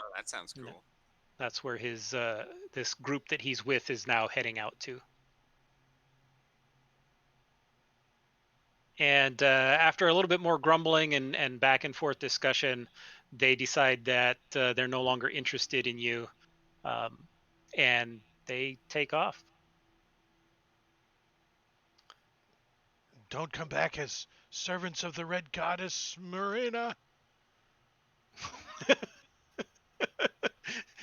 Oh, that sounds cool. Yeah. That's where his this group that he's with is now heading out to. And after a little bit more grumbling and back and forth discussion, they decide that they're no longer interested in you, and they take off. Don't come back as servants of the Red Goddess Marina.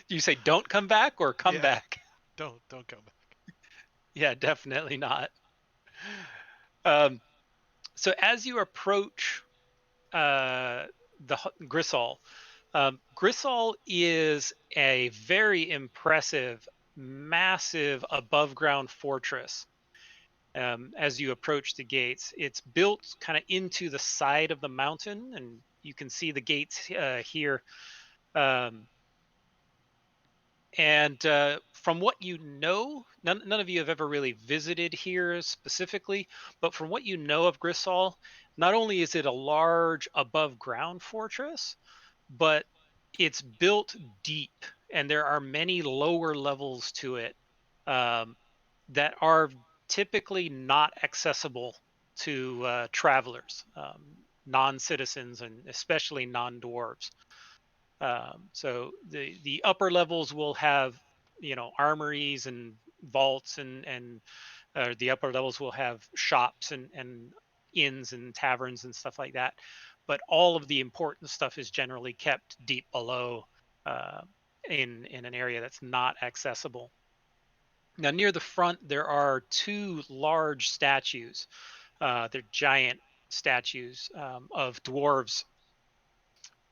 You say don't come back or come back? Don't come back. Yeah, definitely not. So as you approach the Grissol, Grissol is a very impressive, massive above-ground fortress. As you approach the gates, it's built kind of into the side of the mountain, and you can see the gates here. And from what you know, none of you have ever really visited here specifically, but from what you know of Grissol, not only is it a large above ground fortress, but it's built deep, and there are many lower levels to it that are typically not accessible to travelers, non-citizens, and especially non-dwarves. So the upper levels will have, armories and vaults, and the upper levels will have shops and inns and taverns and stuff like that. But all of the important stuff is generally kept deep below in an area that's not accessible. Now, near the front, there are two large statues. They're giant statues of dwarves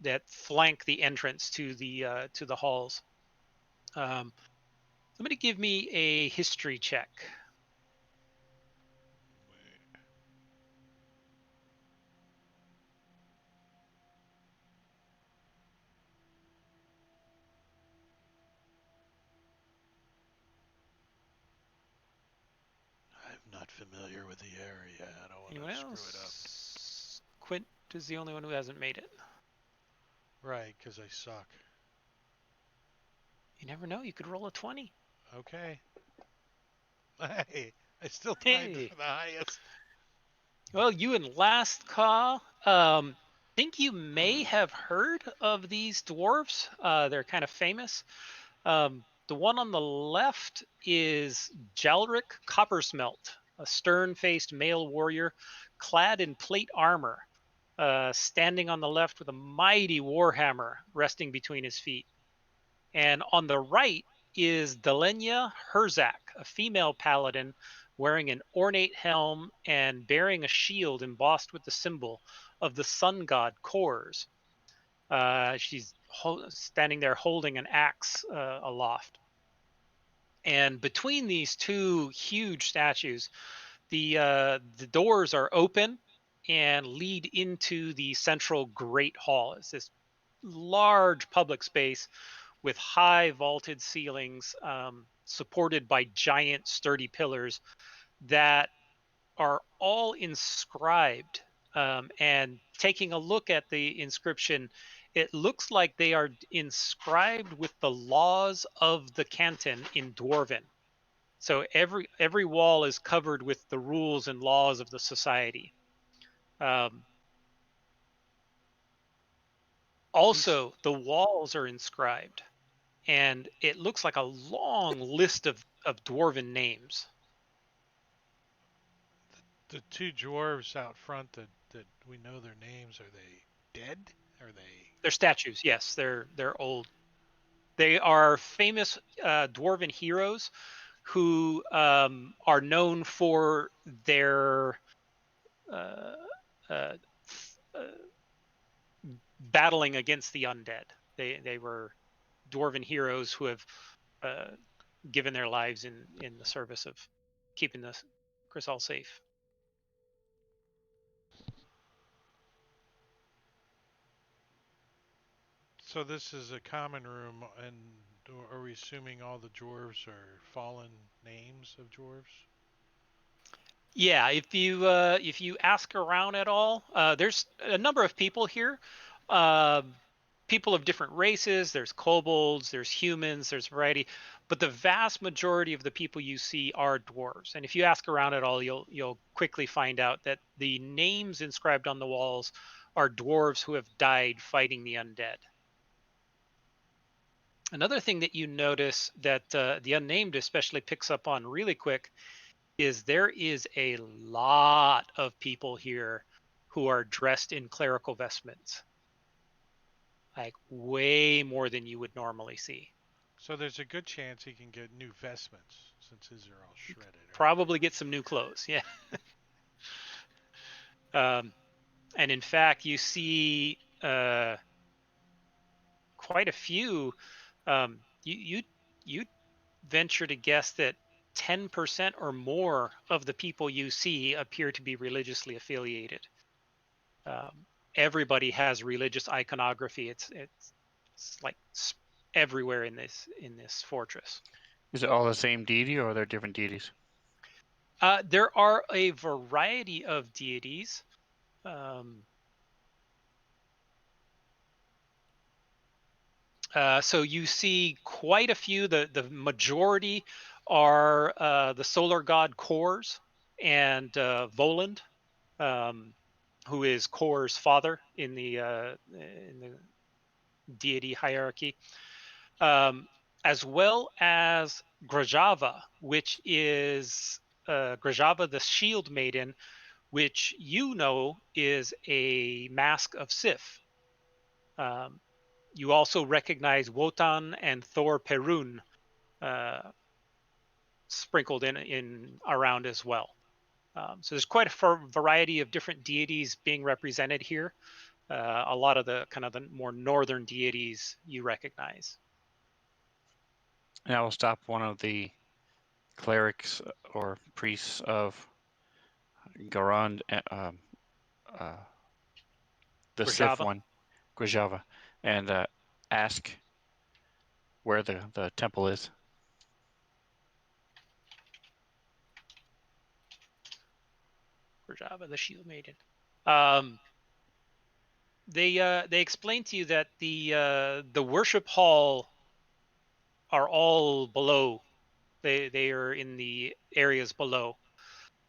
that flank the entrance to the halls. Somebody give me a history check. I'm not familiar with the area. I don't want Anyone to screw it up. else? Quint is the only one who hasn't made it. Right, because I suck. You never know. You could roll a 20. Okay. Hey, I still tied Hey. for the highest. Well, you and Last Caw, think you may have heard of these dwarves. They're kind of famous. The one on the left is Jalric Coppersmelt, a stern-faced male warrior clad in plate armor, standing on the left with a mighty warhammer resting between his feet. And on the right is Delenya Herzak, a female paladin wearing an ornate helm and bearing a shield embossed with the symbol of the sun god Kors. She's standing there holding an axe aloft. And between these two huge statues, the doors are open and lead into the central Great Hall. It's this large public space with high vaulted ceilings, supported by giant sturdy pillars that are all inscribed. And taking a look at the inscription, it looks like they are inscribed with the laws of the canton in Dwarven. So every wall is covered with the rules and laws of the society. Um, Also, the walls are inscribed, and it looks like a long list of dwarven names. The two dwarves out front that we know their names, are they dead? Are they? They're statues, yes. They're old. They are famous dwarven heroes who are known for their uh, uh, uh, battling against the undead. They were dwarven heroes who have uh, given their lives in the service of keeping the Crisol safe. So this is a common room, and are we assuming all the dwarves are fallen names of dwarves? Yeah, if you ask around at all, there's a number of people here. Uh, People of different races. There's kobolds, there's humans, there's variety, but the vast majority of the people you see are dwarves. And if you ask around at all, you'll quickly find out that the names inscribed on the walls are dwarves who have died fighting the undead. Another thing that you notice that the unnamed especially picks up on really quick is there is a lot of people here who are dressed in clerical vestments, like way more than you would normally see. So there's a good chance he can get new vestments since his are all shredded. Right? Probably get some new clothes, yeah. And in fact, you see quite a few. You venture to guess that 10% or more of the people you see appear to be religiously affiliated. Everybody has religious iconography. It's like everywhere in this fortress. Is it all the same deity, or are there different deities? There are a variety of deities. So you see quite a few. The majority are the solar god Kors and Voland, who is Kor's father in the deity hierarchy, as well as Grajava, which is Grajava the Shield Maiden, which you know is a mask of Sif. Um, you also recognize Wotan and Thor Perun uh, sprinkled in around as well. So there's quite a variety of different deities being represented here. A lot of the kind of the more northern deities you recognize. And I will stop one of the clerics or priests of Garand, the Sif Rojava. one, Grajava, and ask where the temple is. Rojava, the Shield Maiden. They explain to you that the worship hall are all below. They are in the areas below.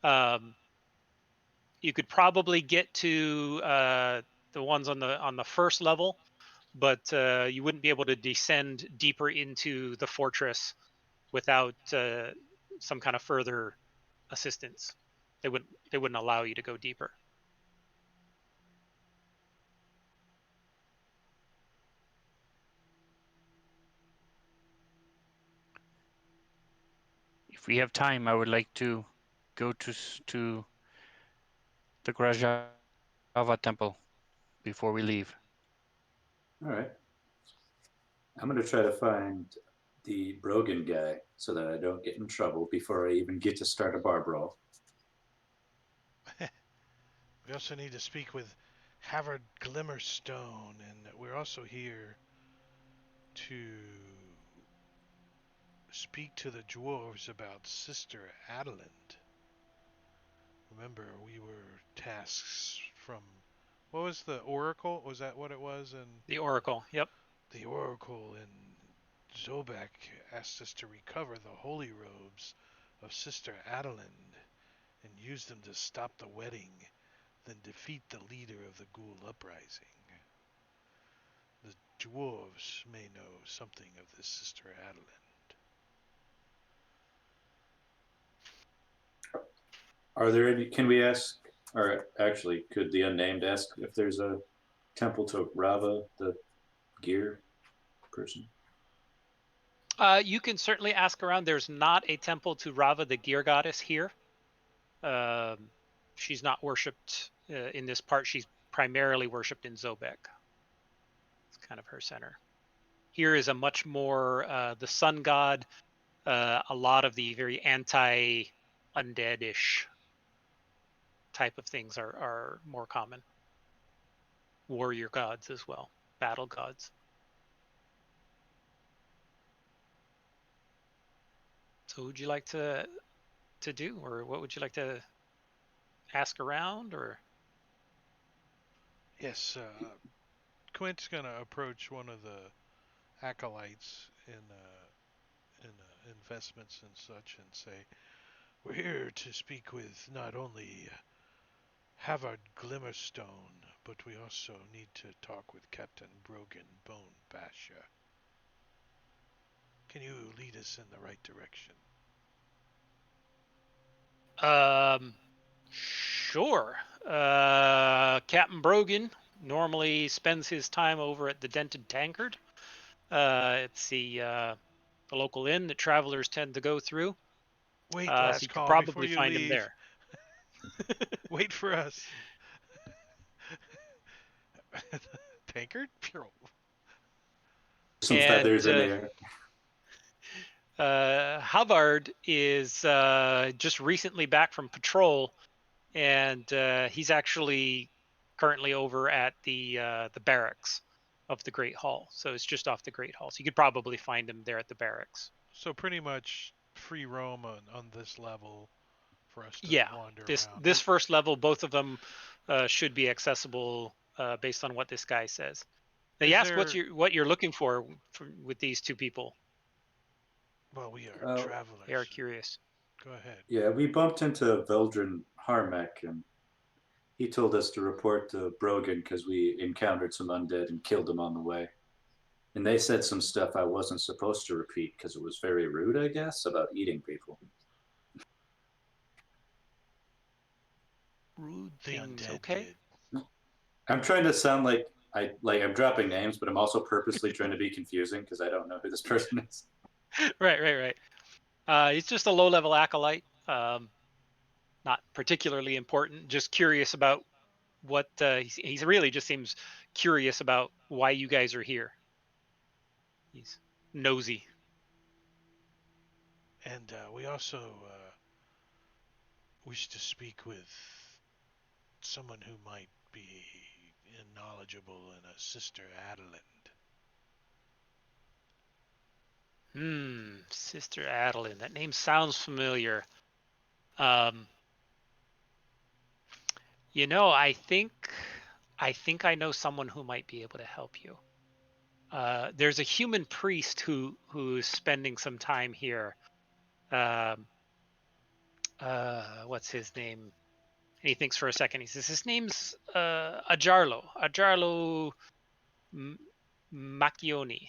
You could probably get to the ones on the first level, but you wouldn't be able to descend deeper into the fortress without some kind of further assistance. They wouldn't allow you to go deeper. If we have time, I would like to go to the Grajava temple before we leave. All right. I'm going to try to find the Brogan guy so that I don't get in trouble before I even get to start a bar brawl. We also need to speak with Havard Glimmerstone, and we're also here to speak to the dwarves about Sister Adeland. Remember, we were tasks from what was the Oracle? Was that what it was? And The Oracle, yep. the Oracle in Zobek asked us to recover the holy robes of Sister Adeland and use them to stop the wedding, then defeat the leader of the Ghoul uprising. The dwarves may know something of this Sister Adeland. Are there any? Can we ask, or actually, could the unnamed ask if there's a temple to Rava, the gear person? You can certainly ask around. There's not a temple to Rava, the gear goddess, here. She's not worshipped in this part. She's primarily worshipped in Zobek. It's kind of her center. Here is a much more the sun god. A lot of the very anti-undead-ish type of things are more common. Warrior gods as well, battle gods. So what would you like to do, or what would you like to ask around, or? Yes, Quint's gonna approach one of the acolytes in investments and such and say, "We're here to speak with not only Havard Glimmerstone, but we also need to talk with Captain Brogan Bone Basha. Can you lead us in the right direction?" Sure. Captain Brogan normally spends his time over at the Dented Tankard. It's the local inn that travelers tend to go through. Wait, So last you could call before probably you find him leave. there. Wait for us. Tankard? Some And feathers in the air. Havard is just recently back from patrol, and he's actually currently over at the barracks of the Great Hall. So it's just off the Great Hall. So you could probably find him there at the barracks. So pretty much free roam on this level for us to Yeah, wander this around. this first level, both of them should be accessible based on what this guy says. Now, you ask what you're looking for with these two people. Well, we are travelers. They are curious. Go ahead. Yeah, we bumped into Veldrin Harmech, and he told us to report to Brogan because we encountered some undead and killed them on the way. And they said some stuff I wasn't supposed to repeat because it was very rude, I guess, about eating people. Rude The things, undead okay? did. I'm trying to sound like I'm dropping names, but I'm also purposely trying to be confusing because I don't know who this person is. Right. He's just a low-level acolyte. not particularly important. Just curious about what he really just seems curious about why you guys are here. He's nosy. And we also wish to speak with someone who might be knowledgeable in a Sister Adeland. Sister Adeline. That name sounds familiar. Um, I think I know someone who might be able to help you. There's a human priest who's spending some time here. Um, what's his name? And he thinks for a second. He says his name's Ajarlo Macchioni.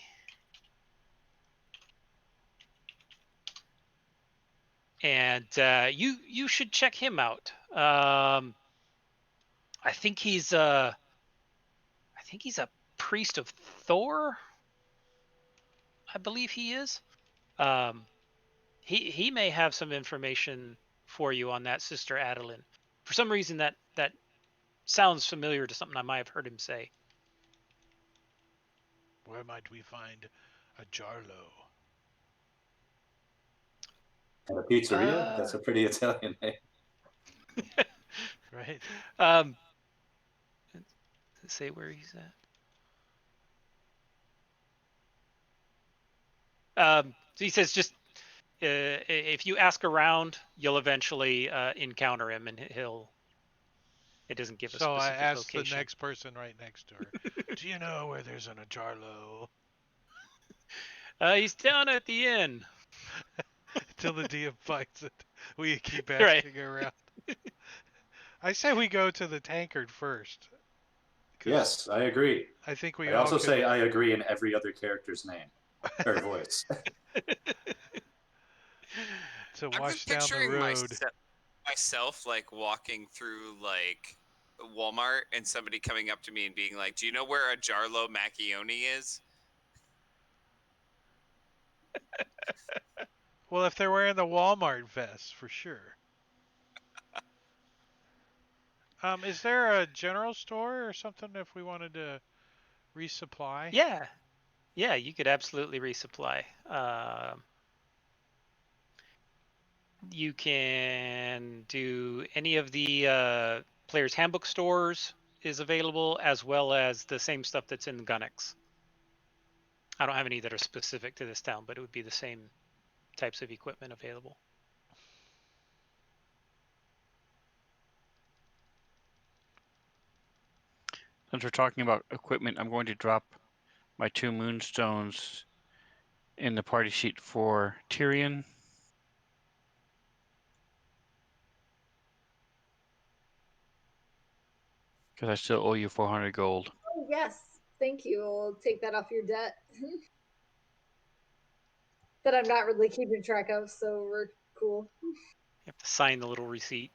And you should check him out. I think he's a priest of Thor. I believe he is. Um, he may have some information for you on that Sister Adeline. For some reason, that sounds familiar to something I might have heard him say. Where might we find a Jarlo? At a pizzeria? That's a pretty Italian name. Right? Um, say where he's at. So he says just if you ask around, you'll eventually encounter him, and it doesn't give a So I specific asked the location. next person right next to her, do you know where there's an Ajarlo? He's down at the inn. Till the DM finds it. We keep Right. asking around. I say we go to the tankard first. Yes, I agree. I think we I all also could... say I agree in every other character's name or voice. to I'm wash just down the picturing road. myself like walking through like Walmart and somebody coming up to me and being like, "Do you know where a Jarlo Macchioni is?" Well, if they're wearing the Walmart vest, for sure. Is there a general store or something if we wanted to resupply? Yeah, you could absolutely resupply. You can do any of the player's handbook stores is available, as well as the same stuff that's in Gunnex. I don't have any that are specific to this town, but it would be the same types of equipment available. Since we're talking about equipment, I'm going to drop my 2 moonstones in the party sheet for Tyrion. Because I still owe you 400 gold. Oh, yes. Thank you. I'll take that off your debt. That I'm not really keeping track of, so we're cool. You have to sign the little receipt.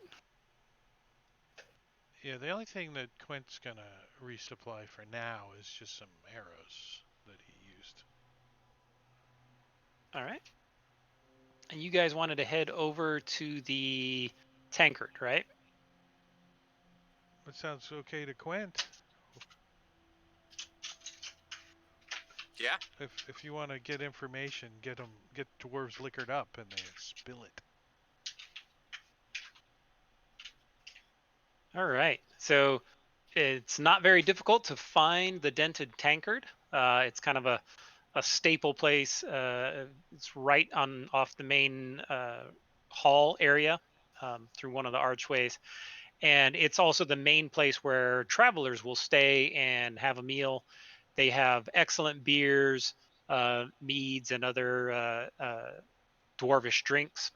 Yeah, the only thing that Quint's gonna resupply for now is just some arrows that he used. All right. And you guys wanted to head over to the tankard, right? That sounds okay to Quint. Yeah. If you want to get information, get dwarves liquored up and they spill it. All right. So it's not very difficult to find the dented tankard. It's kind of a staple place. It's right on off the main hall area through one of the archways. And it's also the main place where travelers will stay and have a meal. They have excellent beers, meads, and other dwarvish drinks.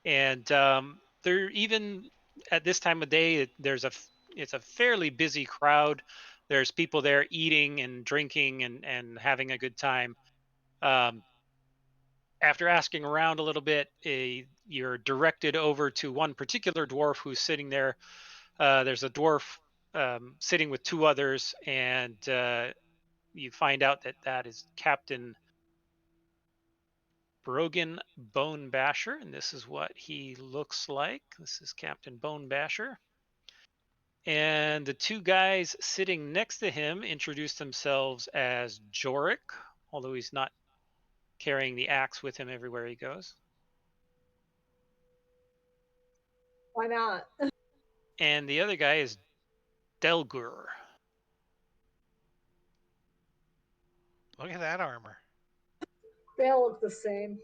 And they're even at this time of day, it's a fairly busy crowd. There's people there eating and drinking and having a good time. Um, After asking around a little bit, you're directed over to one particular dwarf who's sitting there. There's a dwarf sitting with 2 others, and you find out that is Captain Brogan Bone Basher, and this is what he looks like. This is Captain Bone Basher. And the two guys sitting next to him introduce themselves as Jorik, although he's not carrying the axe with him everywhere he goes. Why not? And the other guy is Delgur. Look at that armor. They all look the same.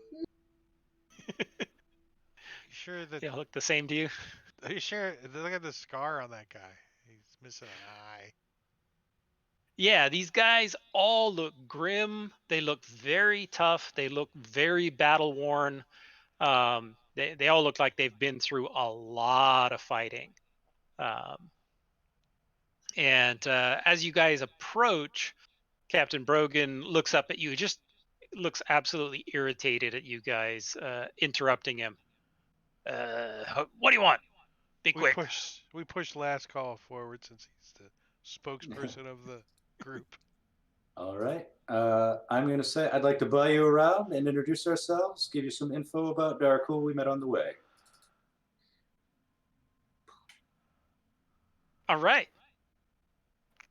Sure that They all look the same to you? Are you sure? Look at the scar on that guy. He's missing an eye. Yeah, these guys all look grim. They look very tough. They look very battle worn. They all look like they've been through a lot of fighting. And as you guys approach, Captain Brogan looks up at you, just looks absolutely irritated at you guys, interrupting him. What do you want? Be quick. We push last call forward since he's the spokesperson of the group. All right. I'm going to say I'd like to buy you around and introduce ourselves, give you some info about Darkul we met on the way. All right.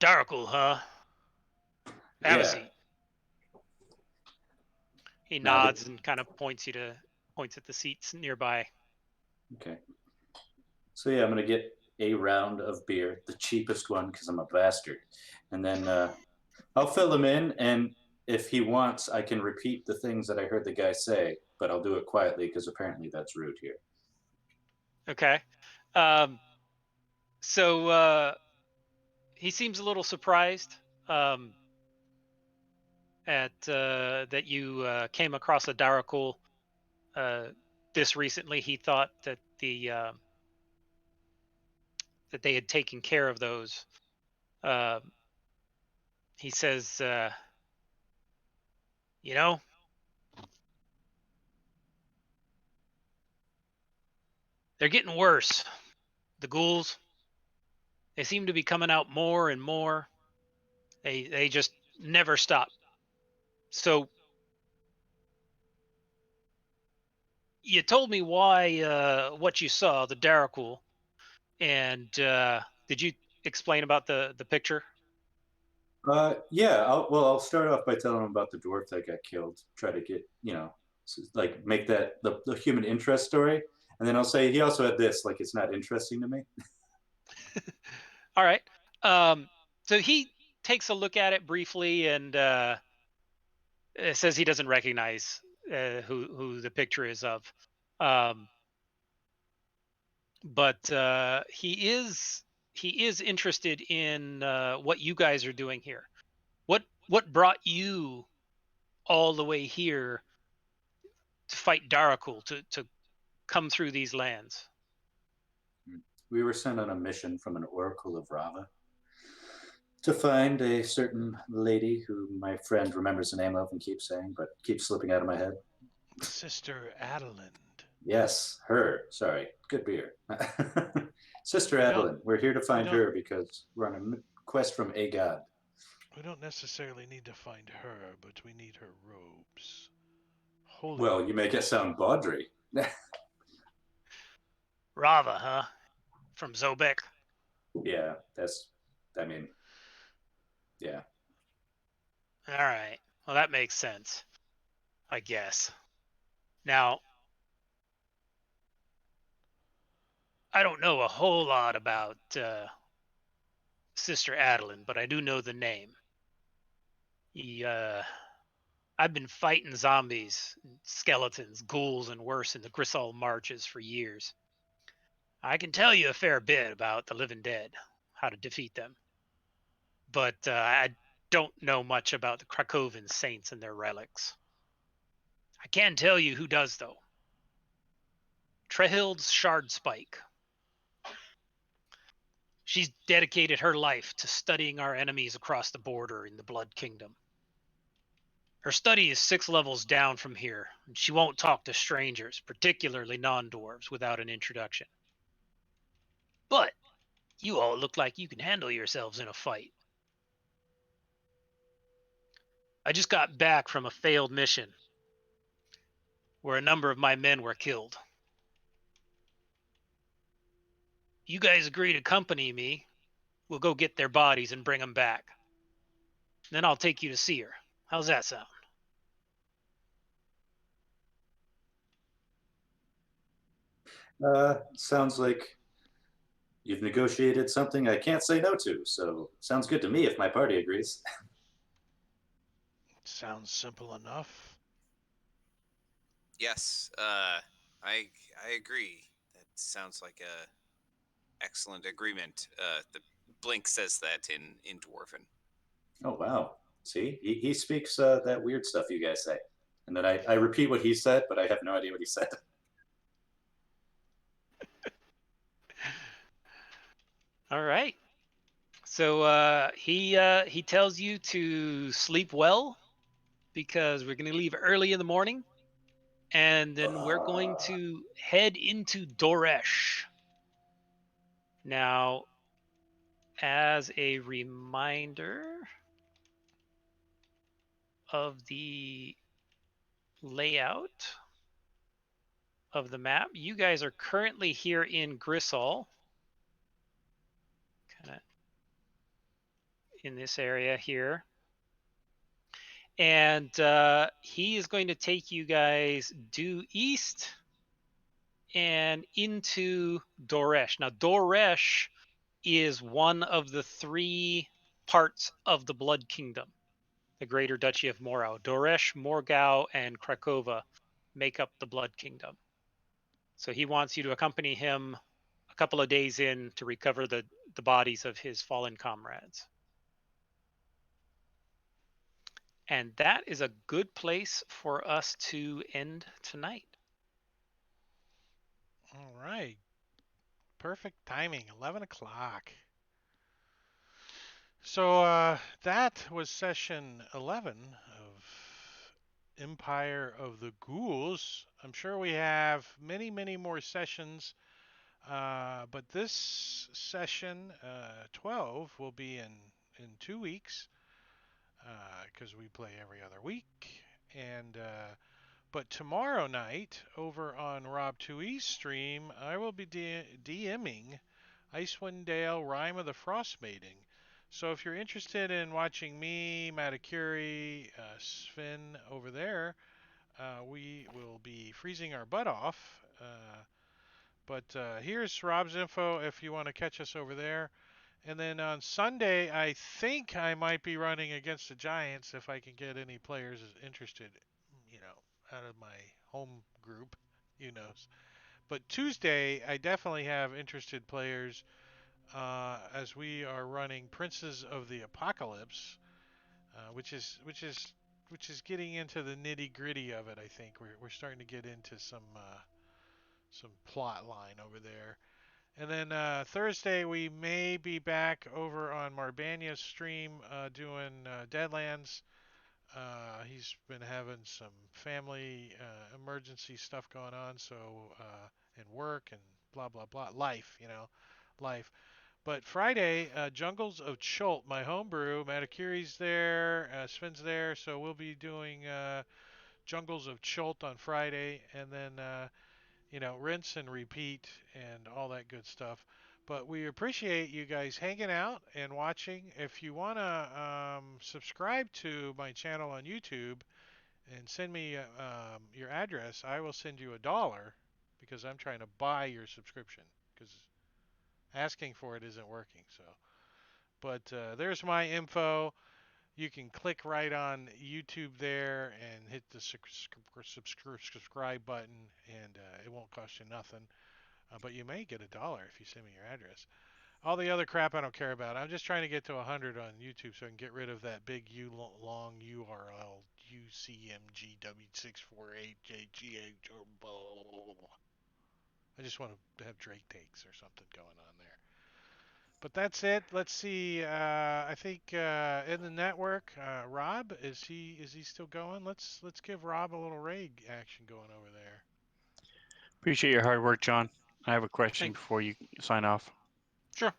Darkul, huh? Have a Yeah. seat. He Now nods and kind of points at the seats nearby. Okay. So yeah, I'm going to get a round of beer, the cheapest one because I'm a bastard. And then I'll fill him in, and if he wants, I can repeat the things that I heard the guy say, but I'll do it quietly because apparently that's rude here. Okay. So he seems a little surprised at that you came across a Darakul this recently. He thought that that they had taken care of those. He says, you know, they're getting worse. The ghouls, they seem to be coming out more and more. They just never stop. So you told me why what you saw, the Darakul, and did you explain about the picture? Yeah, I'll start off by telling him about the dwarf that got killed. Try to get, like make that the human interest story. And then I'll say he also had this, like it's not interesting to me. All right. So he takes a look at it briefly and says he doesn't recognize who the picture is of. But he is interested in what you guys are doing here. What brought you all the way here to fight Darakul, to come through these lands? We were sent on a mission from an oracle of Rava to find a certain lady who my friend remembers the name of and keeps saying, but keeps slipping out of my head. Sister Adeland. Yes, her. Sorry, good beer. Sister Adeline, we're here to find her because we're on a quest from a god. We don't necessarily need to find her, but we need her robes. Holy Well, robes. you make it sound bawdry. Rava, huh? From Zobek. Yeah, yeah. All right. Well, that makes sense, I guess. Now, I don't know a whole lot about Sister Adeline, but I do know the name. I've been fighting zombies, skeletons, ghouls, and worse in the Grisol marches for years. I can tell you a fair bit about the living dead, how to defeat them. But I don't know much about the Krakovan saints and their relics. I can tell you who does, though. Trehild's Shardspike. She's dedicated her life to studying our enemies across the border in the Blood Kingdom. Her study is 6 levels down from here, and she won't talk to strangers, particularly non-dwarves, without an introduction. But you all look like you can handle yourselves in a fight. I just got back from a failed mission. where a number of my men were killed. You guys agree to accompany me. We'll go get their bodies and bring them back. Then I'll take you to see her. How's that sound? Sounds like you've negotiated something I can't say no to, so sounds good to me if my party agrees. Sounds simple enough. Yes, I agree. That sounds like a excellent agreement. The Blink says that in Dwarven. Oh, wow. See, he speaks that weird stuff you guys say. And then I repeat what he said, but I have no idea what he said. All right. So he tells you to sleep well because we're going to leave early in the morning, and then we're going to head into Doresh. Now, as a reminder of the layout of the map, you guys are currently here in Grisol, kind of in this area here. And he is going to take you guys due east and into Doresh. Now, Doresh is one of the three parts of the Blood Kingdom, the Greater Duchy of Morau. Doresh, Morgau, and Krakova make up the Blood Kingdom. So he wants you to accompany him a couple of days in to recover the bodies of his fallen comrades. And that is a good place for us to end tonight. All right. Perfect timing, 11 o'clock. So that was session 11 of Empire of the Ghouls. I'm sure we have many, many more sessions, but this session 12 will be in 2 weeks because we play every other week. And but tomorrow night over on Rob 2E's stream, I will be DMing Icewind Dale Rime of the Frost Maiden. So if you're interested in watching me, Matakuri, Sven over there, we will be freezing our butt off. But here's Rob's info if you want to catch us over there. And then on Sunday, I think I might be running against the Giants if I can get any players interested, out of my home group, you know. But Tuesday, I definitely have interested players as we are running Princes of the Apocalypse, which is getting into the nitty gritty of it. I think we're starting to get into some plot line over there. And then Thursday we may be back over on Marbania's stream doing Deadlands. He's been having some family emergency stuff going on, so and work and blah blah blah, life. But Friday, Jungles of Chult, my homebrew. Matakuri's there, Sven's there, so we'll be doing Jungles of Chult on Friday, and then rinse and repeat and all that good stuff. But we appreciate you guys hanging out and watching. If you want to subscribe to my channel on YouTube and send me your address, I will send you $1 because I'm trying to buy your subscription because asking for it isn't working. So, but there's my info. You can click right on YouTube there and hit the subscribe button, and it won't cost you nothing. But you may get $1 if you send me your address. All the other crap I don't care about. I'm just trying to get to 100 on YouTube so I can get rid of that big long URL UCMGW648JGH. I just want to have Drake takes or something going on there. But that's it. Let's see. I think in the network, Rob is he still going? Let's give Rob a little raid action going over there. Appreciate your hard work, John. I have a question Thank- before you sign off. Sure.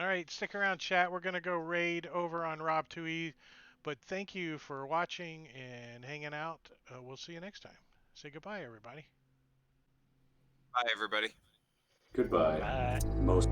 All right, stick around, chat. We're gonna go raid over on Rob 2E, but thank you for watching and hanging out. We'll see you next time. Say goodbye, everybody. Bye, everybody. Goodbye. Bye. Most.